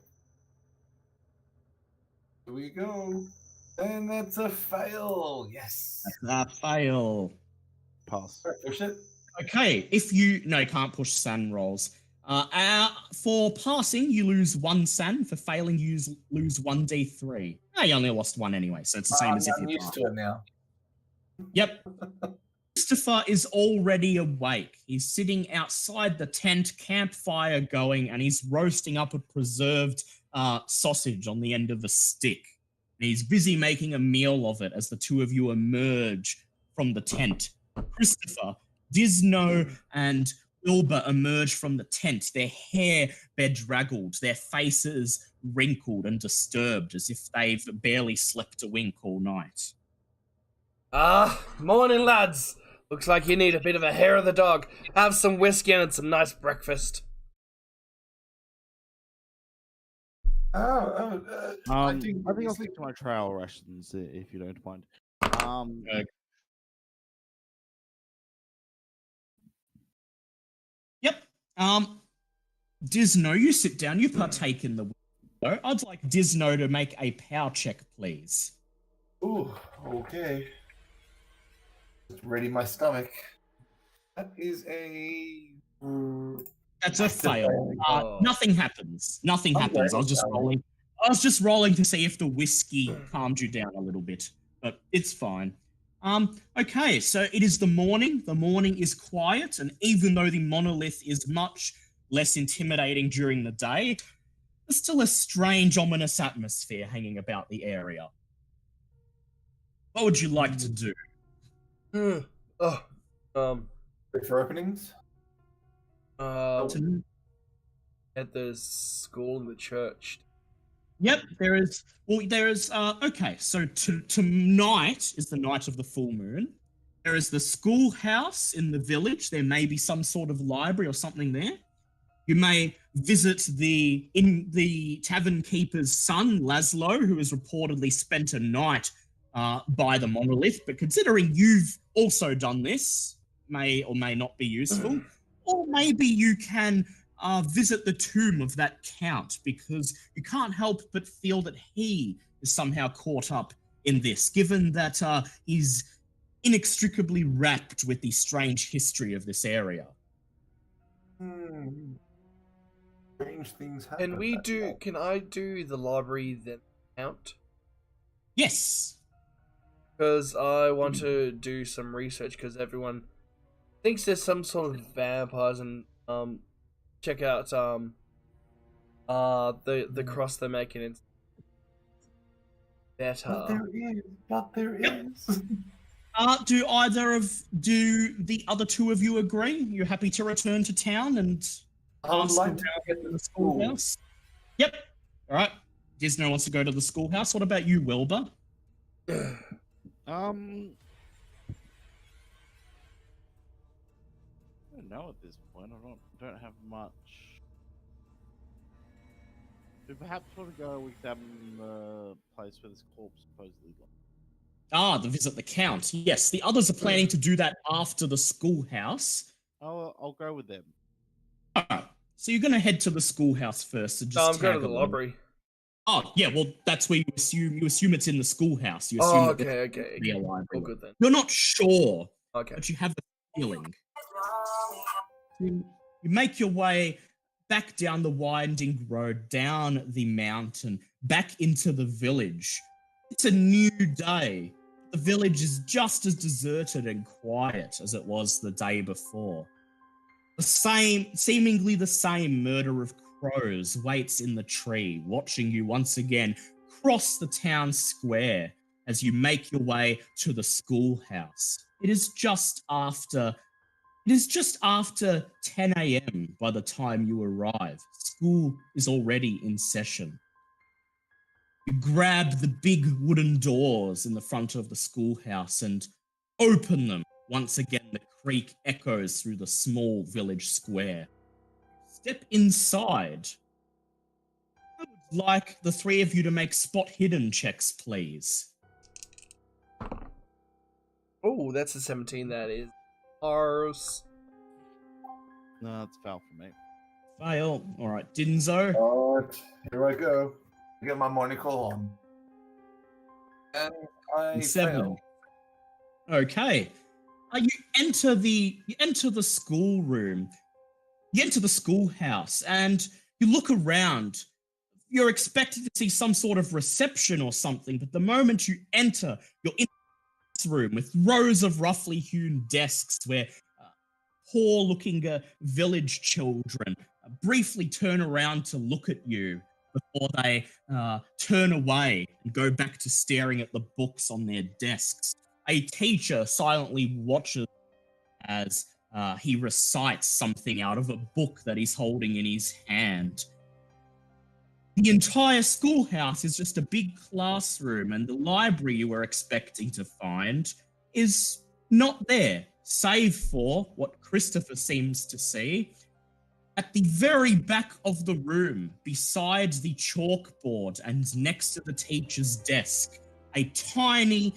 we go. And that's a fail. Yes. That's a fail. Pass. All right, push it. Okay, if you can't push san rolls. For passing, you lose 1 san. For failing, you lose 1d3. You only lost 1 anyway, so it's the same as if I'm you used passed. to it now. Yep. Christopher is already awake. He's sitting outside the tent, campfire going, and he's roasting up a preserved sausage on the end of a stick. And he's busy making a meal of it as the two of you emerge from the tent. Christopher, Disno, and Wilbur emerge from the tent, their hair bedraggled, their faces wrinkled and disturbed as if they've barely slept a wink all night. Morning, lads. Looks like you need a bit of a hair of the dog. Have some whiskey and some nice breakfast. I think I'll stick to my trail rations if you don't mind. Yep. Disno, you sit down. You partake in the window. I'd like Disno to make a power check, please. Ooh, okay. Just ready my stomach. That is a... That's a fail. Nothing happens. Nothing Okay, happens. I was just rolling to see if the whiskey calmed you down a little bit, but it's fine. Okay, so it is the morning. The morning is quiet, and even though the monolith is much less intimidating during the day, there's still a strange, ominous atmosphere hanging about the area. What would you like to do? Wait for openings? At the school and the church. Yep, there is. Okay, so tonight is the night of the full moon. There is the schoolhouse in the village. There may be some sort of library or something there. You may visit the tavern keeper's son, Laszlo, who has reportedly spent a night by the monolith. But considering you've also done this, may or may not be useful. Or maybe you can visit the tomb of that count, because you can't help but feel that he is somehow caught up in this, given that he's inextricably wrapped with the strange history of this area. Strange things happen. Can I do the library then count? Yes. Because I want to do some research, because everyone thinks there's some sort of vampires, and check out the cross they're making. It's better. But there is. Do the other two of you agree? You're happy to return to town and I would ask like around to get in to the school. schoolhouse? Yep. All right. Disno wants to go to the schoolhouse. What about you, Wilbur? I don't know at this point. I don't have much. We perhaps want to go examine the place where this corpse supposedly lies. Ah, the visit the Count. Yes, the others are planning to do that after the schoolhouse. I'll go with them. Alright, so you're going to head to the schoolhouse first and No, just I'm going to tag the along. library. Oh, yeah, well, that's where you assume it's in the schoolhouse. You assume Oh, that okay, it's okay. the library. All good then. You're not sure, Okay. but you have a feeling. You make your way back down the winding road, down the mountain, back into the village. It's a new day. The village is just as deserted and quiet as it was the day before. Seemingly the same murder of crows waits in the tree, watching you once again cross the town square as you make your way to the schoolhouse. It is just after 10 a.m. by the time you arrive. School is already in session. You grab the big wooden doors in the front of the schoolhouse and open them. Once again, the creak echoes through the small village square. Step inside. I would like the three of you to make spot hidden checks, please. Oh, that's a 17, that is. Ours. No, it's foul for me. Fail. All right, Dinzo. Alright, here I go. I get my monocle on. And I 7. fail. Okay. You enter the schoolroom. You enter the schoolhouse, and you look around. You're expecting to see some sort of reception or something, but the moment you enter, you're in this room with rows of roughly hewn desks where poor-looking village children briefly turn around to look at you before they turn away and go back to staring at the books on their desks. A teacher silently watches as he recites something out of a book that he's holding in his hand. The entire schoolhouse is just a big classroom, and the library you were expecting to find is not there, save for what Christopher seems to see. At the very back of the room, beside the chalkboard and next to the teacher's desk, a tiny,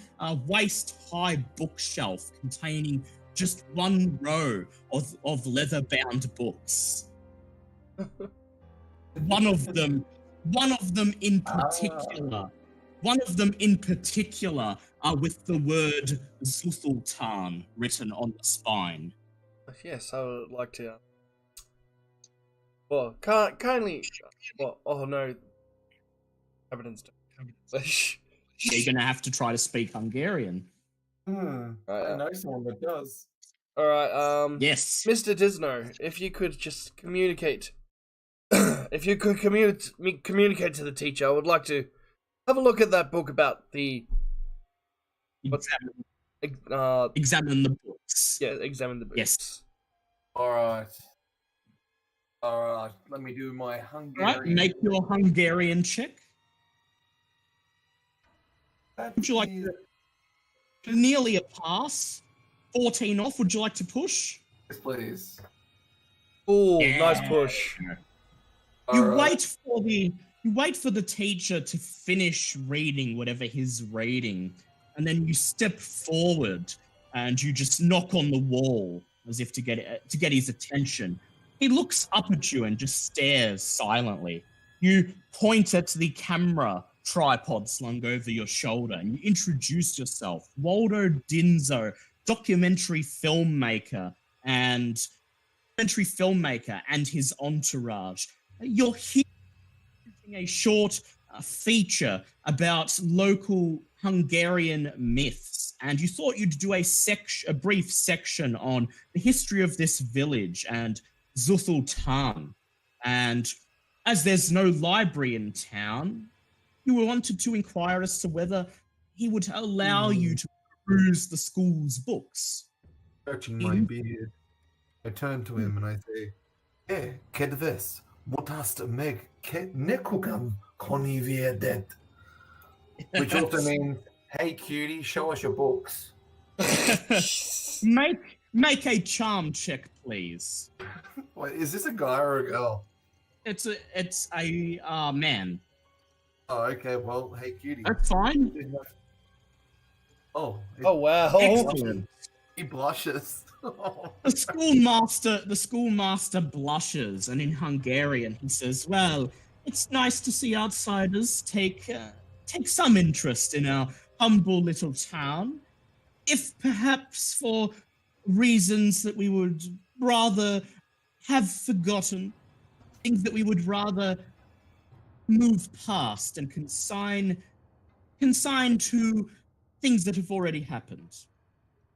waist-high bookshelf containing just one row of leather-bound books. One of them in particular, with the word Yog-Sothoth written on the spine. Yes, I would like to. Well, kindly. Well, oh no. Evidence. Yeah, you're gonna have to try to speak Hungarian. I know someone that does. All right. Yes. Mr. Disno, if you could just communicate. If you could communicate to the teacher, I would like to have a look at that book about the. Examine the books. Yeah, examine the books. Yes. Alright. Let me do my Hungarian. Right, make your Hungarian check. Would you like to nearly a pass? 14 off. Would you like to push? Yes, please. Oh, Yeah. nice push. You Alright. wait for the teacher to finish reading whatever he's reading, and then you step forward and you just knock on the wall as if to get his attention. He looks up at you and just stares silently. You point at the camera tripod slung over your shoulder and you introduce yourself. Waldo Dinzo, documentary filmmaker and his entourage. You're here a short feature about local Hungarian myths, and you thought you'd do a brief section on the history of this village and Yog-Sothoth. And as there's no library in town, you wanted to inquire as to whether he would allow you to peruse the school's books. Touching my beard, I turn to him and I say, "Hey, kedves, mutast meg nekugam coniviedet. Which also means, hey cutie, show us your books. Make a charm check, please. Wait, is this a guy or a girl? It's a man. Oh, okay, well, hey cutie. That's fine. Oh, Oh wow. Excellent. he blushes. The schoolmaster blushes, and in Hungarian he says, "Well, it's nice to see outsiders take some interest in our humble little town, if perhaps for reasons that we would rather have forgotten, things that we would rather move past and consign to things that have already happened."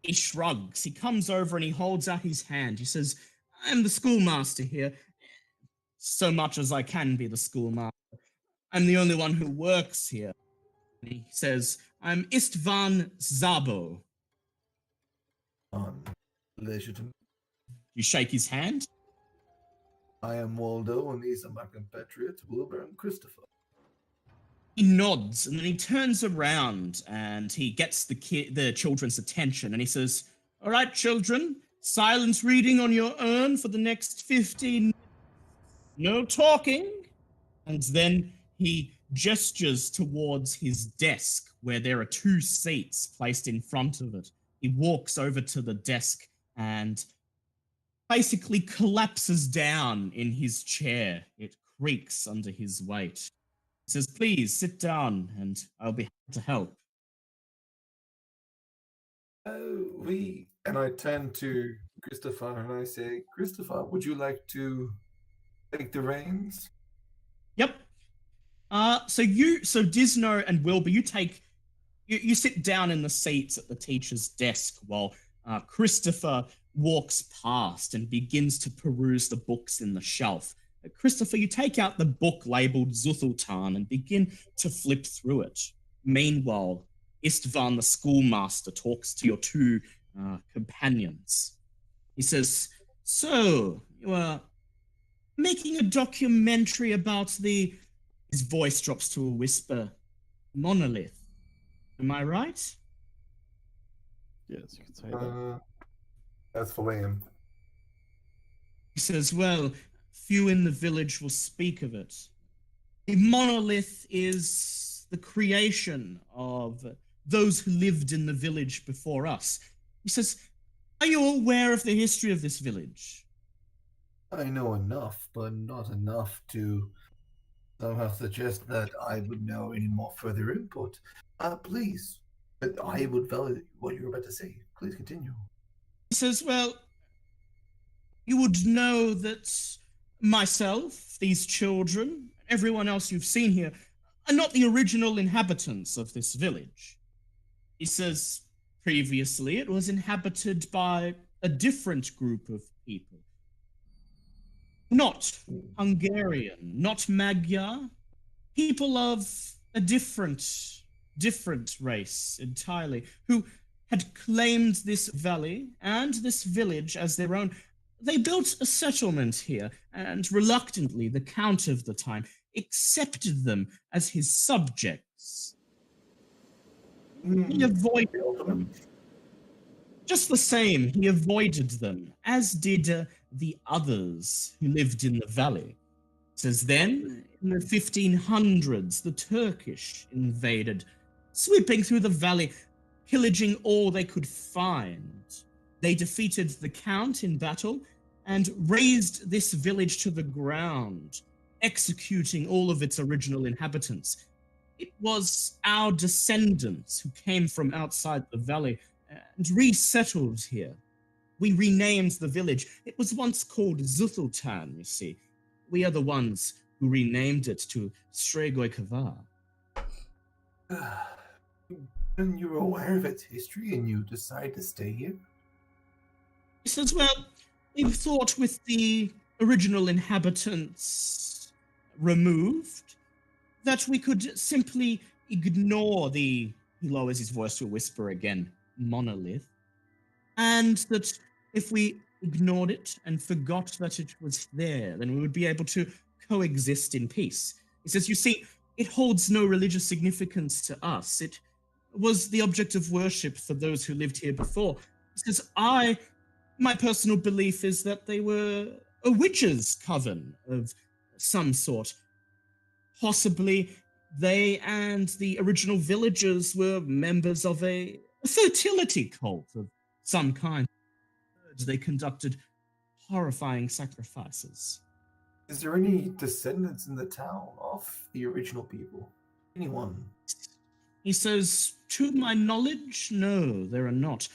He shrugs. He comes over and he holds out his hand. He says, "I'm the schoolmaster here, so much as I can be the schoolmaster. I'm the only one who works here." And he says, "I'm Istvan Zabo." Pleasure to You shake his hand. I am Waldo, and these are my compatriots, Wilbur and Christopher. He nods, and then he turns around and he gets the children's attention, and he says, "All right, children, silent reading on your own for the next 15 minutes. No talking." And then he gestures towards his desk, where there are 2 seats placed in front of it. He walks over to the desk and basically collapses down in his chair. It creaks under his weight. He says, "Please sit down and I'll be happy to help." And I turn to Christopher and I say, Christopher, would you like to take the reins? Yep. So Disno and Wilbur, you sit down in the seats at the teacher's desk while Christopher walks past and begins to peruse the books in the shelf. Christopher, you take out the book labeled Zuthultan and begin to flip through it. Meanwhile, Istvan, the schoolmaster, talks to your 2 companions. He says, "So, you are making a documentary about the..." His voice drops to a whisper, "Monolith. Am I right?" Yes, you can say that. That's for Liam. He says, "Well, few in the village will speak of it. The monolith is the creation of those who lived in the village before us." He says, "Are you aware of the history of this village?" I know enough, but not enough to somehow suggest that I would know any more further input. Please, I would value what you're about to say. Please continue. He says, "Well, you would know that myself, these children, everyone else you've seen here, are not the original inhabitants of this village." He says, "Previously, it was inhabited by a different group of people. Not Hungarian, not Magyar, people of a different race entirely, who had claimed this valley and this village as their own. They built a settlement here, and reluctantly, the Count of the time accepted them as his subjects. He avoided them. Just the same, he avoided them, as did the others who lived in the valley. Says then, in the 1500s, the Turkish invaded, sweeping through the valley, pillaging all they could find. They defeated the Count in battle and razed this village to the ground, executing all of its original inhabitants. It was our descendants who came from outside the valley and resettled here. We renamed the village. It was once called Zuthultan, you see. We are the ones who renamed it to Strigoi Kavar." And you're aware of its history and you decide to stay here? He says, "Well, we thought with the original inhabitants removed, that we could simply ignore the," he lowers his voice to a whisper again, "monolith, and that if we ignored it and forgot that it was there, then we would be able to coexist in peace. He says, you see, it holds no religious significance to us. It was the object of worship for those who lived here before. He says, my personal belief is that they were a witches' coven of some sort. Possibly they and the original villagers were members of a fertility cult of some kind. They conducted horrifying sacrifices. Is there any descendants in the town of the original people? Anyone? He says, to my knowledge, no, there are not.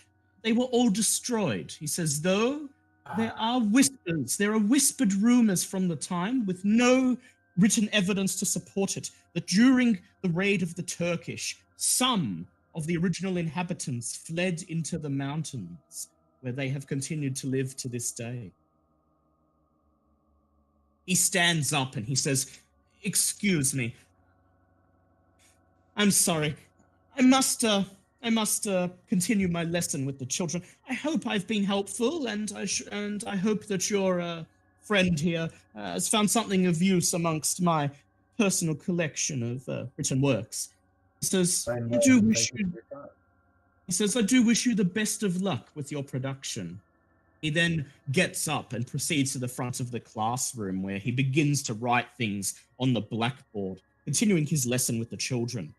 They were all destroyed. He says, though, there are whispered rumors from the time with no written evidence to support it, that during the raid of the Turkish, some of the original inhabitants fled into the mountains, where they have continued to live to this day. He stands up and he says, excuse me. I'm sorry. I must continue my lesson with the children. I hope I've been helpful, and I hope that your friend here has found something of use amongst my personal collection of written works. He says, I do wish you the best of luck with your production. He then gets up and proceeds to the front of the classroom, where he begins to write things on the blackboard, continuing his lesson with the children.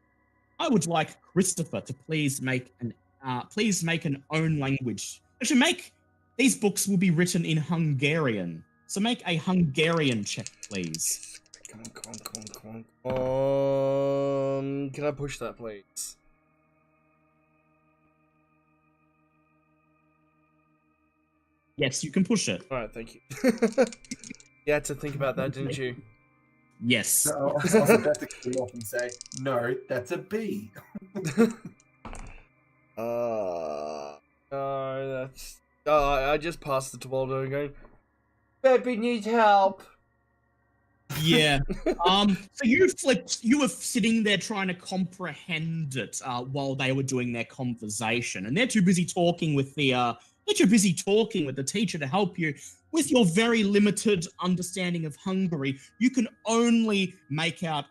I would like Christopher to please make an own language. Actually, these books will be written in Hungarian. So make a Hungarian check, please. Come on. Can I push that, please? Yes, you can push it. All right, thank you. You had to think about that, didn't you? Yes. No, I was about to come off and say, no, that's a B. No, that's... I just passed the Tewaldo and going, Peppy needs help. Yeah. So you were sitting there trying to comprehend it while they were doing their conversation, and they're too busy talking with the teacher to help you. With your very limited understanding of Hungary, you can only make out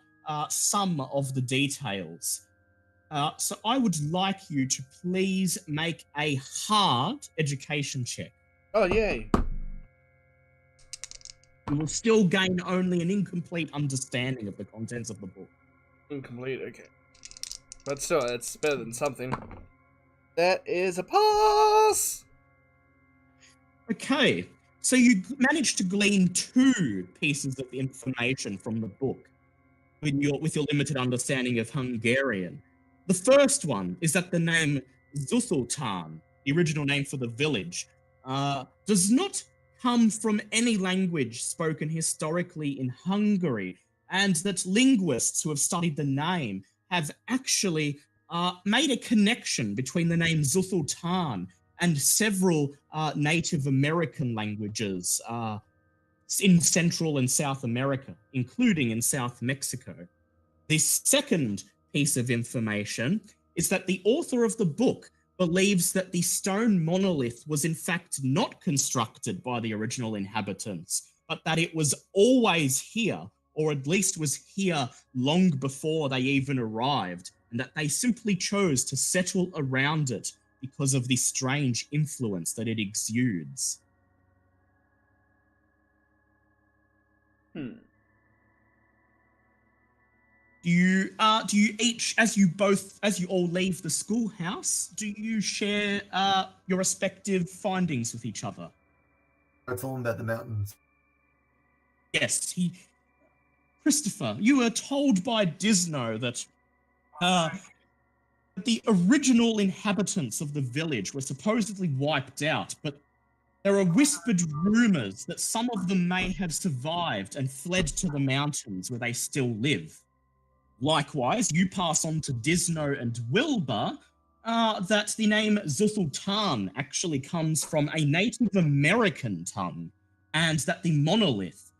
some of the details. So I would like you to please make a hard education check. Oh, yay. You will still gain only an incomplete understanding of the contents of the book. Incomplete, okay. But still, it's better than something. That is a pass! Okay, so you managed to glean 2 pieces of information from the book with your limited understanding of Hungarian. The first one is that the name Yog-Sothoth, the original name for the village, does not come from any language spoken historically in Hungary, and that linguists who have studied the name have actually made a connection between the name Yog-Sothoth and several Native American languages in Central and South America, including in South Mexico. The second piece of information is that the author of the book believes that the stone monolith was in fact not constructed by the original inhabitants, but that it was always here, or at least was here long before they even arrived, and that they simply chose to settle around it because of the strange influence that it exudes. Do you each, as you all leave the schoolhouse, do you share your respective findings with each other? I told him about the mountains. Yes, Christopher, you were told by Disno that the original inhabitants of the village were supposedly wiped out, but there are whispered rumors that some of them may have survived and fled to the mountains where they still live. Likewise, you pass on to Disno and Wilbur that the name Yog-Sothoth actually comes from a Native American tongue, and that the monolith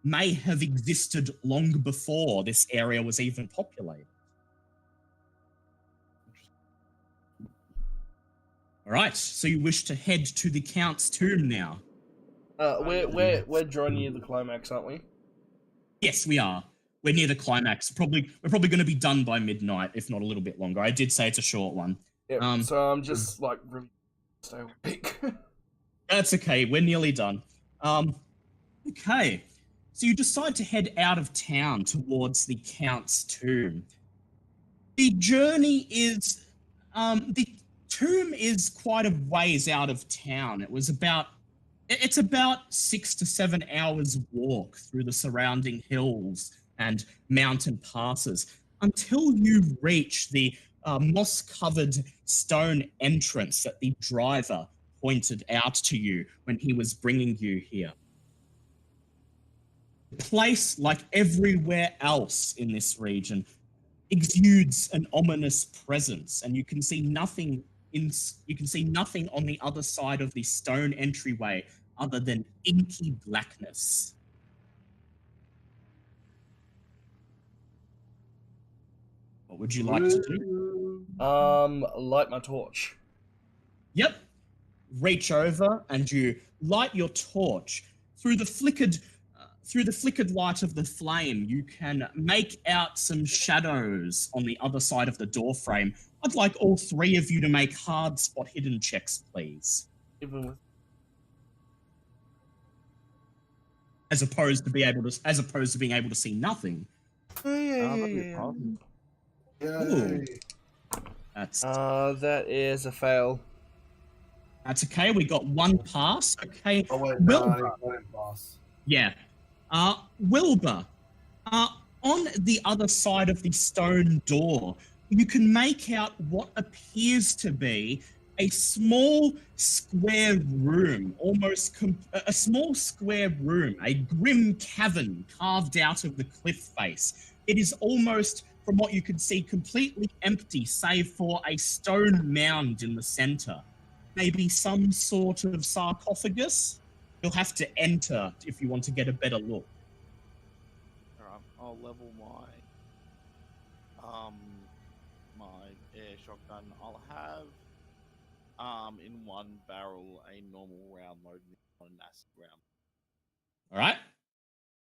may have existed long before this area was even populated. All right, so you wish to head to the Count's tomb now. We're drawing near the climax, aren't we? Yes, we are. We're near the climax. We're probably going to be done by midnight, if not a little bit longer. I did say it's a short one. Yeah, so I'm just like really stay awake. That's okay. We're nearly done. Okay. So you decide to head out of town towards the Count's tomb. The journey is, the tomb is quite a ways out of town. It's about 6 to 7 hours walk through the surrounding hills and mountain passes until you reach the moss-covered stone entrance that the driver pointed out to you when he was bringing you here. The place, like everywhere else in this region, exudes an ominous presence, and you can see nothing on the other side of the stone entryway other than inky blackness. What would you like to do? Light my torch. Yep. Reach over and you light your torch. Through the flickered light of the flame, you can make out some shadows on the other side of the door frame. I'd like all three of you to make hard spot hidden checks, please. Even with As opposed to being able to see nothing. yeah. Ooh. That is a fail. That's okay. We got one pass. Okay. Oh wait, Wilbur. no, I didn't pass. Yeah. Wilbur. On the other side of the stone door, you can make out what appears to be a small square room, a small square room, a grim cavern carved out of the cliff face. It is almost, from what you can see, completely empty, save for a stone mound in the center. Maybe some sort of sarcophagus? You'll have to enter if you want to get a better look. Alright, I'll level my air shotgun. I'll have in one barrel a normal round load and an acid round. All right.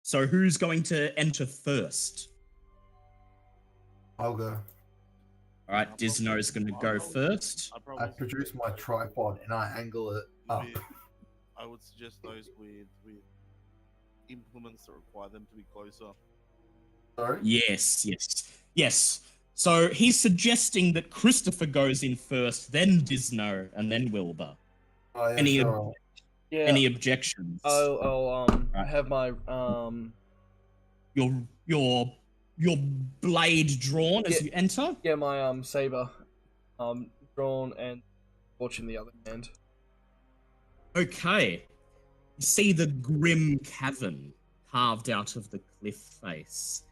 So who's going to enter first? I'll go. All right, Disno's going to go first. I produce my tripod and I angle it up. I would suggest those with implements that require them to be closer. Sorry? Yes. So he's suggesting that Christopher goes in first, then Disno, and then Wilbur. Oh, yeah, Any sure. Any objections? I'll have my Your blade drawn as you enter? Yeah, my saber drawn and torch in the other hand. Okay. You see the grim cavern carved out of the cliff face.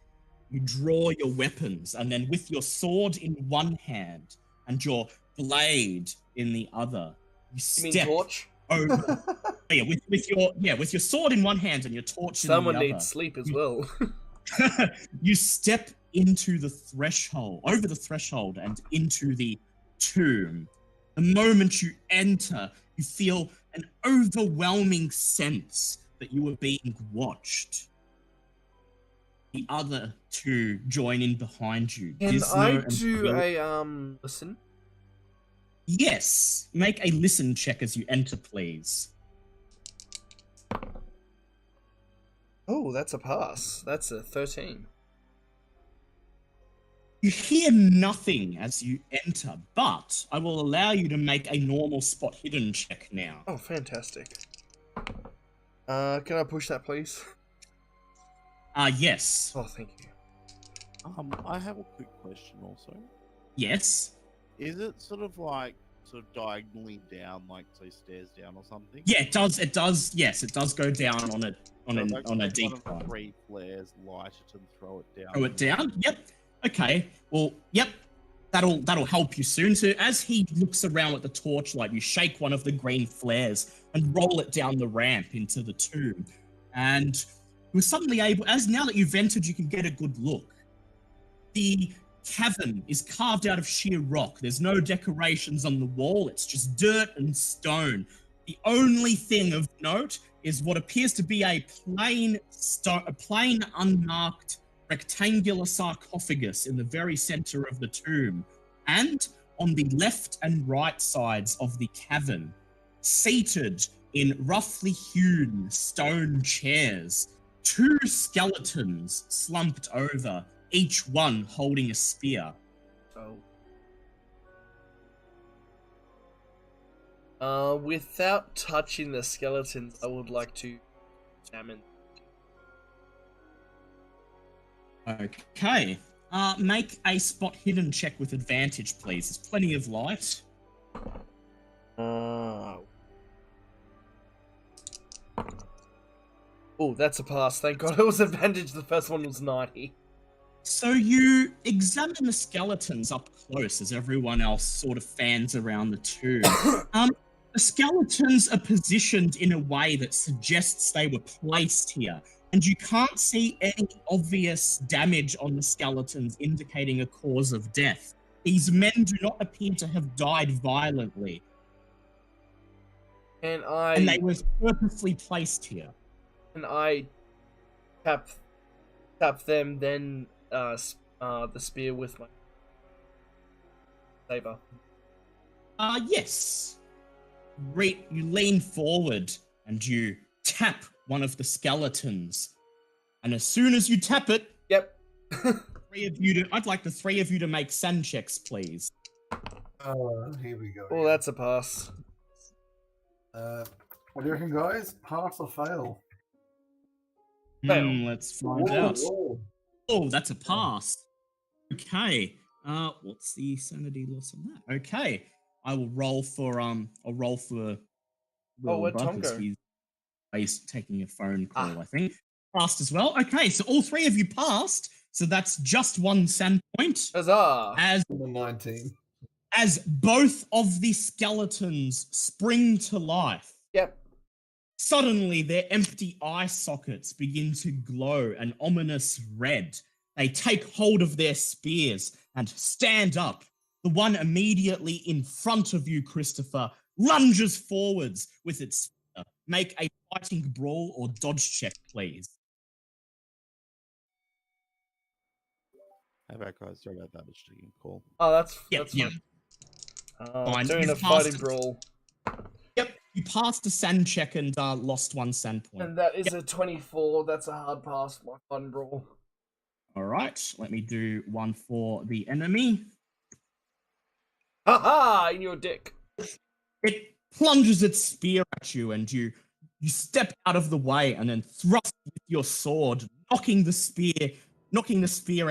You draw your weapons, and then with your sword in one hand and your blade in the other, you mean step torch? over. with your sword in one hand and your torch Someone in the other. needs sleep as well. You step over the threshold and into the tomb. The moment you enter, you feel an overwhelming sense that you are being watched. The other two join in behind you. Can Disno I and do Will. a listen? Yes. Make a listen check as you enter, please. Oh, that's a pass. That's a 13. You hear nothing as you enter, but I will allow you to make a normal spot hidden check now. Oh, fantastic. Can I push that, please? Yes. Oh, thank you. I have a quick question also. Yes. Is it sort of diagonally down, like so stairs down or something? Yeah, it does. Yes, it does go down on a One of decline. 3 flares, light it and throw it down. Throw it down. Yep. Okay. Well, yep. That'll help you soon. So as he looks around at the torchlight, you shake one of the green flares and roll it down the ramp into the tomb. And you're suddenly able, as now that you've entered, you can get a good look. The cavern is carved out of sheer rock. There's no decorations on the wall. It's just dirt and stone. The only thing of note is what appears to be a plain unmarked rectangular sarcophagus in the very center of the tomb, and on the left and right sides of the cavern, seated in roughly hewn stone chairs, two skeletons slumped over, each one holding a spear. Without touching the skeletons, I would like to examine. Okay. Make a spot hidden check with advantage, please. There's plenty of light. Oh, that's a pass. Thank God it was advantage. The first one was 90. So you examine the skeletons up close as everyone else sort of fans around the tomb. The skeletons are positioned in a way that suggests they were placed here, and you can't see any obvious damage on the skeletons indicating a cause of death. These men do not appear to have died violently. And they were purposely placed here. And I tap them, then the spear with my saber. Yes. You lean forward and you tap one of the skeletons. And as soon as you tap it, yep. I'd like the three of you to make sand checks, please. Here we go. Oh, that's a pass. What do you reckon, guys? Pass or fail? Let's find out. Whoa. Oh, that's a pass. Okay. What's the sanity loss on that? Okay. I will roll for where'd Tom go? He's taking a phone call, I think. Passed as well. Okay, so all three of you passed. So that's just one sand point. Huzzah! As 19. As both of the skeletons spring to life. Yep. Suddenly, their empty eye sockets begin to glow an ominous red. They take hold of their spears and stand up. The one immediately in front of you, Christopher, lunges forwards with its spear. Make a fighting brawl or dodge check, please. How about guys? Sorry about that. It's taking a call. Oh, that's fine. Fine. Doing You a fighting passed- brawl. Yep, you passed a sand check and lost one sand point. And that is a 24. That's a hard pass for my fighting brawl. All right, let me do one for the enemy. Ha-ha! In your dick. It plunges its spear at you, and you step out of the way and then thrust with your sword, knocking the spear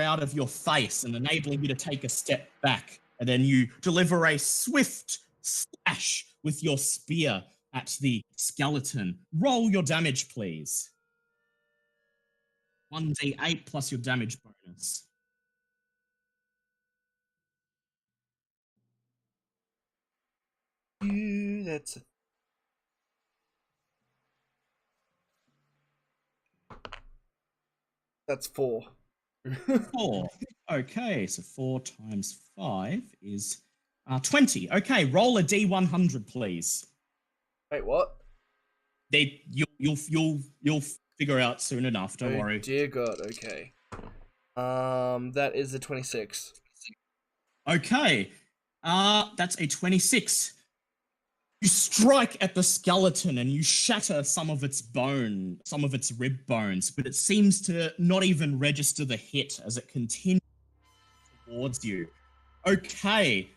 out of your face and enabling you to take a step back. And then you deliver a swift slash with your spear at the skeleton. Roll your damage, please. 1d8 plus your damage bonus. That's 4. 4. Okay, so 4 times 5 is 20. Okay, roll a d100, please. Wait, what? You'll figure out soon enough. Don't worry. Dear God. Okay. That is a 26. Okay, that's a 26. You strike at the skeleton and you shatter some of its rib bones, but it seems to not even register the hit as it continues towards you. Okay,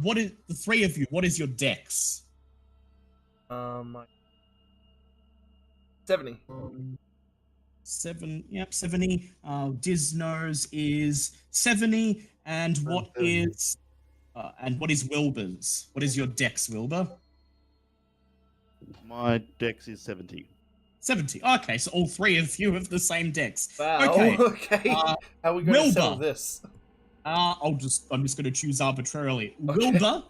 what is the three of you? What is your dex? 70. 70. Disno's is 70, and what is Wilbur's? What is your dex, Wilbur? My dex is 70. 70. Okay, so all three of you have the same dex. Wow. Okay. How are we going to settle Wilbur. this? I'm just going to choose arbitrarily. Okay. Wilbur,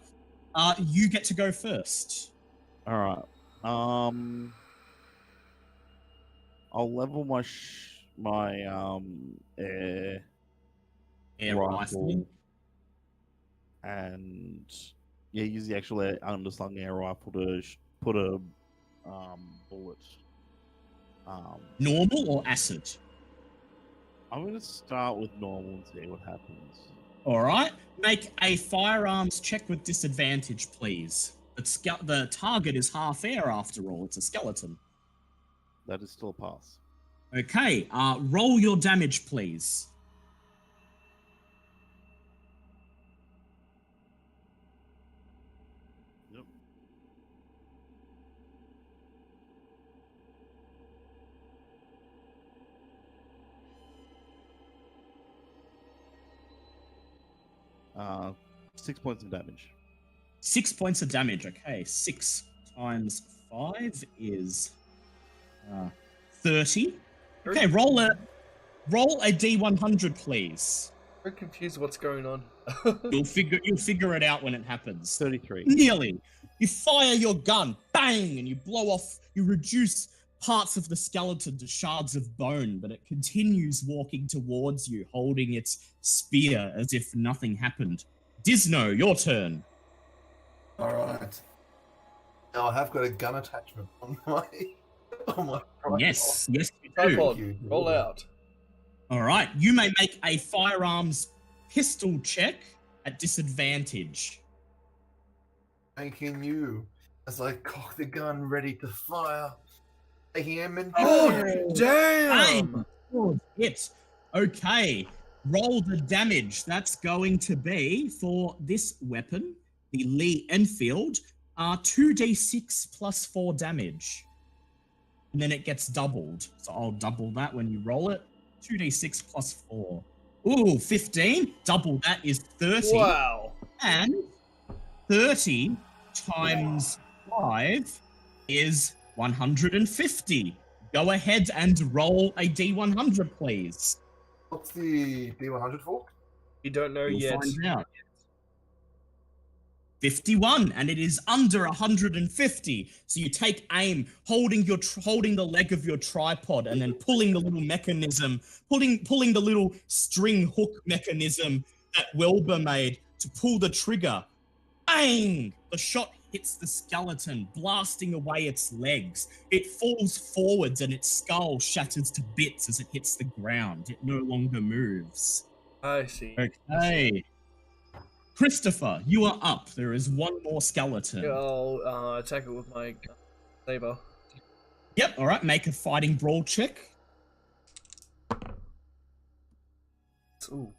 you get to go first. All right. I'll level my air rifle. And use the actual underslung air rifle to put a bullet Normal or acid? I'm gonna start with normal and see what happens. All right. Make a firearms check with disadvantage, please. The target is half air after all. It's a skeleton. That is still a pass. Okay. Roll your damage, please. Yep. Uh, 6 points of damage. 6 points of damage. Okay. 6 times 5 is 30. Okay. Roll a D100, please. I'm confused what's going on. You'll figure it out when it happens. 33. Nearly. You fire your gun, bang, and you blow off. You reduce parts of the skeleton to shards of bone, but it continues walking towards you, holding its spear as if nothing happened. Disno, your turn. All right. Now I have got a gun attachment on my tripod. Yes, you do. Tripod, you. roll out. All right, you may make a firearms pistol check at disadvantage. Thanking you as I cock the gun ready to fire. Taking him in. Oh, damn! Bang! Good hit. Okay, roll the damage. That's going to be, for this weapon, the Lee Enfield, 2d6 plus 4 damage. And then it gets doubled. So I'll double that when you roll it. 2d6 plus 4. Ooh, 15. Double that is 30. Wow. And 30 times 5 is 150. Go ahead and roll a d100, please. What's the D100 for? You don't know You'll yet. find out. 51, and it is under 150. So you take aim, holding the leg of your tripod, and then pulling the little mechanism, pulling the little string hook mechanism that Wilbur made to pull the trigger. Bang! The shot hits the skeleton, blasting away its legs. It falls forwards, and its skull shatters to bits as it hits the ground. It no longer moves. I see. Okay. Christopher, you are up. There is one more skeleton. I'll attack it with my saber. Yep, alright, make a fighting brawl check. Ooh.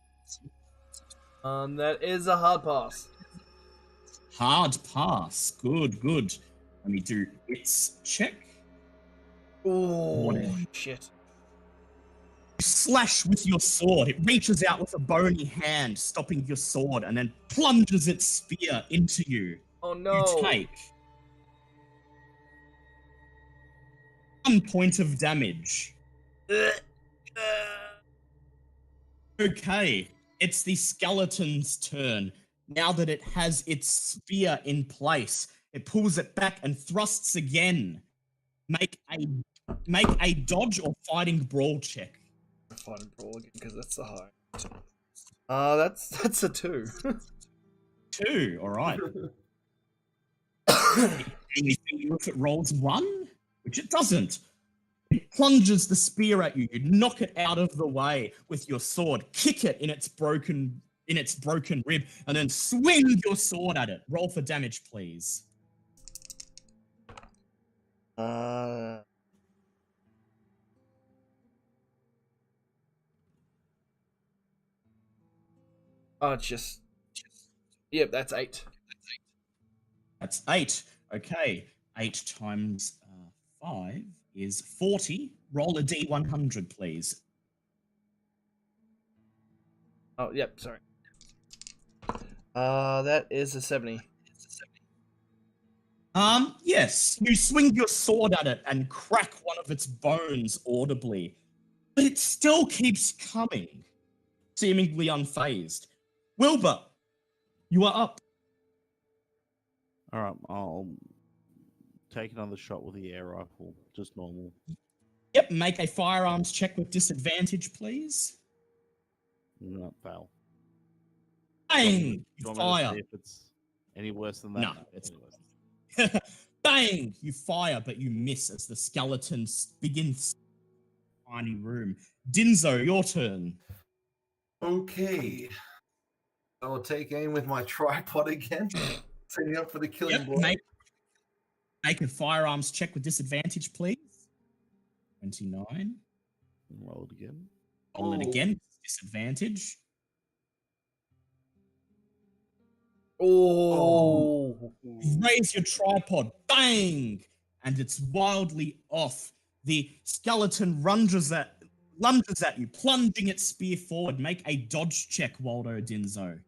That is a hard pass. Hard pass. Good. Let me do its check. Oh, Whatever. shit. You slash with your sword. It reaches out with a bony hand, stopping your sword, and then plunges its spear into you. Oh, no. You take 1 point of damage. Okay, it's the skeleton's turn. Now that it has its spear in place, it pulls it back and thrusts again. Make a dodge or fighting brawl check. Fighting brawl again because that's a high. That's a 2. 2, all right. If it rolls 1, which it doesn't, it plunges the spear at you. You knock it out of the way with your sword, kick it in its broken rib, and then swing your sword at it. Roll for damage, please. Yep, that's 8. That's 8. Okay, 8 times 5 is 40. Roll a d100, please. Oh, yep, sorry. That is a 70. Yes, you swing your sword at it and crack one of its bones audibly, but it still keeps coming, seemingly unfazed. Wilbur, you are up. All right, I'll take another shot with the air rifle, just normal. Yep, make a firearms check with disadvantage, please. No, fail. Bang! Do you want me to Fire. see if it's any worse than that? No, it's Any worse. Bang! You fire, but you miss as the skeleton begins tiny room. Dinzo, your turn. Okay. I will take aim with my tripod again. Setting up for the killing Yep, blow. make a firearms check with disadvantage, please. 29. Roll it again. Roll it Ooh. again. Disadvantage. Oh. You raise your tripod. Bang! And it's wildly off. The skeleton lunges at you, plunging its spear forward. Make a dodge check, Waldo Dinzo.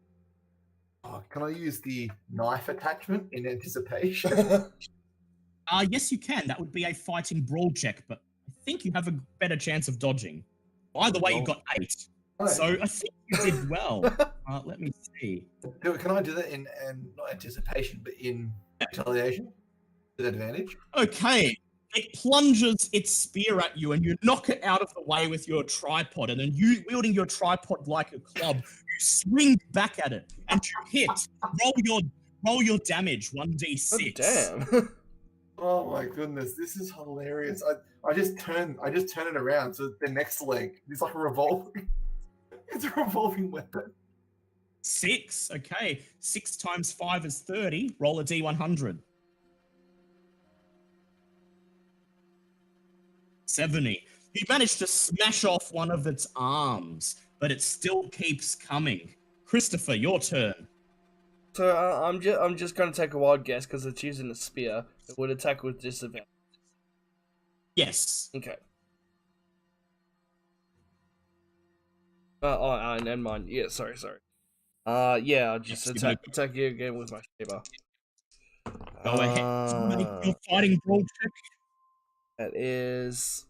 Oh, can I use the knife attachment in anticipation? Yes, you can. That would be a fighting brawl check, but I think you have a better chance of dodging. Either way, you got 8. Right. So I think you did well. Let me see. Can I do that in not anticipation, but in retaliation? With advantage? Okay. It plunges its spear at you, and you knock it out of the way with your tripod. And then you, wielding your tripod like a club, you swing back at it, and you hit. Roll your damage, 1d6. Oh, damn. Oh my goodness, this is hilarious. I just turn it around so the next leg is like a revolving. It's a revolving weapon. 6. Okay. 6 times 5 is 30. Roll a d100. 70. You managed to smash off one of its arms, but it still keeps coming. Christopher, your turn. So I'm just gonna take a wild guess because it's using a spear. It would attack with disadvantage. Yes. Okay. Never mind. Yeah, sorry. Yeah, I'll just Yes, attack you again with my saber. Go ahead. Make your fighting brawl check. That is.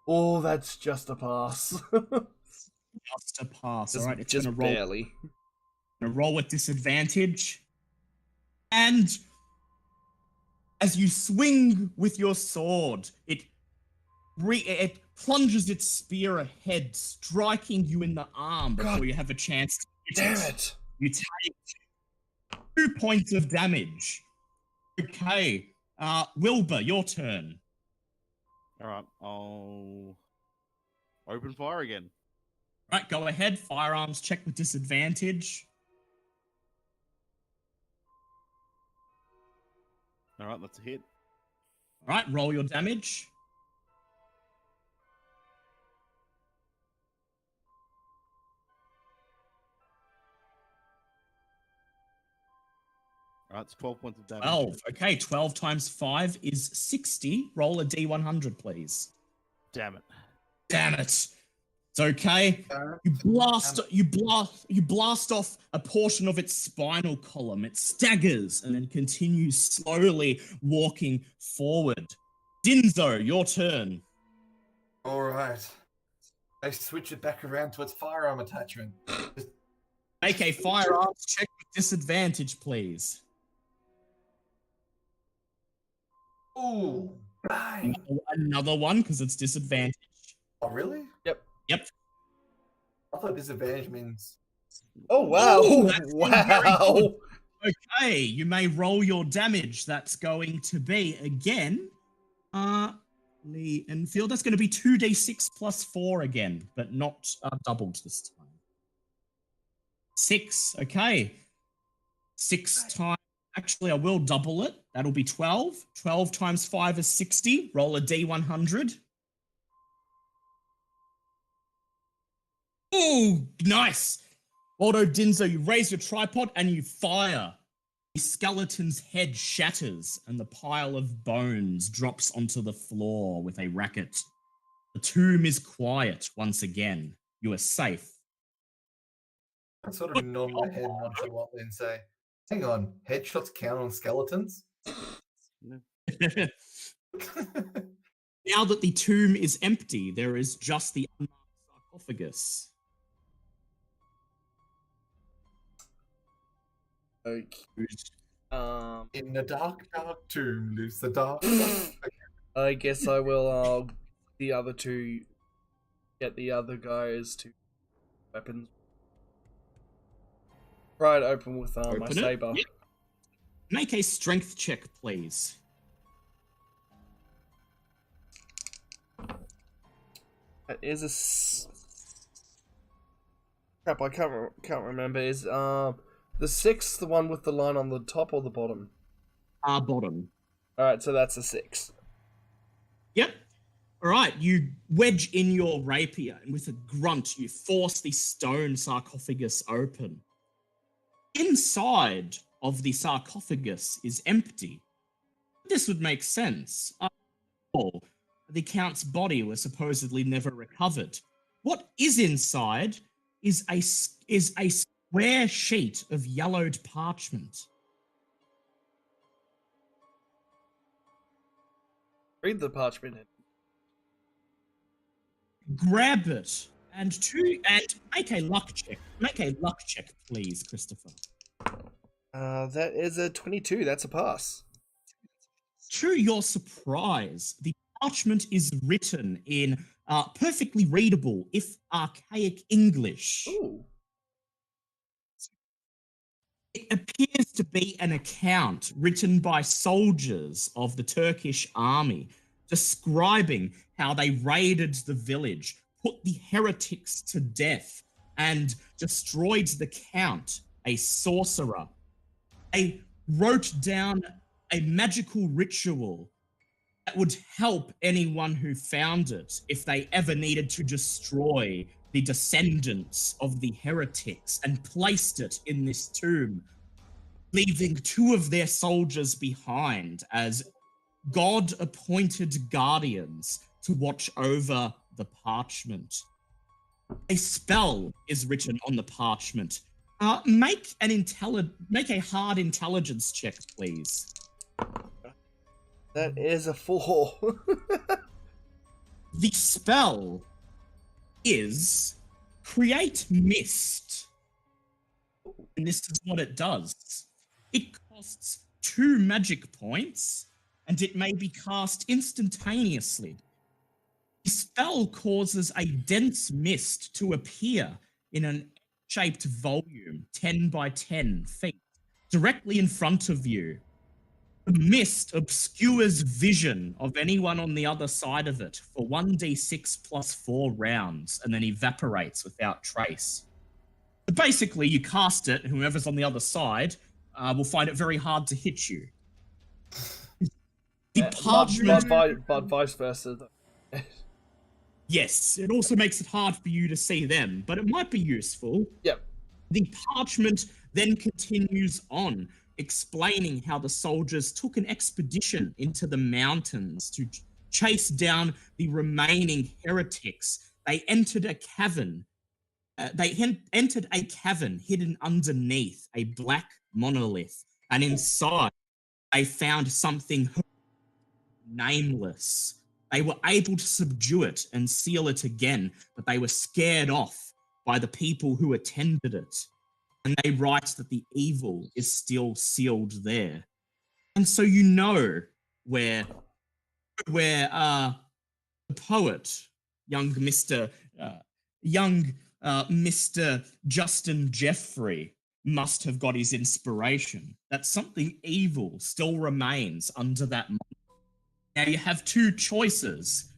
Oh, that's just a pass. Just a pass. All right, it's just gonna roll. barely. Gonna roll with disadvantage. And as you swing with your sword, it plunges its spear ahead, striking you in the arm before God. you have a chance to hit Damn it. You take 2 points of damage. Okay. Wilbur, your turn. All right, I'll open fire again. Right, go ahead. Firearms check with disadvantage. All right, that's a hit. All right, roll your damage. All right, it's 12 points of damage. 12. Okay, 12 times 5 is 60. Roll a d100, please. Damn it. Damn it. It's okay. You blast off a portion of its spinal column. It staggers and then continues slowly walking forward. Dinzo, your turn. All right. I switch it back around to its firearm attachment. Make a firearms check with disadvantage, please. Ooh, bang. Another one because it's disadvantage. Oh, really? Yep. I thought disadvantage means. Oh wow! Ooh, that's been very Wow! good. Okay, you may roll your damage. That's going to be again. Lee and Field. That's going to be 2d6 plus 4 again, but not doubled this time. 6. Okay. 6 times. Actually, I will double it. That'll be 12. 12 times 5 is 60. Roll a d100. Ooh, nice. Waldo Dinzo, you raise your tripod and you fire. The skeleton's head shatters and the pile of bones drops onto the floor with a racket. The tomb is quiet once again. You are safe. I sort of nod my head nonchalantly and say, hang on, headshots count on skeletons? Now that the tomb is empty, there is just the unmarked sarcophagus. Okay. In the dark, dark tomb lives the dark. I guess I will. The other two get the other guys to weapons. Try to open with my Open it? saber. Yep. Make a strength check, please. That is crap. I can't remember. Is the 6 the one with the line on the top or the bottom? Bottom. All right, so that's a 6. Yep. All right, you wedge in your rapier, and with a grunt, you force the stone sarcophagus open. Inside of the sarcophagus is empty. This would make sense. The Count's body was supposedly never recovered. What is inside is a square sheet of yellowed parchment. Read the parchment. Grab it and make a luck check. Make a luck check, please, Christopher. That is a 22. That's a pass. To your surprise, the parchment is written in perfectly readable, if archaic English. Ooh. It appears to be an account written by soldiers of the Turkish army, describing how they raided the village, put the heretics to death, and destroyed the Count, a sorcerer. They wrote down a magical ritual that would help anyone who found it if they ever needed to destroy the descendants of the heretics, and placed it in this tomb, leaving 2 of their soldiers behind as God-appointed guardians to watch over the parchment. A spell is written on the parchment. Make a hard intelligence check, please. That is a 4. The spell is create mist. And this is what it does. It costs 2 magic points, and it may be cast instantaneously. The spell causes a dense mist to appear in an shaped volume 10 by 10 feet directly in front of you. The mist obscures vision of anyone on the other side of it for 1d6 plus 4 rounds, and then evaporates without trace. But basically, you cast it, and whoever's on the other side will find it very hard to hit you. The parchment... but vice versa. Yes, it also makes it hard for you to see them, but it might be useful. Yep. The parchment then continues on, explaining how the soldiers took an expedition into the mountains to chase down the remaining heretics. They entered a cavern. Entered a cavern hidden underneath a black monolith, and inside they found something nameless. They were able to subdue it and seal it again, but they were scared off by the people who attended it. And they write that the evil is still sealed there. And so you know where the poet, young Mr. Justin Jeffrey, must have got his inspiration, that something evil still remains under that monolith. Now you have 2 choices.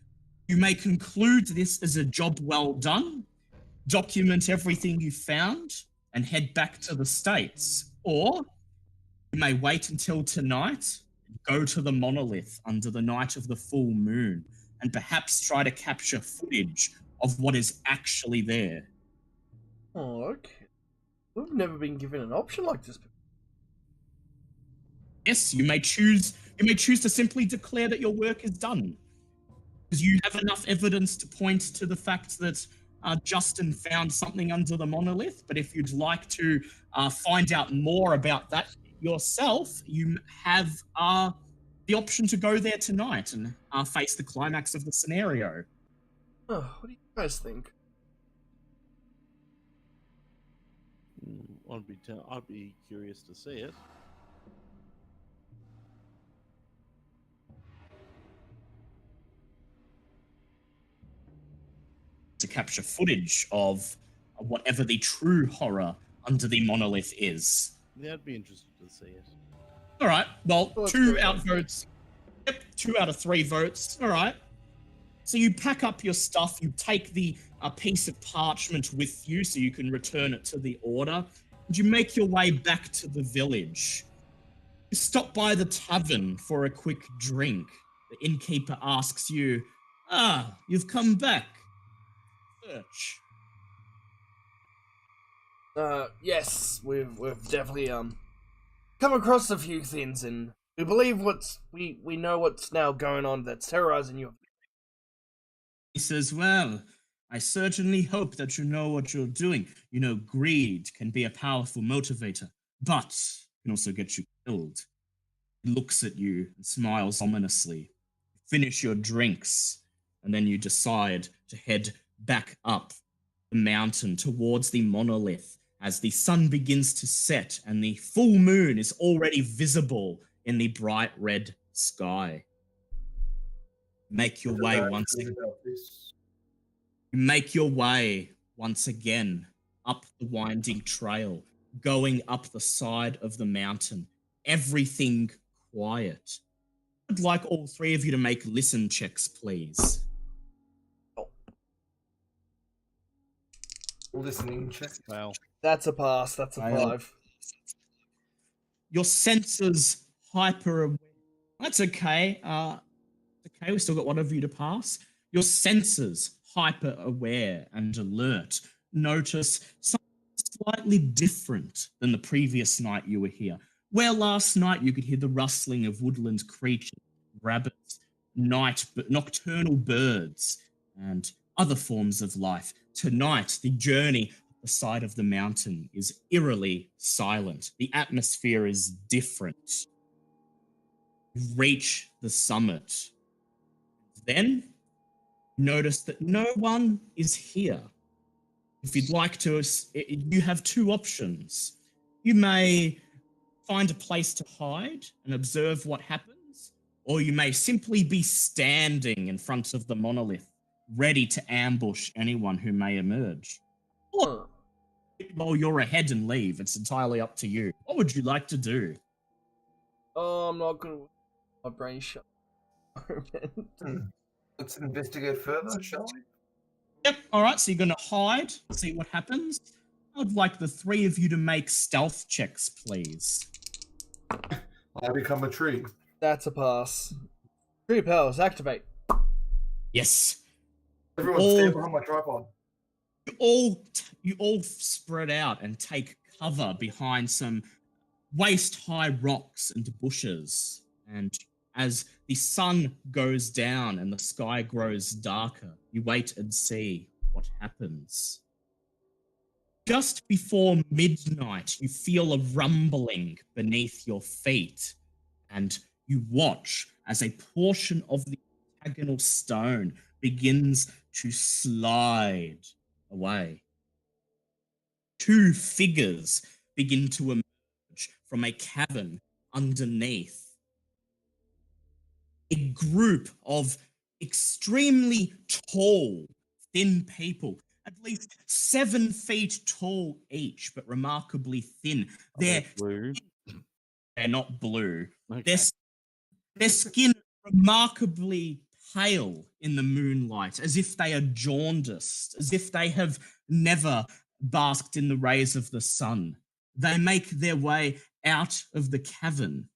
You may conclude this as a job well done, document everything you found, and head back to the States. Or you may wait until tonight, go to the monolith under the night of the full moon, and perhaps try to capture footage of what is actually there. Oh, okay. We've never been given an option like this before. Yes, you may choose to simply declare that your work is done, because you have enough evidence to point to the fact that Justin found something under the monolith. But if you'd like to find out more about that yourself, you have the option to go there tonight and face the climax of the scenario. Oh, what do you guys think? I'd be curious to see it. To capture footage of whatever the true horror under the monolith is. Yeah, I'd be interested to see it. All right. Well, Well, that's two good. outvotes. Yep, 2 out of 3 votes. All right. So you pack up your stuff. You take the piece of parchment with you so you can return it to the order. And you make your way back to the village. You stop by the tavern for a quick drink. The innkeeper asks you, you've come back. Search. Yes, we've definitely come across a few things, and we believe we know what's now going on that's terrorizing you. He says, well, I certainly hope that you know what you're doing. You know, greed can be a powerful motivator, but it can also get you killed. He looks at you and smiles ominously. You finish your drinks, and then you decide to head back up the mountain towards the monolith as the sun begins to set and the full moon is already visible in the bright red sky. Make your way once again. You make your way once again up the winding trail, going up the side of the mountain. Everything quiet. I'd like all 3 of you to make listen checks, please. Listening check. Well, That's a pass. That's a Fail. 5. Your senses hyper aware. That's okay. Okay, we still got one of you to pass. Your senses hyper aware and alert. Notice something slightly different than the previous night you were here. Where last night you could hear the rustling of woodland creatures, rabbits, nocturnal birds, and other forms of life. Tonight, the journey up the side of the mountain is eerily silent. The atmosphere is different. You reach the summit. Then, notice that no one is here. If you'd like to, you have 2 options. You may find a place to hide and observe what happens, or you may simply be standing in front of the monolith, ready to ambush anyone who may emerge. Or, while you're ahead and leave, it's entirely up to you. What would you like to do? Oh, I'm not gonna. My brain shut. Let's investigate further, shall we? Yep, alright, so you're gonna hide, see what happens. I'd like the 3 of you to make stealth checks, please. I become a tree. That's a pass. 3 powers activate. Yes. Everyone stand behind my tripod. You all spread out and take cover behind some waist-high rocks and bushes. And as the sun goes down and the sky grows darker, you wait and see what happens. Just before midnight, you feel a rumbling beneath your feet, and you watch as a portion of the octagonal stone begins to slide away. 2 figures begin to emerge from a cavern underneath. A group of extremely tall, thin people, at least 7 feet tall each, but remarkably thin. They're blue. They're not blue. Okay. Their skin remarkably pale in the moonlight, as if they are jaundiced, as if they have never basked in the rays of the sun. They make their way out of the cavern.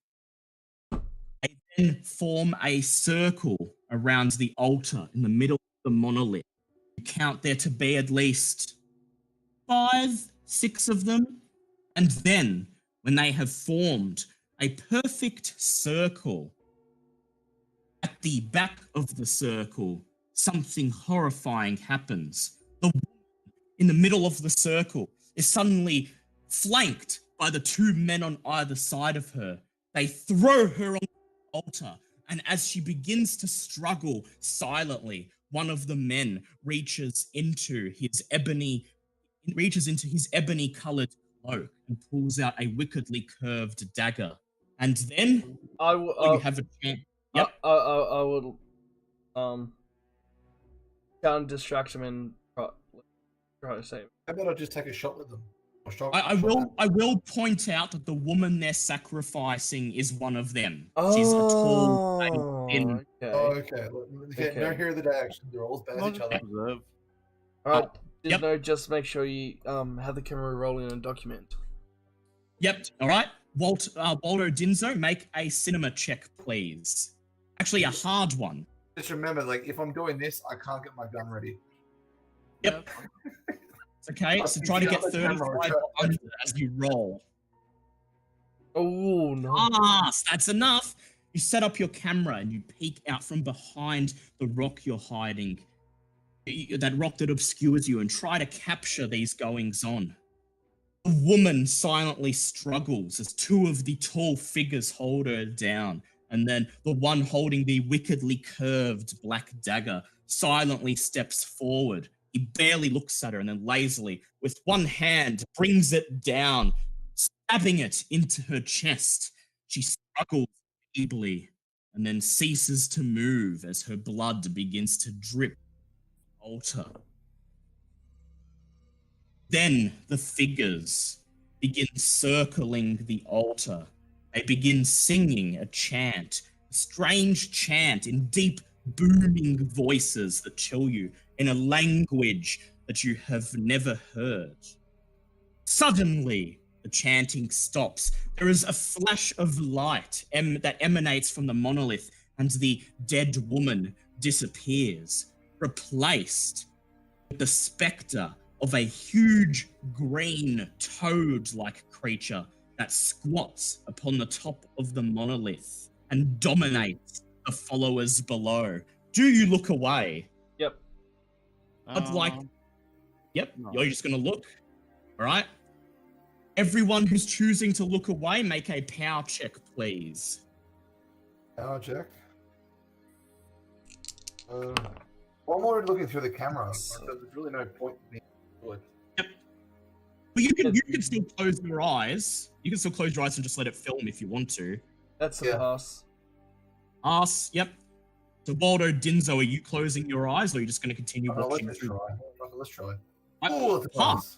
They then form a circle around the altar in the middle of the monolith. You count there to be at least 5, 6 of them. And then, when they have formed a perfect circle, at the back of the circle, something horrifying happens. The woman in the middle of the circle is suddenly flanked by the 2 men on either side of her. They throw her on the altar, and as she begins to struggle silently, one of the men reaches into his ebony-colored cloak and pulls out a wickedly curved dagger. And then I will. you have a chance. Yep. I would. Try and distract him and try to save him. How about I just take a shot with them? I will point out that the woman they're sacrificing is one of them. She's a tall, thin. Okay. No hear the action. They're all as bad as each other. Observe. Alright, Yep. just make sure you have the camera rolling and document. Yep. All right. Waldo Dinzo, make a cinema check, please. Actually, a hard one. Just remember, like, if I'm doing this, I can't get my gun ready. Yep. It's okay. So try to get 35 under as you roll. Oh no. That's enough. You set up your camera and you peek out from behind the rock you're hiding. That rock that obscures you, and try to capture these goings on. A woman silently struggles as two of the tall figures hold her down, and then the one holding the wickedly curved black dagger silently steps forward. He barely looks at her and then lazily, with one hand, brings it down, stabbing it into her chest. She struggles feebly and then ceases to move as her blood begins to drip from the altar. Then the figures begin circling the altar. They begin singing a chant, a strange chant in deep, booming voices that chill you, in a language that you have never heard. Suddenly, the chanting stops. There is a flash of light that emanates from the monolith, and the dead woman disappears, replaced with the spectre of a huge green toad-like creature that squats upon the top of the monolith and dominates the followers below. Do you look away? Yep. I'd like... Yep, no. you're just going to look. All right? Everyone who's choosing to look away, make a power check, please. Power check. Well, I'm already looking through the camera, so there's really no point in me doing it. But you can still close your eyes. You can still close your eyes and just let it film if you want to. That's a pass. Yep. So Waldo, Dinzo, are you closing your eyes, or are you just going to continue watching? Let's try. Right, Oh, it's a pass.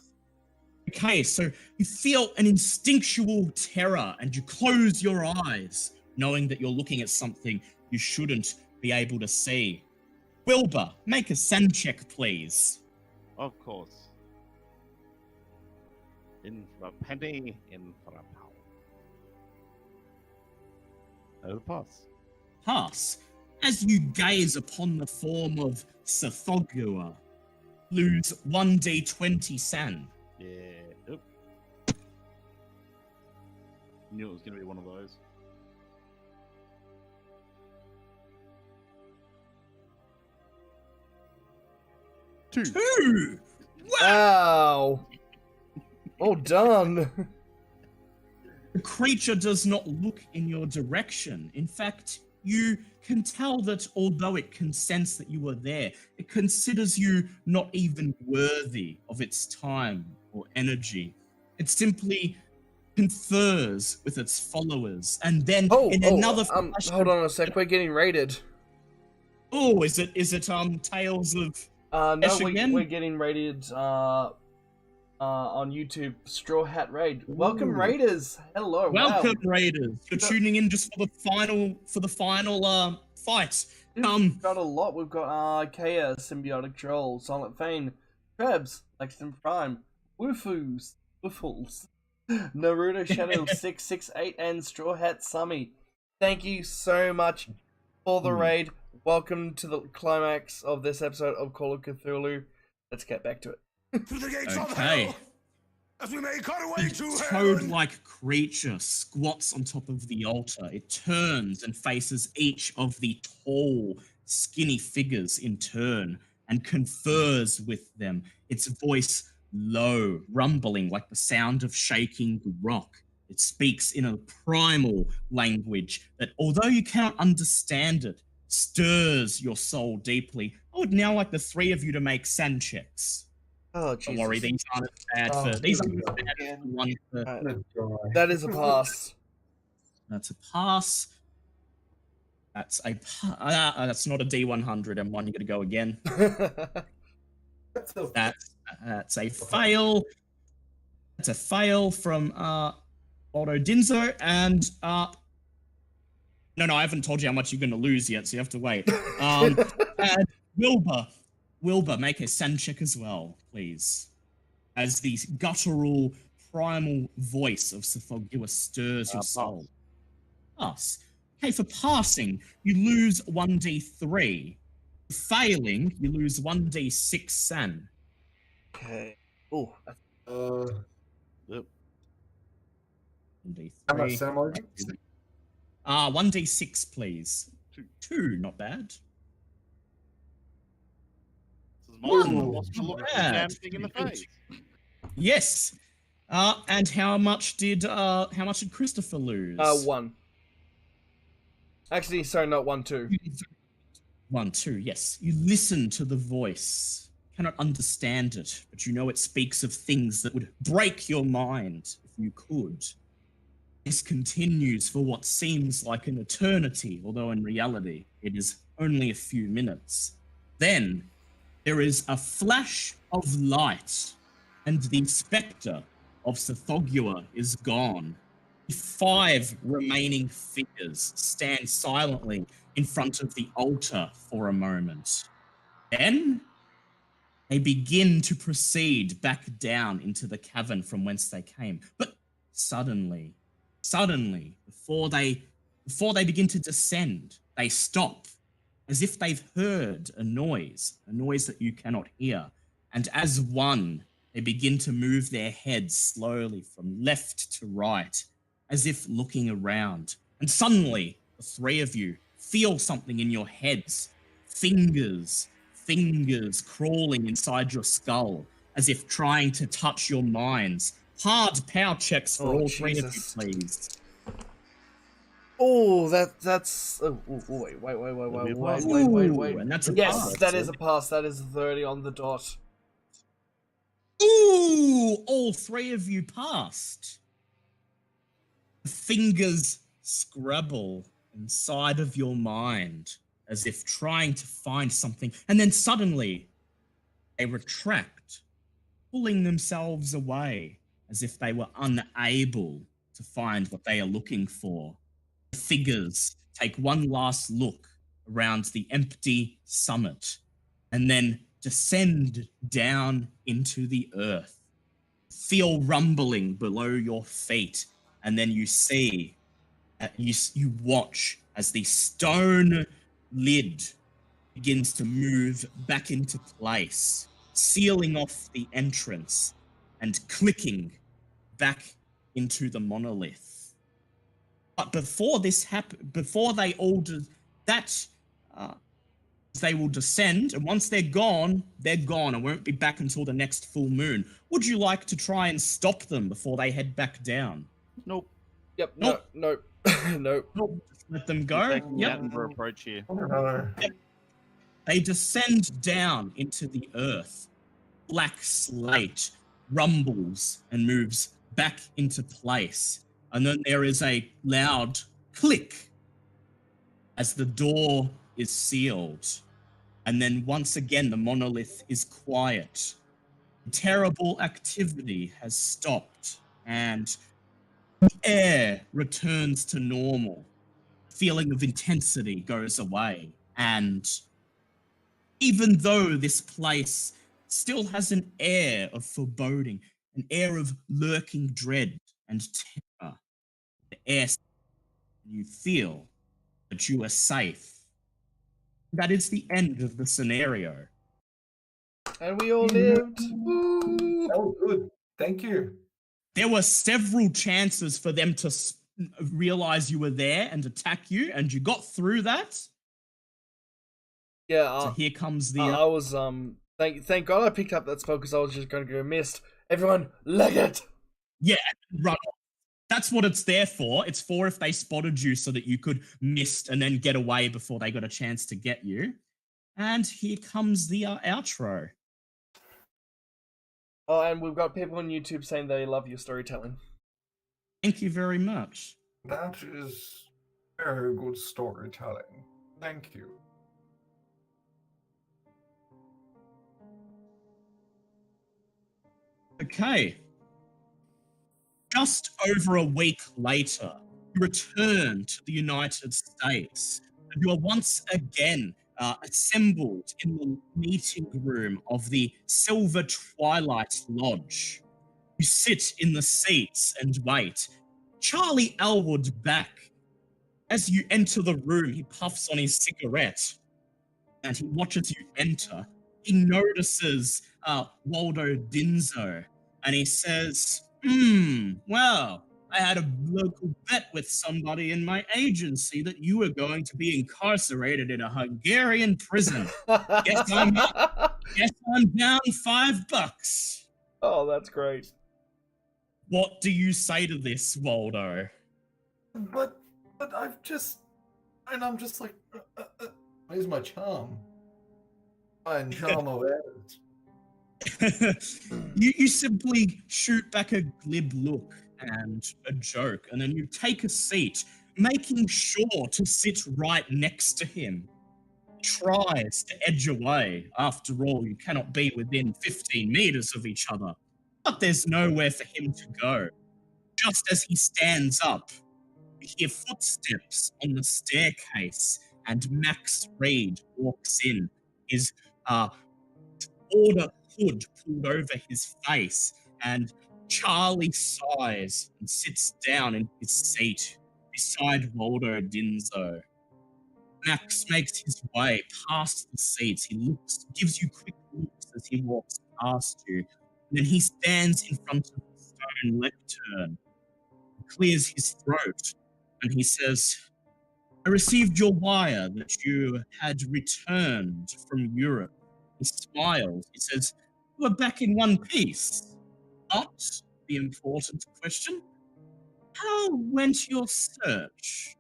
Okay, so you feel an instinctual terror and you close your eyes, knowing that you're looking at something you shouldn't be able to see. Wilbur, make a sand check, please. Of course. In for a penny, in for a pound. That is a pass. Pass. As you gaze upon the form of Sathogua, lose 1d20 sand. Yeah. Oop. Knew it was going to be one of those. Two! Wow. Well done. The creature does not look in your direction. In fact, you can tell that although it can sense that you are there, it considers you not even worthy of its time or energy. It simply confers with its followers, and then another flash hold on a sec, we're getting raided. Oh, is it Tales of No, again? we're getting raided on YouTube. Straw Hat Raid. Welcome, Ooh. Raiders. Hello. Welcome, Wow. Raiders. You're tuning in just for the final fight. We've got a lot. We've got Kea, Symbiotic Troll, Silent Fane, Krebs, Lexington Prime, Woofles, Naruto Shadow 668, and Straw Hat Summy. Thank you so much for the raid. Welcome to the climax of this episode of Call of Cthulhu. Let's get back to it. Through the gates of Okay. hell, as we make our way to The heaven. toad-like creature squats on top of the altar. It turns and faces each of the tall, skinny figures in turn and confers with them, its voice low, rumbling like the sound of shaking rock. It speaks in a primal language that, although you cannot understand it, stirs your soul deeply. I would now like the three of you to make sand checks. Oh, Don't Jesus. worry, these aren't as bad for these aren't as bad as the one for. That is a pass. That's a pass. That's that's not a D100 and one. You got to go again. That's a fail. That's a fail from Otto Dinzo, and no, I haven't told you how much you're going to lose yet, so you have to wait. And Wilbur, make a sand check as well, please. As the guttural, primal voice of Sothogyua stirs your soul. Pass. Okay, for passing, you lose 1d3. For failing, you lose 1d6 sand. Okay. Oh, Yep. 1d3. How much Sam are you? 1d6, please. Two, not bad. This is my turn. Ooh. Lost to look at the Bad. damn thing in the face. Yes. And how much did Christopher lose? 1. Actually, sorry, not 1, 2. 1, 2, yes. You listen to the voice. Cannot understand it, but you know it speaks of things that would break your mind if you could. This continues for what seems like an eternity, although in reality it is only a few minutes. Then there is a flash of light, and the spectre of Sothogyua is gone. 5 remaining figures stand silently in front of the altar for a moment. Then they begin to proceed back down into the cavern from whence they came. But suddenly, before they begin to descend, they stop, as if they've heard a noise that you cannot hear. And as one, they begin to move their heads slowly from left to right, as if looking around. And suddenly, the 3 of you feel something in your heads. Fingers crawling inside your skull, as if trying to touch your minds. Hard power checks for all 3 of you, Jesus. please. Oh, that's. Oh, wait. Ooh, and that's a Yes, pass. that is a pass. That is 30 on the dot. Ooh, all 3 of you passed. Fingers scrabble inside of your mind, as if trying to find something, and then suddenly they retract, pulling themselves away, as if they were unable to find what they are looking for. The figures take one last look around the empty summit, and then descend down into the earth. Feel rumbling below your feet, and then you see, you watch as the stone lid begins to move back into place, sealing off the entrance and clicking back into the monolith. But before this before they all do that, they will descend, and once they're gone, and won't be back until the next full moon. Would you like to try and stop them before they head back down? Nope. Yep. Nope. Nope. Nope. Just let them go. We're taking the Yep. Attenborough approach here. They descend down into the earth. Black slate rumbles and moves back into place. And then there is a loud click as the door is sealed. And then once again, the monolith is quiet. Terrible activity has stopped, and the air returns to normal. Feeling of intensity goes away, and even though this place still has an air of foreboding, an air of lurking dread and terror, the air, you feel that you are safe. That is the end of the scenario. And we all lived. Woo! Oh, good. Thank you. There were several chances for them to realize you were there and attack you, and you got through that. Yeah. So here comes the. I was Thank God I picked up that spell because I was just going to go missed. Everyone, leg it. Yeah, run off. That's what it's there for. It's for if they spotted you so that you could mist and then get away before they got a chance to get you. And here comes the outro. Oh, and we've got people on YouTube saying they love your storytelling. Thank you very much. That is very good storytelling. Thank you. Okay. Just over a week later, you return to the United States, and you are once again assembled in the meeting room of the Silver Twilight Lodge. You sit in the seats and wait. Charlie Elwood back. As you enter the room, he puffs on his cigarette and he watches you enter. He notices Waldo Dinzo and he says, well, I had a local bet with somebody in my agency that you were going to be incarcerated in a Hungarian prison. Guess I'm down $5. Oh, that's great. What do you say to this, Waldo? But I'm just like, where's my charm? My charm awareness. you simply shoot back a glib look and a joke, and then you take a seat, making sure to sit right next to him. He tries to edge away. After all, you cannot be within 15 meters of each other. But there's nowhere for him to go. Just as he stands up, you hear footsteps on the staircase, and Max Reed walks in, his order hood pulled over his face, and Charlie sighs and sits down in his seat beside Waldo Dinzo. Max makes his way past the seats. He looks, gives you quick looks as he walks past you, and then he stands in front of the stone lectern, clears his throat, and he says, I received your wire that you had returned from Europe. He smiles. He says, you are back in one piece. But the important question, how went your search?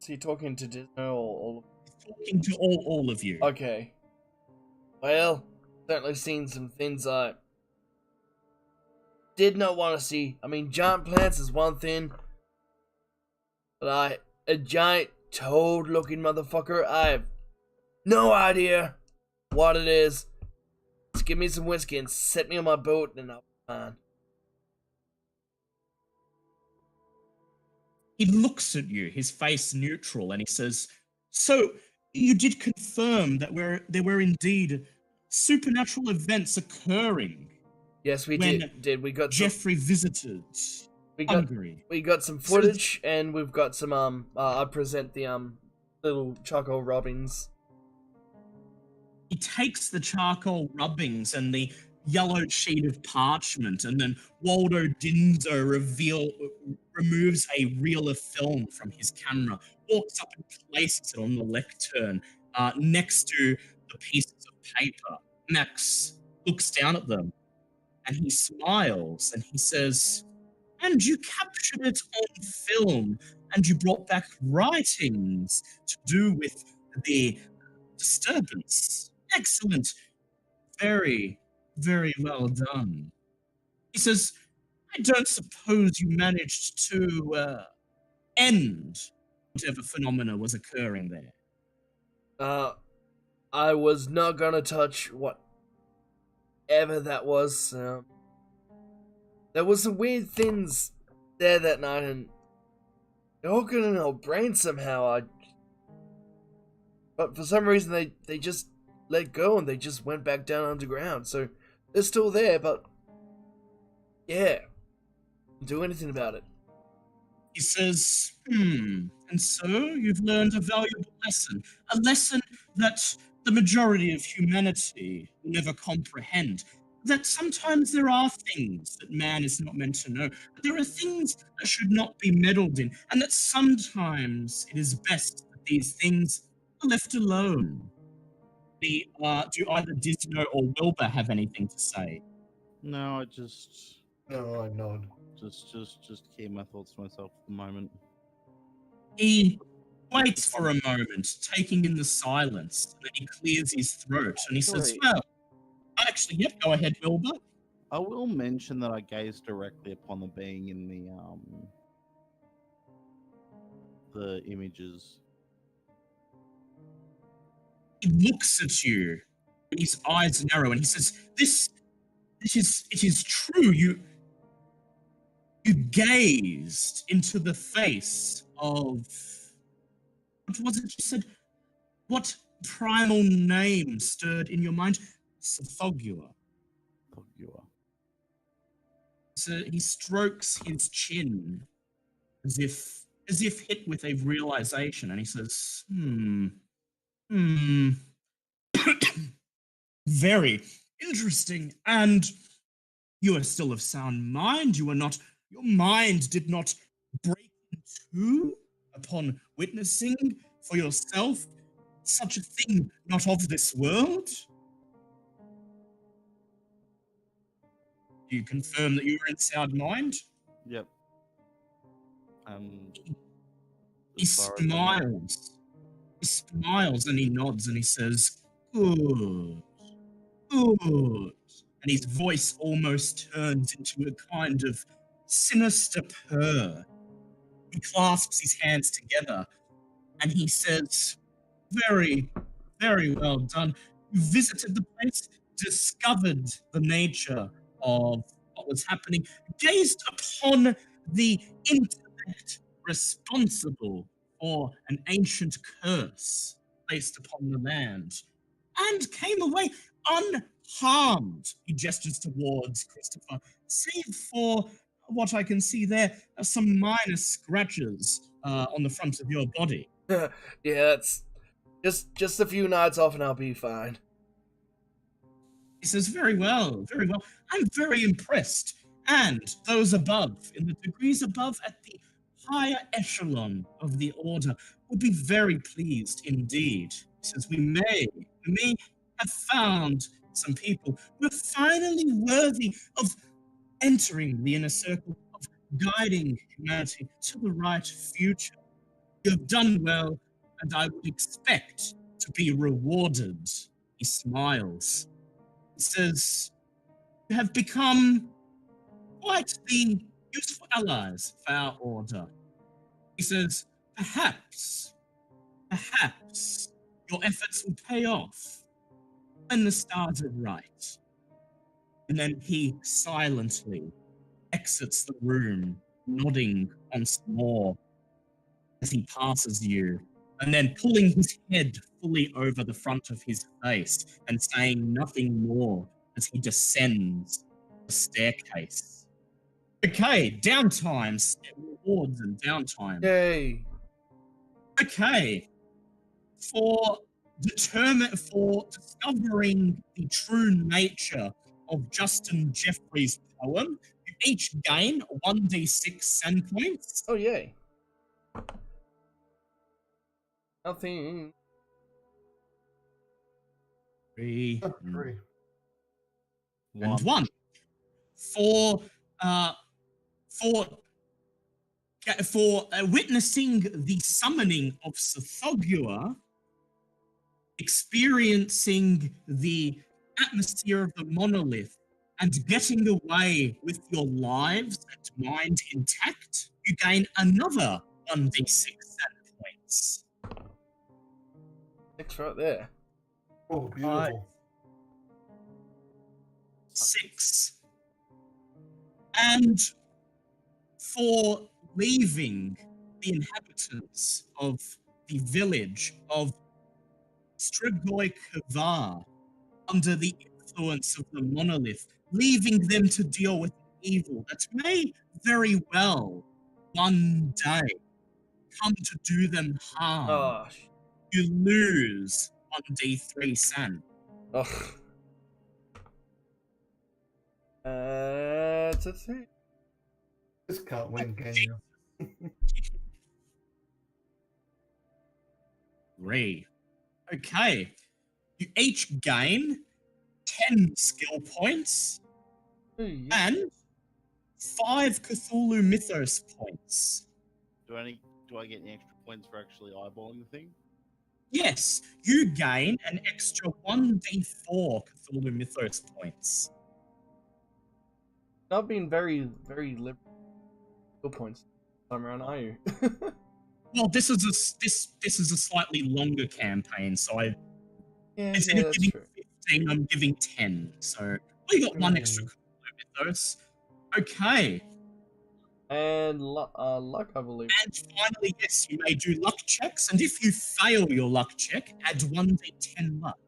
Is he talking to Disney or all? Talking to all of you. Okay. Well, certainly seen some things I did not want to see. I mean, giant plants is one thing, but a giant toad-looking motherfucker, I have no idea what it is. Just give me some whiskey and set me on my boat and I'll be fine. He looks at you, his face neutral, and he says, so you did confirm that there were indeed supernatural events occurring. Yes, we when did. We got Jeffrey visited Hungary. We got some footage, and we've got some I present the little charcoal rubbings. He takes the charcoal rubbings and the yellow sheet of parchment, and then Waldo Dinzo removes a reel of film from his camera, walks up and places it on the lectern next to the pieces of paper. Max looks down at them and he smiles and he says, and you captured it on film and you brought back writings to do with the disturbance. Excellent. Very, very well done. He says, I don't suppose you managed to end whatever phenomena was occurring there. I was not gonna touch whatever that was. There was some weird things there that night, and they're all got in our brain somehow. But for some reason, they just let go and they just went back down underground. So they're still there, but yeah, can't do anything about it. He says, and so you've learned a valuable lesson. A lesson that the majority of humanity will never comprehend. That sometimes there are things that man is not meant to know. That there are things that should not be meddled in. And that sometimes it is best that these things are left alone. Do either Disno or Wilbur have anything to say? No, I nod. Just keep my thoughts to myself at the moment. He waits for a moment, taking in the silence, and then he clears his throat, and he says, well, actually, yep, go ahead, Wilbur. I will mention that I gazed directly upon the being in the images. He looks at you, his eyes narrow, and he says, This it is true. You gazed into the face of, what was it you said? What primal name stirred in your mind? Sothogua. So he strokes his chin as if hit with a realization, and he says, very interesting. And you are still of sound mind. Your mind did not break in two upon witnessing for yourself such a thing not of this world. Do you confirm that you are in sound mind? Yep. He as far as I know. smiles. He smiles and he nods and he says, good, good. And his voice almost turns into a kind of sinister purr. He clasps his hands together and he says, very, very well done. You visited the place, discovered the nature of what was happening, gazed upon the intellect responsible for an ancient curse placed upon the land, and came away unharmed. He gestures towards Christopher, save for what I can see there are some minor scratches on the front of your body. Yeah, that's just a few nights off and I'll be fine. He says, very well, very well. I'm very impressed. And those above, in the degrees above, at the higher echelon of the order, will be very pleased indeed. He says, we may have found some people who are finally worthy of entering the inner circle, of guiding humanity to the right future. You have done well, and I would expect to be rewarded. He smiles. He says, you have become quite the useful allies for our order. He says, perhaps your efforts will pay off when the stars are right. And then he silently exits the room, nodding once more as he passes you, and then pulling his head fully over the front of his face and saying nothing more as he descends the staircase. Okay, downtimes, rewards and downtime. Yay! Okay, for discovering the true nature of Justin Jeffrey's poem, you each gain 1d6 send points. Oh yay! Nothing. 3 Three. and 1. For witnessing the summoning of Sothogua, experiencing the atmosphere of the monolith, and getting away with your lives and mind intact, you gain another 1d6 send points. 6 right there. Oh, beautiful. 6. And for leaving the inhabitants of the village of Strigoi Kavar under the influence of the monolith, leaving them to deal with evil that may very well one day come to do them harm. Oh, You lose 1d3 sand. oh. It's a 3. Just can't win, can you? 3. Okay. You each gain 10 skill points Ooh, yeah. and 5 Cthulhu Mythos points. Do I get any extra points for actually eyeballing the thing? Yes, you gain an extra 1d4 Cthulhu Mythos points. Not being very, very liberal points this time around, are you? Well, this is a slightly longer campaign, so Yeah, instead of that's giving true. 15, I'm giving 10. So We got one extra mythos. Okay. And luck, I believe. And finally, yes, you may do luck checks, and if you fail your luck check, add 1d10 luck.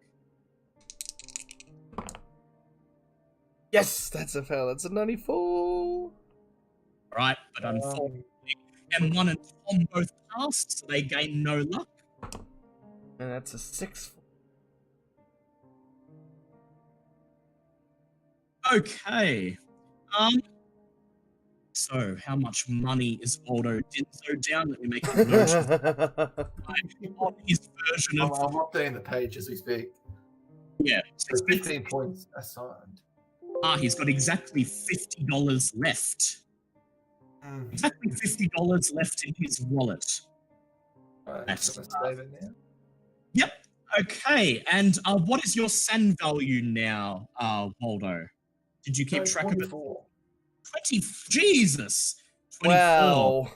Yes, that's a fail. That's a 94. Right, but unfortunately, M1 and Tom both passed, so they gain no luck. And that's a 6. Okay. So, how much money is Waldo Dinzo down? Let me make a note on his version I'm of... updating the page as we speak. Yeah. So 15 points assigned. He's got exactly $50 left. Exactly $50 left in his wallet. Alright, That's- I'm gonna save it now. Yep. Okay. And what is your SAN value now, Waldo? Did you keep track of it? 24. 20. Jesus. 24. Wow.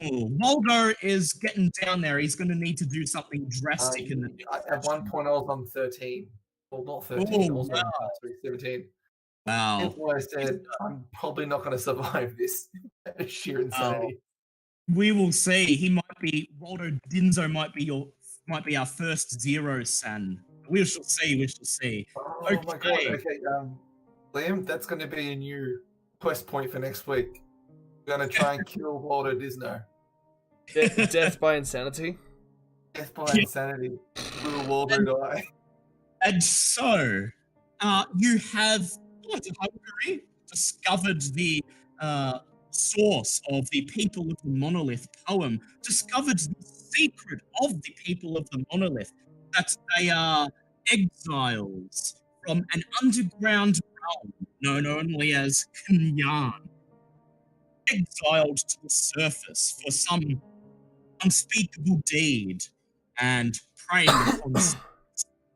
Oh, Waldo is getting down there. He's going to need to do something drastic in the At one point, I was on 13. Well, not 13. I was on 17. Wow. That's why I said I'm probably not going to survive this sheer insanity. We will see. He might be Waldo Dinzo might be our first zero SAN. We shall see. We shall see. Oh my god. Okay. Okay, Liam, that's going to be a new quest point for next week. We're going to try and kill Waldo Disno. Death by insanity. Death by insanity. Will Waldo die? And so, you have gone to Hungary, discovered the source of the People of the Monolith poem, discovered the secret of the People of the Monolith, that they are exiles from an underground realm known only as Kunyan, exiled to the surface for some unspeakable deed and preying upon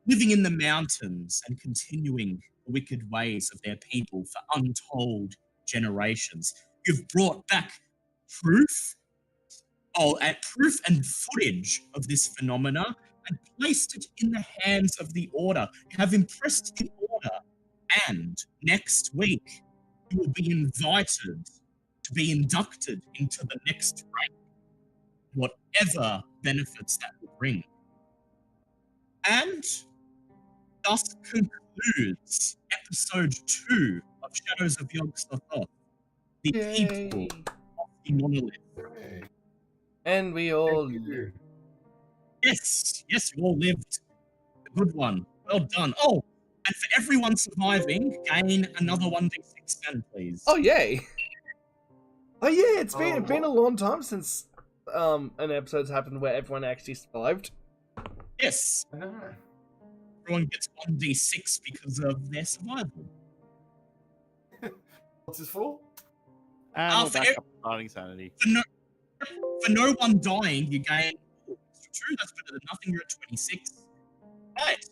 living in the mountains and continuing the wicked ways of their people for untold generations. You've brought back proof and footage of this phenomena and placed it in the hands of the Order. You have impressed the Order, and next week you will be invited to be inducted into the next rank, whatever benefits that will bring. And thus concludes episode 2 of Shadows of Yog-Sothoth, the people of the Monolith. And we all... Yes, you all lived. A good one. Well done. Oh, and for everyone surviving, gain another 1d6 SAN, please. Oh, yay. Oh, yeah, it's Oh, been a long time since an episode's happened where everyone actually survived. Yes, I know. everyone gets 1d6 because of their survival. What's this for? And we're for back ev- up to starting sanity. For no one dying, you gain... True, that's better than nothing. You're at 26. Right.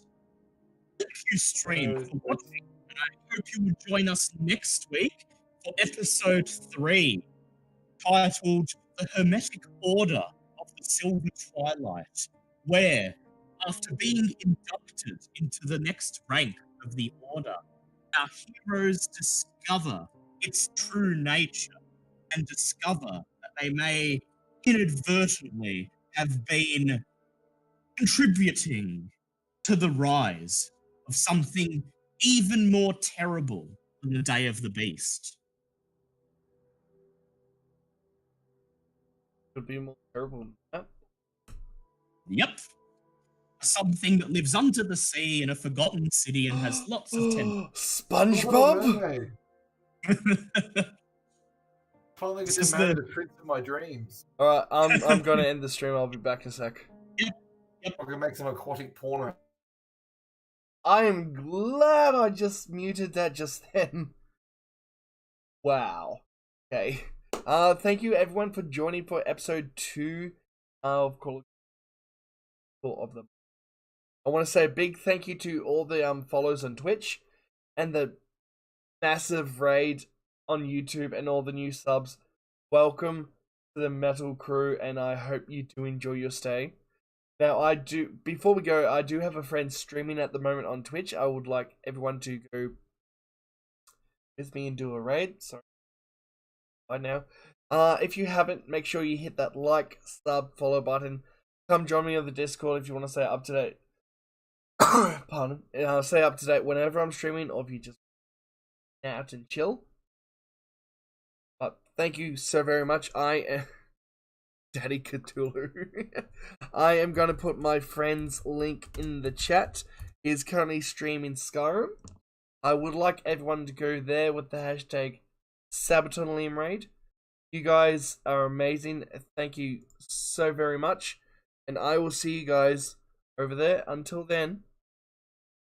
Thank you, stream, for watching. And I hope you will join us next week for episode 3, titled The Hermetic Order of the Silver Twilight, where, after being inducted into the next rank of the Order, our heroes discover its true nature and discover that they may inadvertently have been contributing to the rise of something even more terrible than the Day of the Beast. Could be more terrible than that. Yep. Something that lives under the sea in a forgotten city and has lots of tentacles. SpongeBob? Finally get This to is marry the- the prince of my dreams. Alright, I'm gonna end the stream. I'll be back in a sec. I'm gonna make some aquatic porno. I am glad I just muted that just then. Wow. Okay. Thank you everyone for joining for episode 2 of Call of the... I want to say a big thank you to all the follows on Twitch and the massive raid on YouTube and all the new subs. Welcome to the Metal Crew, and I hope you do enjoy your stay. Now, before we go, I do have a friend streaming at the moment on Twitch. I would like everyone to go with me and do a raid. Sorry. Right now. If you haven't, make sure you hit that like, sub, follow button. Come join me on the Discord if you want to stay up to date. Pardon. Stay up to date whenever I'm streaming, or if you just out and chill. But thank you so very much. I am Daddy Cthulhu. I am going to put my friend's link in the chat. He's currently streaming Skyrim. I would like everyone to go there with the hashtag SabatonLiamRaid. You guys are amazing. Thank you so very much. And I will see you guys over there. Until then,